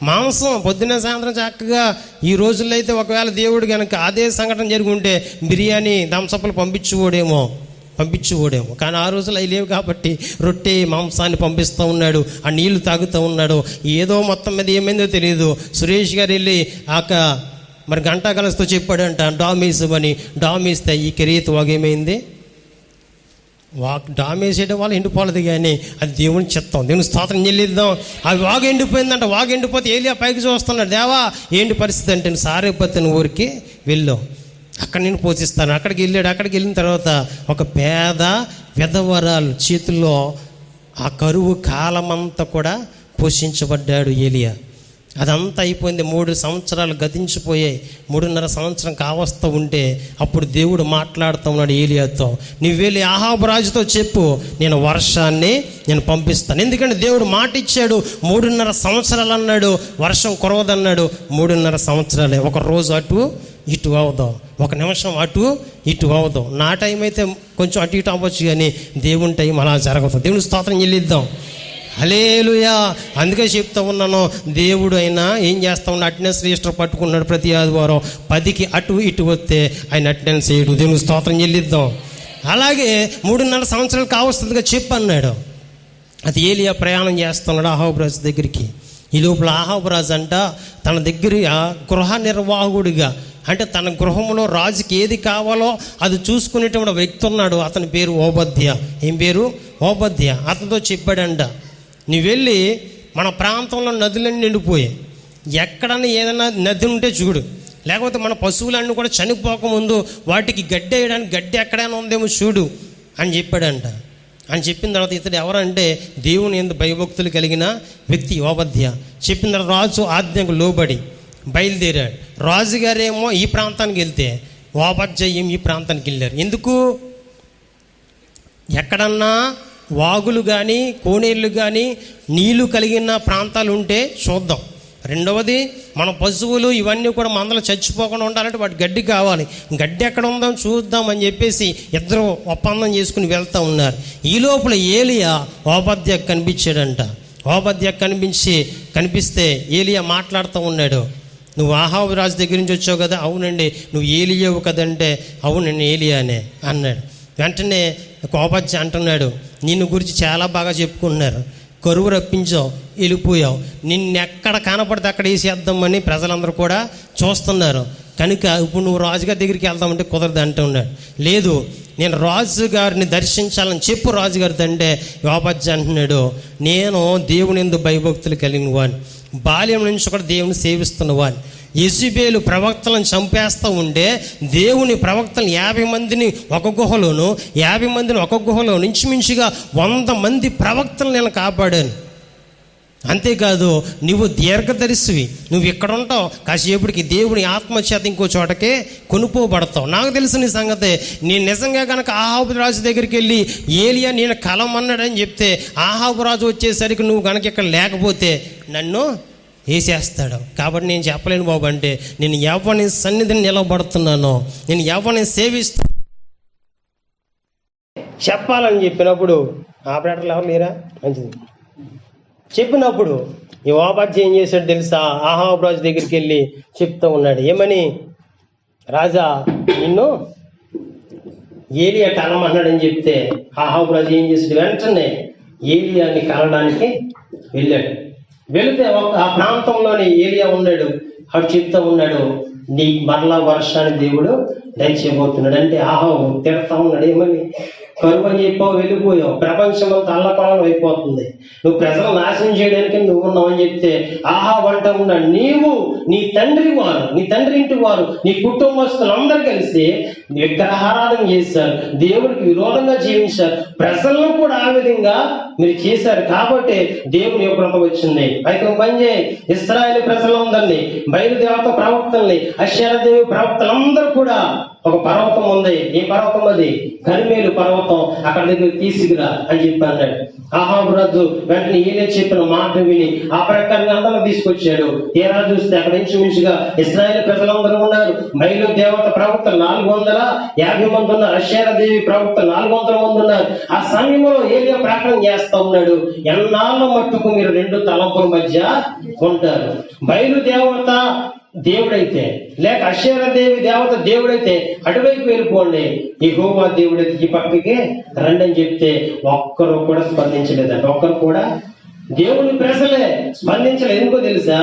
మాంసం. పొద్దున్న సాయంత్రం చక్కగా. ఈ రోజుల్లో అయితే ఒకవేళ దేవుడు కనుక అదే సంఘటన జరిగి ఉంటే బిర్యానీ, థమ్సప్లు పంపించుకోడేమో. కానీ ఆ రోజులు అవి లేవు కాబట్టి రొట్టె మాంసాన్ని పంపిస్తూ ఉన్నాడు. ఆ నీళ్లు తాగుతూ ఉన్నాడు. ఏదో మొత్తం మీద ఏమైందో తెలియదు. సురేష్ గారు వెళ్ళి మరి గంటా కలస్తో చెప్పాడంట డామేసమని. డామేస్తే ఈ కెరీతు వాగేమైంది? డామేసేయడం వల్ల ఎండిపోలేదు, కానీ అది దేవుని చిత్తం. దేవుని స్తోత్రం చెల్లిద్దాం. అది వాగు ఎండిపోయిందంట. వాగు ఎండిపోతే ఏలియా పైకి చూస్తున్నాడు. దేవా ఏంటి పరిస్థితి అంటే, సారేపతిని ఊరికి వెళ్ళు, అక్కడ నేను పోషిస్తాను. అక్కడికి వెళ్ళాడు. అక్కడికి వెళ్ళిన తర్వాత ఒక పేద విధవరాలు చేతుల్లో ఆ కరువు కాలమంతా కూడా పోషించబడ్డాడు ఏలియా. అదంతా అయిపోయింది. 3 సంవత్సరాలు గతించిపోయాయి. 3.5 సంవత్సరం కావస్తూ ఉంటే అప్పుడు దేవుడు మాట్లాడుతూ ఉన్నాడు ఏలియాతో, నువ్వు వెళ్ళి అహాబు రాజుతో చెప్పు, నేను వర్షాన్ని పంపిస్తాను. ఎందుకంటే దేవుడు మాట ఇచ్చాడు. 3.5 సంవత్సరాలు అన్నాడు, వర్షం కురవదన్నాడు. 3.5 సంవత్సరాలే. ఒక రోజు అటు ఇటు అవుదాం, ఒక నిమిషం అటు ఇటు అవుదాం. నా టైం అయితే కొంచెం అటు ఇటు అవ్వచ్చు, కానీ దేవుని టైం అలా జరగదు. దేవుని స్తోత్రం చెల్లిద్దాం. హల్లెలూయా. అందుకే చెప్తా ఉన్నాను, దేవుడు అయినా ఏం చేస్తా ఉన్నాడు? అటెండెన్స్ రిజిస్టర్ పట్టుకున్నాడు. ప్రతి ఆదివారం 10కి అటు ఇటు వస్తే ఆయన అటెండెన్స్ చేయడు. దేవుని స్తోత్రం చెల్లిద్దాం. అలాగే 3.5 సంవత్సరాలు కావస్తుందిగా చెప్పు అన్నాడు. అది ఏలియా ప్రయాణం చేస్తున్నాడు అహాబు రాజు దగ్గరికి. ఈ లోపల అహాబు రాజు అంట తన దగ్గర గృహ నిర్వాహకుడిగా, అంటే తన గృహంలో రాజుకి ఏది కావాలో అది చూసుకునేటువంటి వ్యక్తి ఉన్నాడు. అతని పేరు ఓబద్య. ఏం పేరు? ఓబద్య. అతనితో చెప్పాడంట, నువ్వు వెళ్ళి మన ప్రాంతంలో నదులన్నీ నిండిపోయాయి, ఎక్కడన్నా ఏదైనా నది ఉంటే చూడు, లేకపోతే మన పశువులన్నీ కూడా చనిపోకముందు వాటికి గడ్డి వేయడానికి గడ్డి ఎక్కడైనా ఉందేమో చూడు అని చెప్పాడంట. అని చెప్పిన తర్వాత ఇతడు ఎవరంటే దేవుని యందు భయభక్తులు కలిగిన వ్యక్తి ఓబద్య. చెప్పిన తర్వాత రాజు ఆజ్ఞకు లోబడి బయలుదేరాడు. రాజుగారేమో ఈ ప్రాంతానికి వెళ్తే ఓబద్య ఈ ప్రాంతానికి వెళ్ళారు. ఎందుకు? ఎక్కడన్నా వాగులు కానీ కోనేళ్ళు కానీ నీళ్లు కలిగిన ప్రాంతాలు ఉంటే చూద్దాం. రెండవది, మన పశువులు ఇవన్నీ కూడా మందలు చచ్చిపోకుండా ఉండాలంటే వాటి గడ్డి కావాలి. గడ్డి ఎక్కడ ఉందో చూద్దాం అని చెప్పేసి ఇద్దరు ఒప్పందం చేసుకుని వెళ్తూ ఉన్నారు. ఈ లోపల ఏలియా ఓబద్య కనిపించాడంట. ఓబద్య కనిపిస్తే ఏలియా మాట్లాడుతూ ఉన్నాడు, నువ్వు అహాబు రాజు దగ్గర నుంచి వచ్చావు కదా? అవునండి. నువ్వు ఏలియావు కదంటే అవును నేను ఏలియానే అన్నాడు. వెంటనే ఓబద్య అంటున్నాడు, నిన్ను గురించి చాలా బాగా చెప్పుకుంటున్నారు, కరువు రప్పించావు, వెళ్ళిపోయావు, నిన్నెక్కడ కనపడితే అక్కడ వేసేద్దామని ప్రజలందరూ కూడా చూస్తున్నారు. కనుక ఇప్పుడు నువ్వు రాజుగారి దగ్గరికి వెళ్తామంటే కుదరదు అంటున్నాడు. లేదు, నేను రాజుగారిని దర్శించాలని చెప్పు రాజుగారితో. అంటే యోబద్య అంటున్నాడు, నేను దేవుని యందు భయభక్తులు కలిగిన వాడిని, బాల్యం నుంచి కూడా దేవుని సేవిస్తున్న వాడిని. యెజెబెలు ప్రవక్తలను చంపేస్తూ ఉంటే దేవుని ప్రవక్తలను 50 మందిని ఒక గుహలోను, 50 మందిని ఒక గుహలో, ఇంచుమించుగా 100 మంది ప్రవక్తలు నేను కాపాడాను. అంతేకాదు, నువ్వు దీర్ఘదర్శివి, నువ్వు ఇక్కడ ఉంటావు, కాసేపటికి దేవుని ఆత్మచేత ఇంకో చోటకే కొనుక్కోబడతావు. నాకు తెలిసిన సంగతే, నేను నిజంగా కనుక ఆహాబు రాజు దగ్గరికి వెళ్ళి ఏలియా నేను కలమన్నాడని చెప్తే ఆహాబు రాజు వచ్చేసరికి నువ్వు కనుక ఇక్కడ లేకపోతే నన్ను వేసేస్తాడు. కాబట్టి నేను చెప్పలేను బాబు. అంటే నేను ఎవరిని సన్నిధిని నిలబడుతున్నానో, నేను ఎవరిని సేవిస్తా చెప్పాలని చెప్పినప్పుడు ఆపరేటర్లు ఎవరు లేరా? మంచిది. చెప్పినప్పుడు ఈ యోబద్య ఏం చేశాడు తెలుసా? ఆహాబు రాజు దగ్గరికి వెళ్ళి చెప్తూ ఉన్నాడు. ఏమని? రాజా, నిన్ను ఏలియా కలమన్నాడని చెప్తే ఆహాబు రాజు ఏం చేశాడు? వెంటనే ఏలియాని కలడానికి వెళ్ళాడు. వెళితే ఆ ప్రాంతంలోని ఏలియా ఉన్నాడు. అటు చెప్తూ ఉన్నాడు, నీ మరలా వర్షాన్ని దేవుడు దయచేయబోతున్నాడు. అంటే ఆహాబు తిడతా ఉన్నాడు. ఏమని? కరువు అని చెప్పావు, వెళ్ళిపోయావు, ప్రపంచం అంతా అల్లకొలం అయిపోతుంది, నువ్వు ప్రజలు నాశనం చేయడానికి నువ్వు ఉన్నావని చెప్తే ఆహాబు అంటూ ఉన్నాడు, నీవు, నీ తండ్రి వారు, నీ తండ్రి ఇంటి వారు, నీ కుటుంబస్తులందరూ కలిసి విగ్రహారాధన చేశారు, దేవుడికి విరోధంగా జీవించారు, ప్రజలను కూడా ఆ విధంగా మీరు చేశారు. కాబట్టి దేవుని యొక్క వచ్చింది. అయితే పని చేయి, ఇశ్రాయేలు ప్రజలందరినీ, బయలుదేవత ప్రవక్తల్ని, అషేరాదేవి ప్రవక్తలందరూ కూడా ఒక పర్వతం ఉంది. ఏ పర్వతం అది? కర్మేలు పర్వతం. అక్కడ దగ్గర తీసుకురా అని చెప్పి అన్నాడు. ఆహాబు రాజు వెంటనే ఏలియా చెప్పిన మాట విని ఆ ప్రకారంగా అందరూ తీసుకొచ్చాడు. తీరా చూస్తే అక్కడ ఇంచుమించుగా ఇశ్రాయేలు ప్రజలందరూ ఉన్నారు. బయలు దేవత ప్రవక్తలు 450 మంది ఉన్నారు. అషేరాదేవి ప్రవక్తలు 400 మంది ఉన్నారు. ఆ సమయంలో ఏలియా ప్రకటన చేస్తా ఉన్నాడు, ఎన్నాళ్ళ మట్టుకు మీరు 2 తలంపుల మధ్య ఉంటారు. బయలు దేవత దేవుడైతే, లేక అషేరాదేవి దేవత దేవుడైతే అటువైపు వెళ్ళిపోండి, యెహోవా దేవుడైతే ఈ పక్కకి రండి అని చెప్తే ఒక్కరు కూడా స్పందించలేదంట. ఒక్కరు కూడా, దేవుని ప్రజలే స్పందించలేదు. ఎందుకో తెలుసా?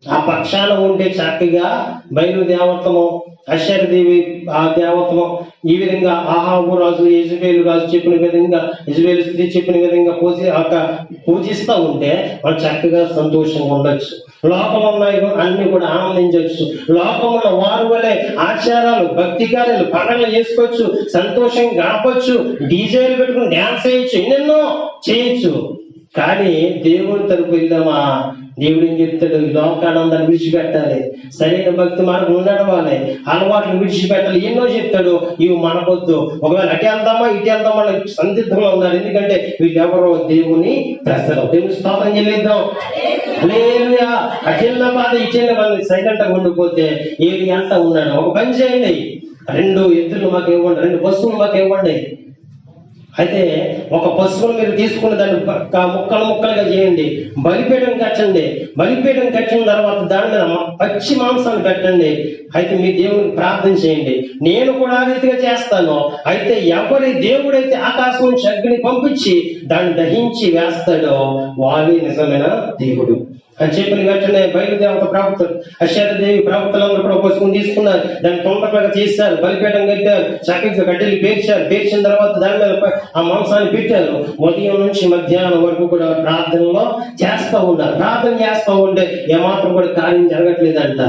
ఆ పక్షాన ఉండే చక్కగా బయలు దేవతము, అషేరాదేవి ఆ దేవతము ఈ విధంగా ఆహాబు రాజు, యెజెబెలు రాజు చెప్పిన విధంగా, యెజెబెలు స్త్రీ చెప్పిన విధంగా పూజిస్తూ ఉంటే వాళ్ళు చక్కగా సంతోషంగా ఉండొచ్చు. లోకంలో ఉన్నాయి అన్ని కూడా ఆనందించవచ్చు. లోకంలో వారు వలె ఆచారాలు, భక్తి కార్యాలు, పండుగలు చేసుకోవచ్చు, సంతోషంగా గడపచ్చు, డీజేలు పెట్టుకుని డ్యాన్స్ చేయొచ్చు, ఎన్నెన్నో చేయొచ్చు. కానీ దేవుని తరపు వెళ్దామా? దేవుడు ఏం చెప్తాడు? ఈ లోకానందాన్ని విడిచిపెట్టాలి, సరైన భక్తి మార్గం నడవాలి, అలవాట్లు విడిచిపెట్టాలి, ఎన్నో చెప్తాడు. ఇవి మనకొద్దు. ఒకవేళ అటు వెళ్దామా ఇటు వెళ్దామా సందిగ్ధంగా ఉన్నారు. ఎందుకంటే వీళ్ళెవరో దేవుని ప్రజలు. దేవుని స్తోత్రం చెల్లిద్దాం. హల్లెలూయా. అచెల్ల బాధ ఇచెల్ల బాధ సైలెంట్ గా ఉండిపోతే ఏది అంతా ఉన్నాడు. ఒక పని చేయండి, 2 ఎద్దులు మాకు ఇవ్వండి, 2 పశువులు మాకు ఇవ్వండి. అయితే ఒక పశువును మీరు తీసుకుని దాన్ని ముక్కలు ముక్కలుగా చేయండి, బలిపీఠం కట్టండి. బలిపీఠం కట్టిన తర్వాత దాని మీద పచ్చి మాంసాన్ని పెట్టండి. అయితే మీ దేవునికి ప్రార్థన చేయండి. నేను కూడా ఆ రీతిగా చేస్తాను. అయితే ఎవరి దేవుడైతే ఆకాశం నుంచి అగ్ని పంపించి దాన్ని దహించి వేస్తాడో వాడే నిజమైన దేవుడు అని చెప్పిన వెంటనే బయలుదేవత ప్రవక్తలు, అషేరాదేవి ప్రవక్తలందరూ కూడా పశువుని తీసుకున్నారు, దాన్ని తొందరగా చేశారు, బలిపీఠం కట్టారు, చక్కగా గడ్డలు పేర్చారు. పేర్చిన తర్వాత దాని మీద ఆ మాంసాన్ని పెట్టారు. ఉదయం నుంచి మధ్యాహ్నం వరకు కూడా ప్రార్థనలో చేస్తూ ఉన్నారు. ప్రార్థన చేస్తూ ఉంటే ఏమాత్రం కూడా కార్యం జరగట్లేదంట.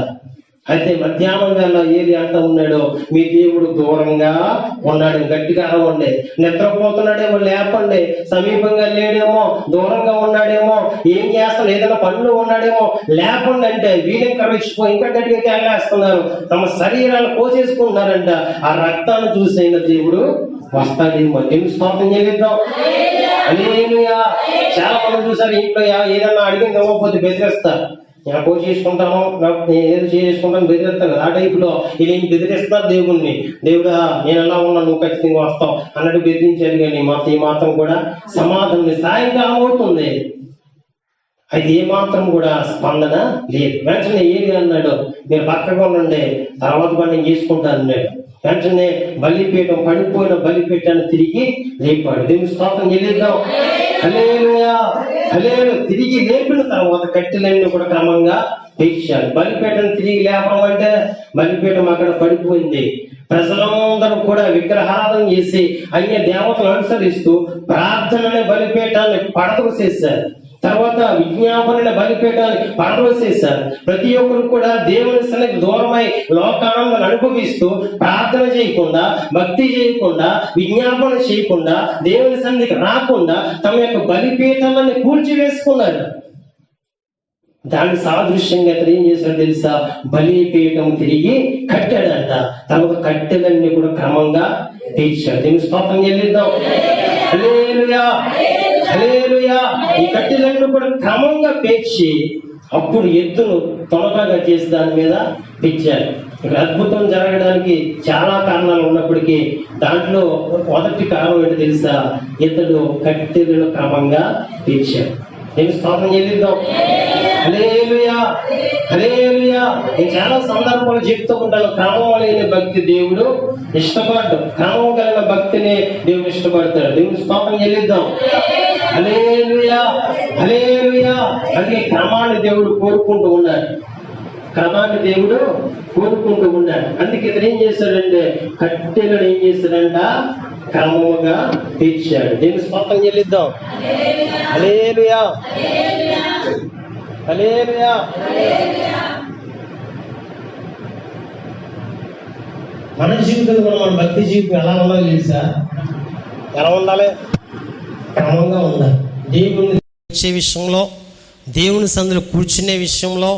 అయితే మధ్యాహ్నం వేళ ఏది అంటూ ఉన్నాడో, మీ దేవుడు దూరంగా ఉన్నాడు, గట్టిగా అరవండి. నిద్రపోతున్నాడేమో లేపండి, సమీపంగా లేడేమో, దూరంగా ఉన్నాడేమో, ఏం చేస్తాడు, ఏదైనా పనులు ఉన్నాడేమో లేపండి అంటే వీళ్ళని కరిచిపోయి ఇంకా గట్టిగా తేలేస్తున్నారు, తమ శరీరాలు కోసేసుకుంటున్నారంట. ఆ రక్తాన్ని చూసైన దేవుడు వస్తాడేమో. దేవుని స్తోత్రం చేద్దాం. హల్లెలూయా. చాలా మంది చూసారు, ఇంట్లో ఏదైనా అడిగింది ఇవ్వకపోతే బెదిరిస్తారు. నేను కోసి చేసుకుంటాను, ఏదో చేసుకుంటాను, బెదిరిస్తాను. ఆ టైపులో ఇది బెదిరిస్తున్నారు దేవుణ్ణి. దేవుడా నేను ఎలా ఉన్నా నువ్వు ఖచ్చితంగా వస్తావు అన్నట్టు బెదిరించారు. కానీ మాకు ఈ మాత్రం కూడా సమాధానం. సాయంకాలం అవుతుంది, అయితే ఏ మాత్రం కూడా స్పందన లేదు. వెంటనే ఏది అన్నాడు, మీరు పక్కగా ఉండండి, తర్వాత పని నేను చేసుకుంటాను అన్నాడు. వెంటనే బలిపీఠం, పడిపోయిన బలిపీఠాన్ని తిరిగి లేపాడు. దేవుని స్తోత్రం చెల్లిద్దాం. హల్లెలూయా, హల్లెలూయా. తిరిగి లేపిన తర్వాత కట్టెలన్నీ కూడా క్రమంగా పేర్చాడు. బలిపీఠం తిరిగి లేపడం అంటే బలిపీఠం అక్కడ పడిపోయింది. ప్రజలందరూ కూడా విగ్రహారాధన చేసి అన్య దేవతలు అనుసరిస్తూ ప్రార్థననే బలిపీఠాన్ని పడదోసేశారు. తర్వాత విజ్ఞాపన బలిపీఠాన్ని పడదోసేశారు. ప్రతి ఒక్కరు కూడా దేవుని సన్నిధి దూరమై లోకానందం అనుభవిస్తూ ప్రార్థన చేయకుండా, భక్తి చేయకుండా, విజ్ఞాపన చేయకుండా, దేవుని సన్నిధికి రాకుండా తమ యొక్క బలిపీఠాలను కూల్చివేసుకున్నారు. దాని సాదృశ్యంగా అతను ఏం చేశాడు తెలుసా? బలిపీఠం తిరిగి కట్టాడంట. తర్వాత కట్టెలన్నీ కూడా క్రమంగా తీర్చాడు. దీన్ని స్తోత్రం చెల్లిద్దాం. హల్లెలూయా, హల్లెలూయా. ఈ కట్టెలన్నీ కూడా క్రమంగా పేర్చి అప్పుడు ఎద్దును తొలకగా చేసి దాని మీద పెంచారు. ఇక్కడ అద్భుతం జరగడానికి చాలా కారణాలు ఉన్నప్పటికీ దాంట్లో మొదటి కారణం ఏంటో తెలుసా? ఇతడు కట్టెలను క్రమంగా పెంచాడు. నేను స్తోత్రం చెల్లిద్దాం. హల్లెలూయా, హల్లెలూయా. నేను చాలా సందర్భాలు చెప్తూ ఉంటాను, క్రమం లేని భక్తి దేవుడు ఇష్టపడ్డు, క్రమం కలిగిన భక్తిని దేవుడు ఇష్టపడతాడు. దేవుని స్తోత్రం చెల్లిద్దాం. హల్లెలూయా, హల్లెలూయా. అందుకే క్రమాన్ని దేవుడు కోరుకుంటూ ఉన్నాడు, క్రమాన్ని దేవుడు కోరుకుంటూ ఉన్నాడు. అందుకే ఇతను ఏం చేశాడంటే కట్టెలను ఏం చేశాడంట? క్రమముగా తీర్చాడు. దేవుని స్తోత్రం చెల్లిద్దాం. హల్లెలూయా, హల్లెలూయా. మన జీవితంలో కూడా మన భక్తి జీవితం ఎలా ఉండాలి తెలుసా? ఎలా ఉండాలి? క్రమంగా ఉండాలి. దేవుని వచ్చే విషయంలో, దేవుని సన్నిధిలో కూర్చునే విషయంలో,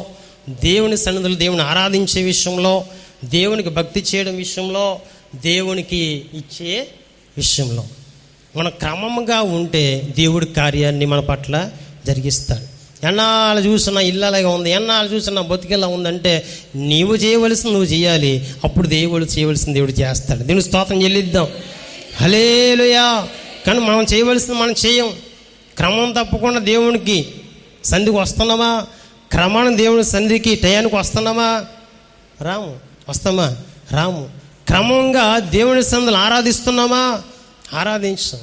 దేవుని సన్నిధిలో దేవుని ఆరాధించే విషయంలో, దేవునికి భక్తి చేయడం విషయంలో, దేవునికి ఇచ్చే విషయంలో మనం క్రమంగా ఉంటే దేవుడి కార్యాన్ని మన పట్ల జరిగిస్తాడు. ఎన్నాళ్ళు చూసినా ఇల్లలాగా ఉంది, ఎన్నాళ్ళు చూసినా బతికేలా ఉందంటే నీవు చేయవలసింది నువ్వు చేయాలి. అప్పుడు దేవుడు చేయవలసింది దేవుడు చేస్తాడు. దేవుని స్తోత్రం చెల్లిద్దాం. హల్లెలూయా. కానీ మనం చేయవలసింది మనం చేయం. క్రమం తప్పకుండా దేవునికి సంధికి వస్తున్నామా? క్రమాన్ని దేవుని సంధికి టయానికి వస్తున్నామా? రాము. వస్తామా? రాము. క్రమంగా దేవుని సంధిని ఆరాధిస్తున్నామా? ఆరాధించాం.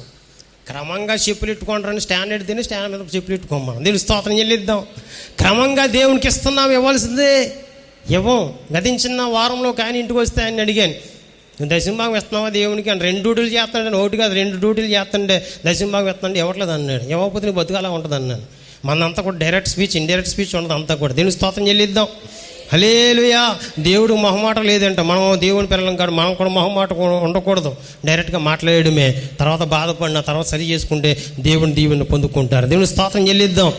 క్రమంగా చెప్పులు ఇట్టుకుంటారని స్టాండర్డ్ తిని స్టాండ్ మీద చెప్పులు ఇట్టుకోమా. దేవుని స్తోత్రం చెల్లిద్దాం. క్రమంగా దేవునికి ఇస్తున్నాం, ఇవ్వాల్సిందే ఇవ్వం. గతించిన వారంలో కానీ ఇంటికి వస్తే ఆయన అడిగాను, దశంభాగం ఇస్తున్నావా దేవునికి అని. 2 డ్యూటీలు చేస్తానంటే, ఒకటి కాదు 2 డ్యూటీలు చేస్తుంటే దశంభాగం ఇస్తానంటే ఇవ్వట్లేదు అన్నాడు. ఇవ్వకపోతే నీ బతుకు అలా ఉంటుంది అన్నాను. మనంతా కూడా డైరెక్ట్ స్పీచ్, ఇండైరెక్ట్ స్పీచ్ ఉండదు అంతా కూడా. దేవుని స్తోత్రం చెల్లిద్దాం. హల్లెలూయా. దేవుడు మొహమాట లేదంట. మనం దేవుని పిల్లలం కాదు, మనం కూడా మొహమాట ఉండకూడదు. డైరెక్ట్గా మాట్లాడమే. తర్వాత బాధపడిన తర్వాత సరి చేసుకుంటే దేవుని దీవెని పొందుకుంటారు. దేవుని స్తోత్రం చెల్లిద్దాం.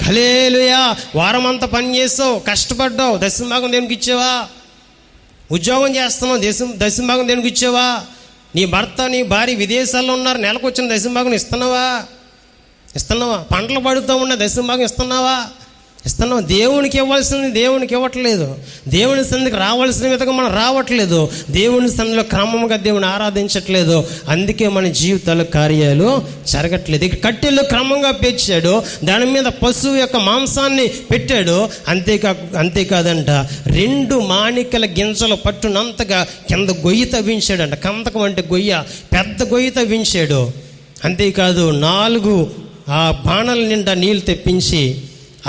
హల్లెలూయా. వారం అంతా పని చేస్తావు, కష్టపడ్డావు, దశంభాగం దేవునికి ఇచ్చావా? ఉద్యోగం చేస్తున్నావు, దశంభాగం దేవునికి ఇచ్చావా? నీ భర్త నీ భార్య విదేశాల్లో ఉన్నారు, నెలకు వచ్చిన దశంభాగం ఇస్తున్నావా? పంటలు పడుతూ ఉన్న దశంభాగం ఇస్తున్నావా? దేవునికి ఇవ్వాల్సింది దేవునికి ఇవ్వట్లేదు. దేవుని సన్నిధికి రావాల్సిన విధంగా మనం రావట్లేదు. దేవుని సన్నిధిలో క్రమంగా దేవుని ఆరాధించట్లేదు. అందుకే మన జీవితాల కార్యాలు జరగట్లేదు. ఇక కట్టెలు క్రమంగా పేర్చాడు, దాని మీద పశువు యొక్క మాంసాన్ని పెట్టాడు. అంతేకాదంట 2 మాణికల గింజలు పట్టునంతగా కింద గొయ్యి తవ్వించాడంట. కందకం అంటే గొయ్య, పెద్ద గొయ్యి తవ్వించాడు. అంతేకాదు 4 ఆ బాణల నిండా నీళ్ళు తెప్పించి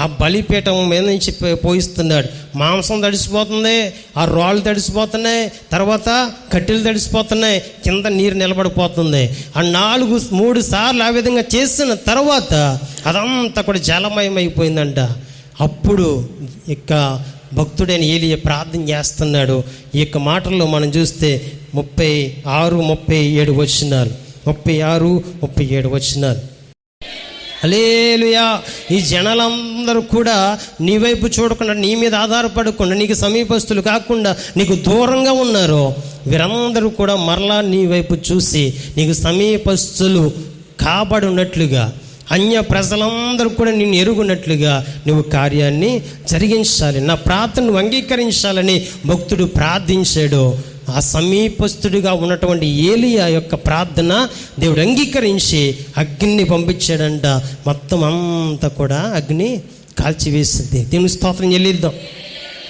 ఆ బలిపీఠం మీద నుంచి పోయిస్తున్నాడు. మాంసం తడిసిపోతుంది, ఆ రాళ్ళు తడిసిపోతున్నాయి, తర్వాత కట్టెలు తడిసిపోతున్నాయి, కింద నీరు నిలబడిపోతుంది. ఆ 3 సార్లు ఆ విధంగా చేసిన తర్వాత అదంతా కూడా జలమయమైపోయిందంట. అప్పుడు ఇక భక్తుడైన ఏలియా ప్రార్థన చేస్తున్నాడు. ఈ యొక్క మాటల్లో మనం చూస్తే 36, 37 వచనాలు. 36, 37 వచనాలు. హల్లెలూయా. ఈ జనాలందరూ కూడా నీ వైపు చూడకుండా, నీ మీద ఆధారపడకుండా, నీకు సమీపస్తులు కాకుండా నీకు దూరంగా ఉన్నారు. వీరందరూ కూడా మరలా నీ వైపు చూసి నీకు సమీపస్తులు కాబడి ఉన్నట్లుగా, అన్య ప్రజలందరూ కూడా నిన్ను ఎరుగున్నట్లుగా నువ్వు కార్యాన్ని జరిగించాలి, నా ప్రార్థనను అంగీకరించాలని భక్తుడు ప్రార్థించాడు. ఆ సమీపస్తుడిగా ఉన్నటువంటి ఏలియా యొక్క ప్రార్థన దేవుడు అంగీకరించి అగ్నిని పంపించాడంట. మొత్తం అంతా కూడా అగ్ని కాల్చివేసింది. దేవుని స్తోత్రం చెల్లిద్దాం.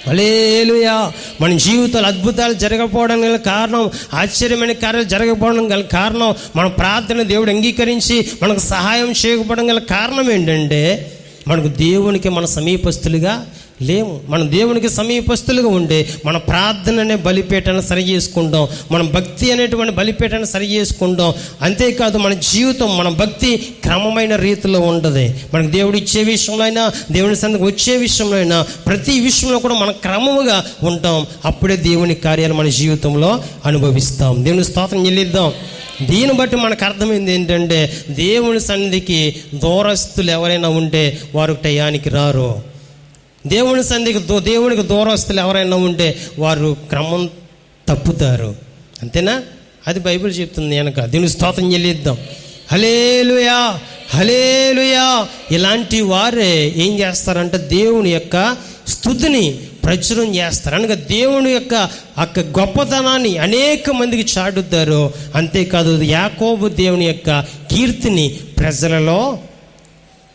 హల్లెలూయా. మన జీవితాలు అద్భుతాలు జరగకపోవడం గల కారణం, ఆశ్చర్యమైన కార్యాలు జరగకపోవడం గల కారణం, మన ప్రార్థన దేవుడు అంగీకరించి మనకు సహాయం చేయకపోవడం గల కారణం ఏంటంటే మనకు దేవునికి మన సమీపస్తులుగా లేము. మనం దేవునికి సమీపస్తులుగా ఉండే మన ప్రార్థన అనే బలిపీఠాన్ని సరి చేసుకుంటాం, మన భక్తి అనేటువంటి బలిపీఠాన్ని సరి చేసుకుంటాం. అంతేకాదు మన జీవితం, మన భక్తి క్రమమైన రీతిలో ఉంటుంది. మనకు దేవుడు ఇచ్చే విషయంలో అయినా, దేవుని సన్నిధికి వచ్చే విషయంలో అయినా, ప్రతి విషయంలో కూడా మనం క్రమముగా ఉంటాం. అప్పుడే దేవుని కార్యాలు మన జీవితంలో అనుభవిస్తాం. దేవుని స్తోత్రం చెల్లిద్దాం. దీన్ని బట్టి మనకు అర్థమైంది ఏంటంటే దేవుని సన్నిధికి దూరస్తులు ఎవరైనా ఉంటే వారు టయానికి రారు. దేవునికి దూరస్తులు ఎవరైనా ఉంటే వారు క్రమం తప్పుతారు. అంతేనా? అది బైబిల్ చెప్తుంది వెనక. దేవుని స్తోత్రం చెల్లిద్దాం. హల్లెలూయా, హల్లెలూయా. ఇలాంటి వారే ఏం చేస్తారంటే దేవుని యొక్క స్తుతిని ప్రచురం చేస్తారు. అనగా దేవుని యొక్క గొప్పతనాన్ని అనేక మందికి చాటుతారు. అంతేకాదు యాకోబు దేవుని యొక్క కీర్తిని ప్రజలలో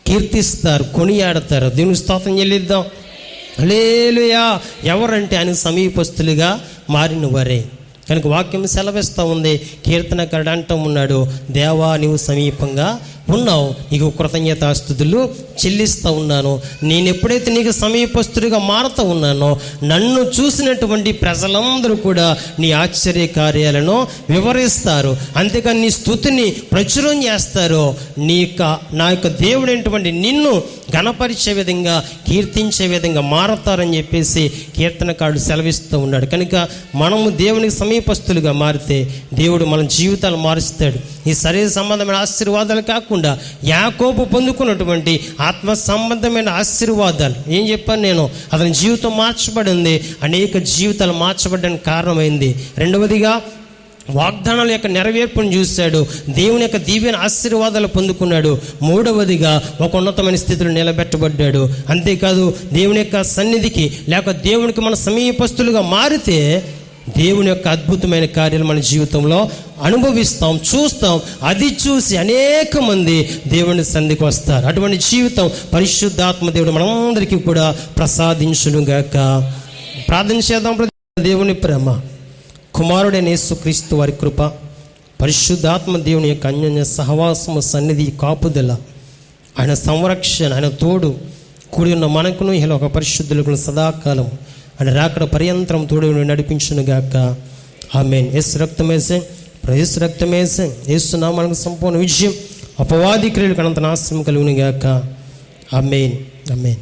కీర్తిస్తారు, కొనియాడతారు. దేవుని స్తోత్రం చెల్లిద్దాం. హల్లెలూయా. ఎవరంటే ఆయన సమీపస్తులుగా మారిన వారే. కనుక వాక్యం సెలవిస్తూ ఉంది. కీర్తనకారుడు అంటూ ఉన్నాడు, దేవా నీవు సమీపంగా ఉన్నావు, నీకు కృతజ్ఞతాస్తుతులు చెల్లిస్తూ ఉన్నాను. నేను ఎప్పుడైతే నీకు సమీపస్తుడిగా మారుతూ ఉన్నానో నన్ను చూసినటువంటి ప్రజలందరూ కూడా నీ ఆశ్చర్య కార్యాలను వివరిస్తారు. అంతేకాని నీ స్తుతిని ప్రచురం చేస్తారు. నా యొక్క దేవుడైనటువంటి నిన్ను ఘనపరిచే విధంగా, కీర్తించే విధంగా మారతారని చెప్పేసి కీర్తనకారుడు సెలవిస్తూ ఉన్నాడు. కనుక మనము దేవునికి సమీపస్తులుగా మారితే దేవుడు మన జీవితాలు మారుస్తాడు. ఈ శరీర సంబంధమైన ఆశీర్వాదాలు కాకుండా యాకోబు పొందుకున్నటువంటి ఆత్మ సంబంధమైన ఆశీర్వాదాలు ఏం చెప్పాను నేను, అతని జీవితం మార్చబడింది, అనేక జీవితాలు మార్చబడడానికి కారణమైంది. రెండవదిగా వాగ్దానాల యొక్క నెరవేర్పును చూశాడు, దేవుని యొక్క దీవెన ఆశీర్వాదాలు పొందుకున్నాడు. మూడవదిగా ఒక ఉన్నతమైన స్థితిలో నిలబెట్టబడ్డాడు. అంతేకాదు దేవుని యొక్క సన్నిధికి లేక దేవునికి మన సమీపస్తులుగా మారితే దేవుని యొక్క అద్భుతమైన కార్యాలు మన జీవితంలో అనుభవిస్తాం, చూస్తాం. అది చూసి అనేక మంది దేవుని సన్నిధికి వస్తారు. అటువంటి జీవితం పరిశుద్ధాత్మ దేవుడు మనందరికీ కూడా ప్రసాదించునుగాక. ప్రార్థన చేద్దాం. దేవుని ప్రేమ, కుమారుడైన యేసుక్రీస్తు వారి కృప, పరిశుద్ధాత్మ దేవుని యొక్క అన్యోన్య సహవాసము, సన్నిధి, కాపుదల, ఆయన సంరక్షణ, ఆయన తోడు కూడి ఉన్న మనకును ఇలా ఒక పరిశుద్ధులకు సదాకాలం ఆయన రాకడ పర్యంతరం తోడు నడిపించునుగాక. ఆమేన్. యేసు రక్తమేసే, యేసు రక్తమేసే, యేసు నామమునకు సంపూర్ణ విజయం, అపవాది క్రియలకు అనంత నాశనం కలుగునుగాక. ఆమేన్, ఆమేన్.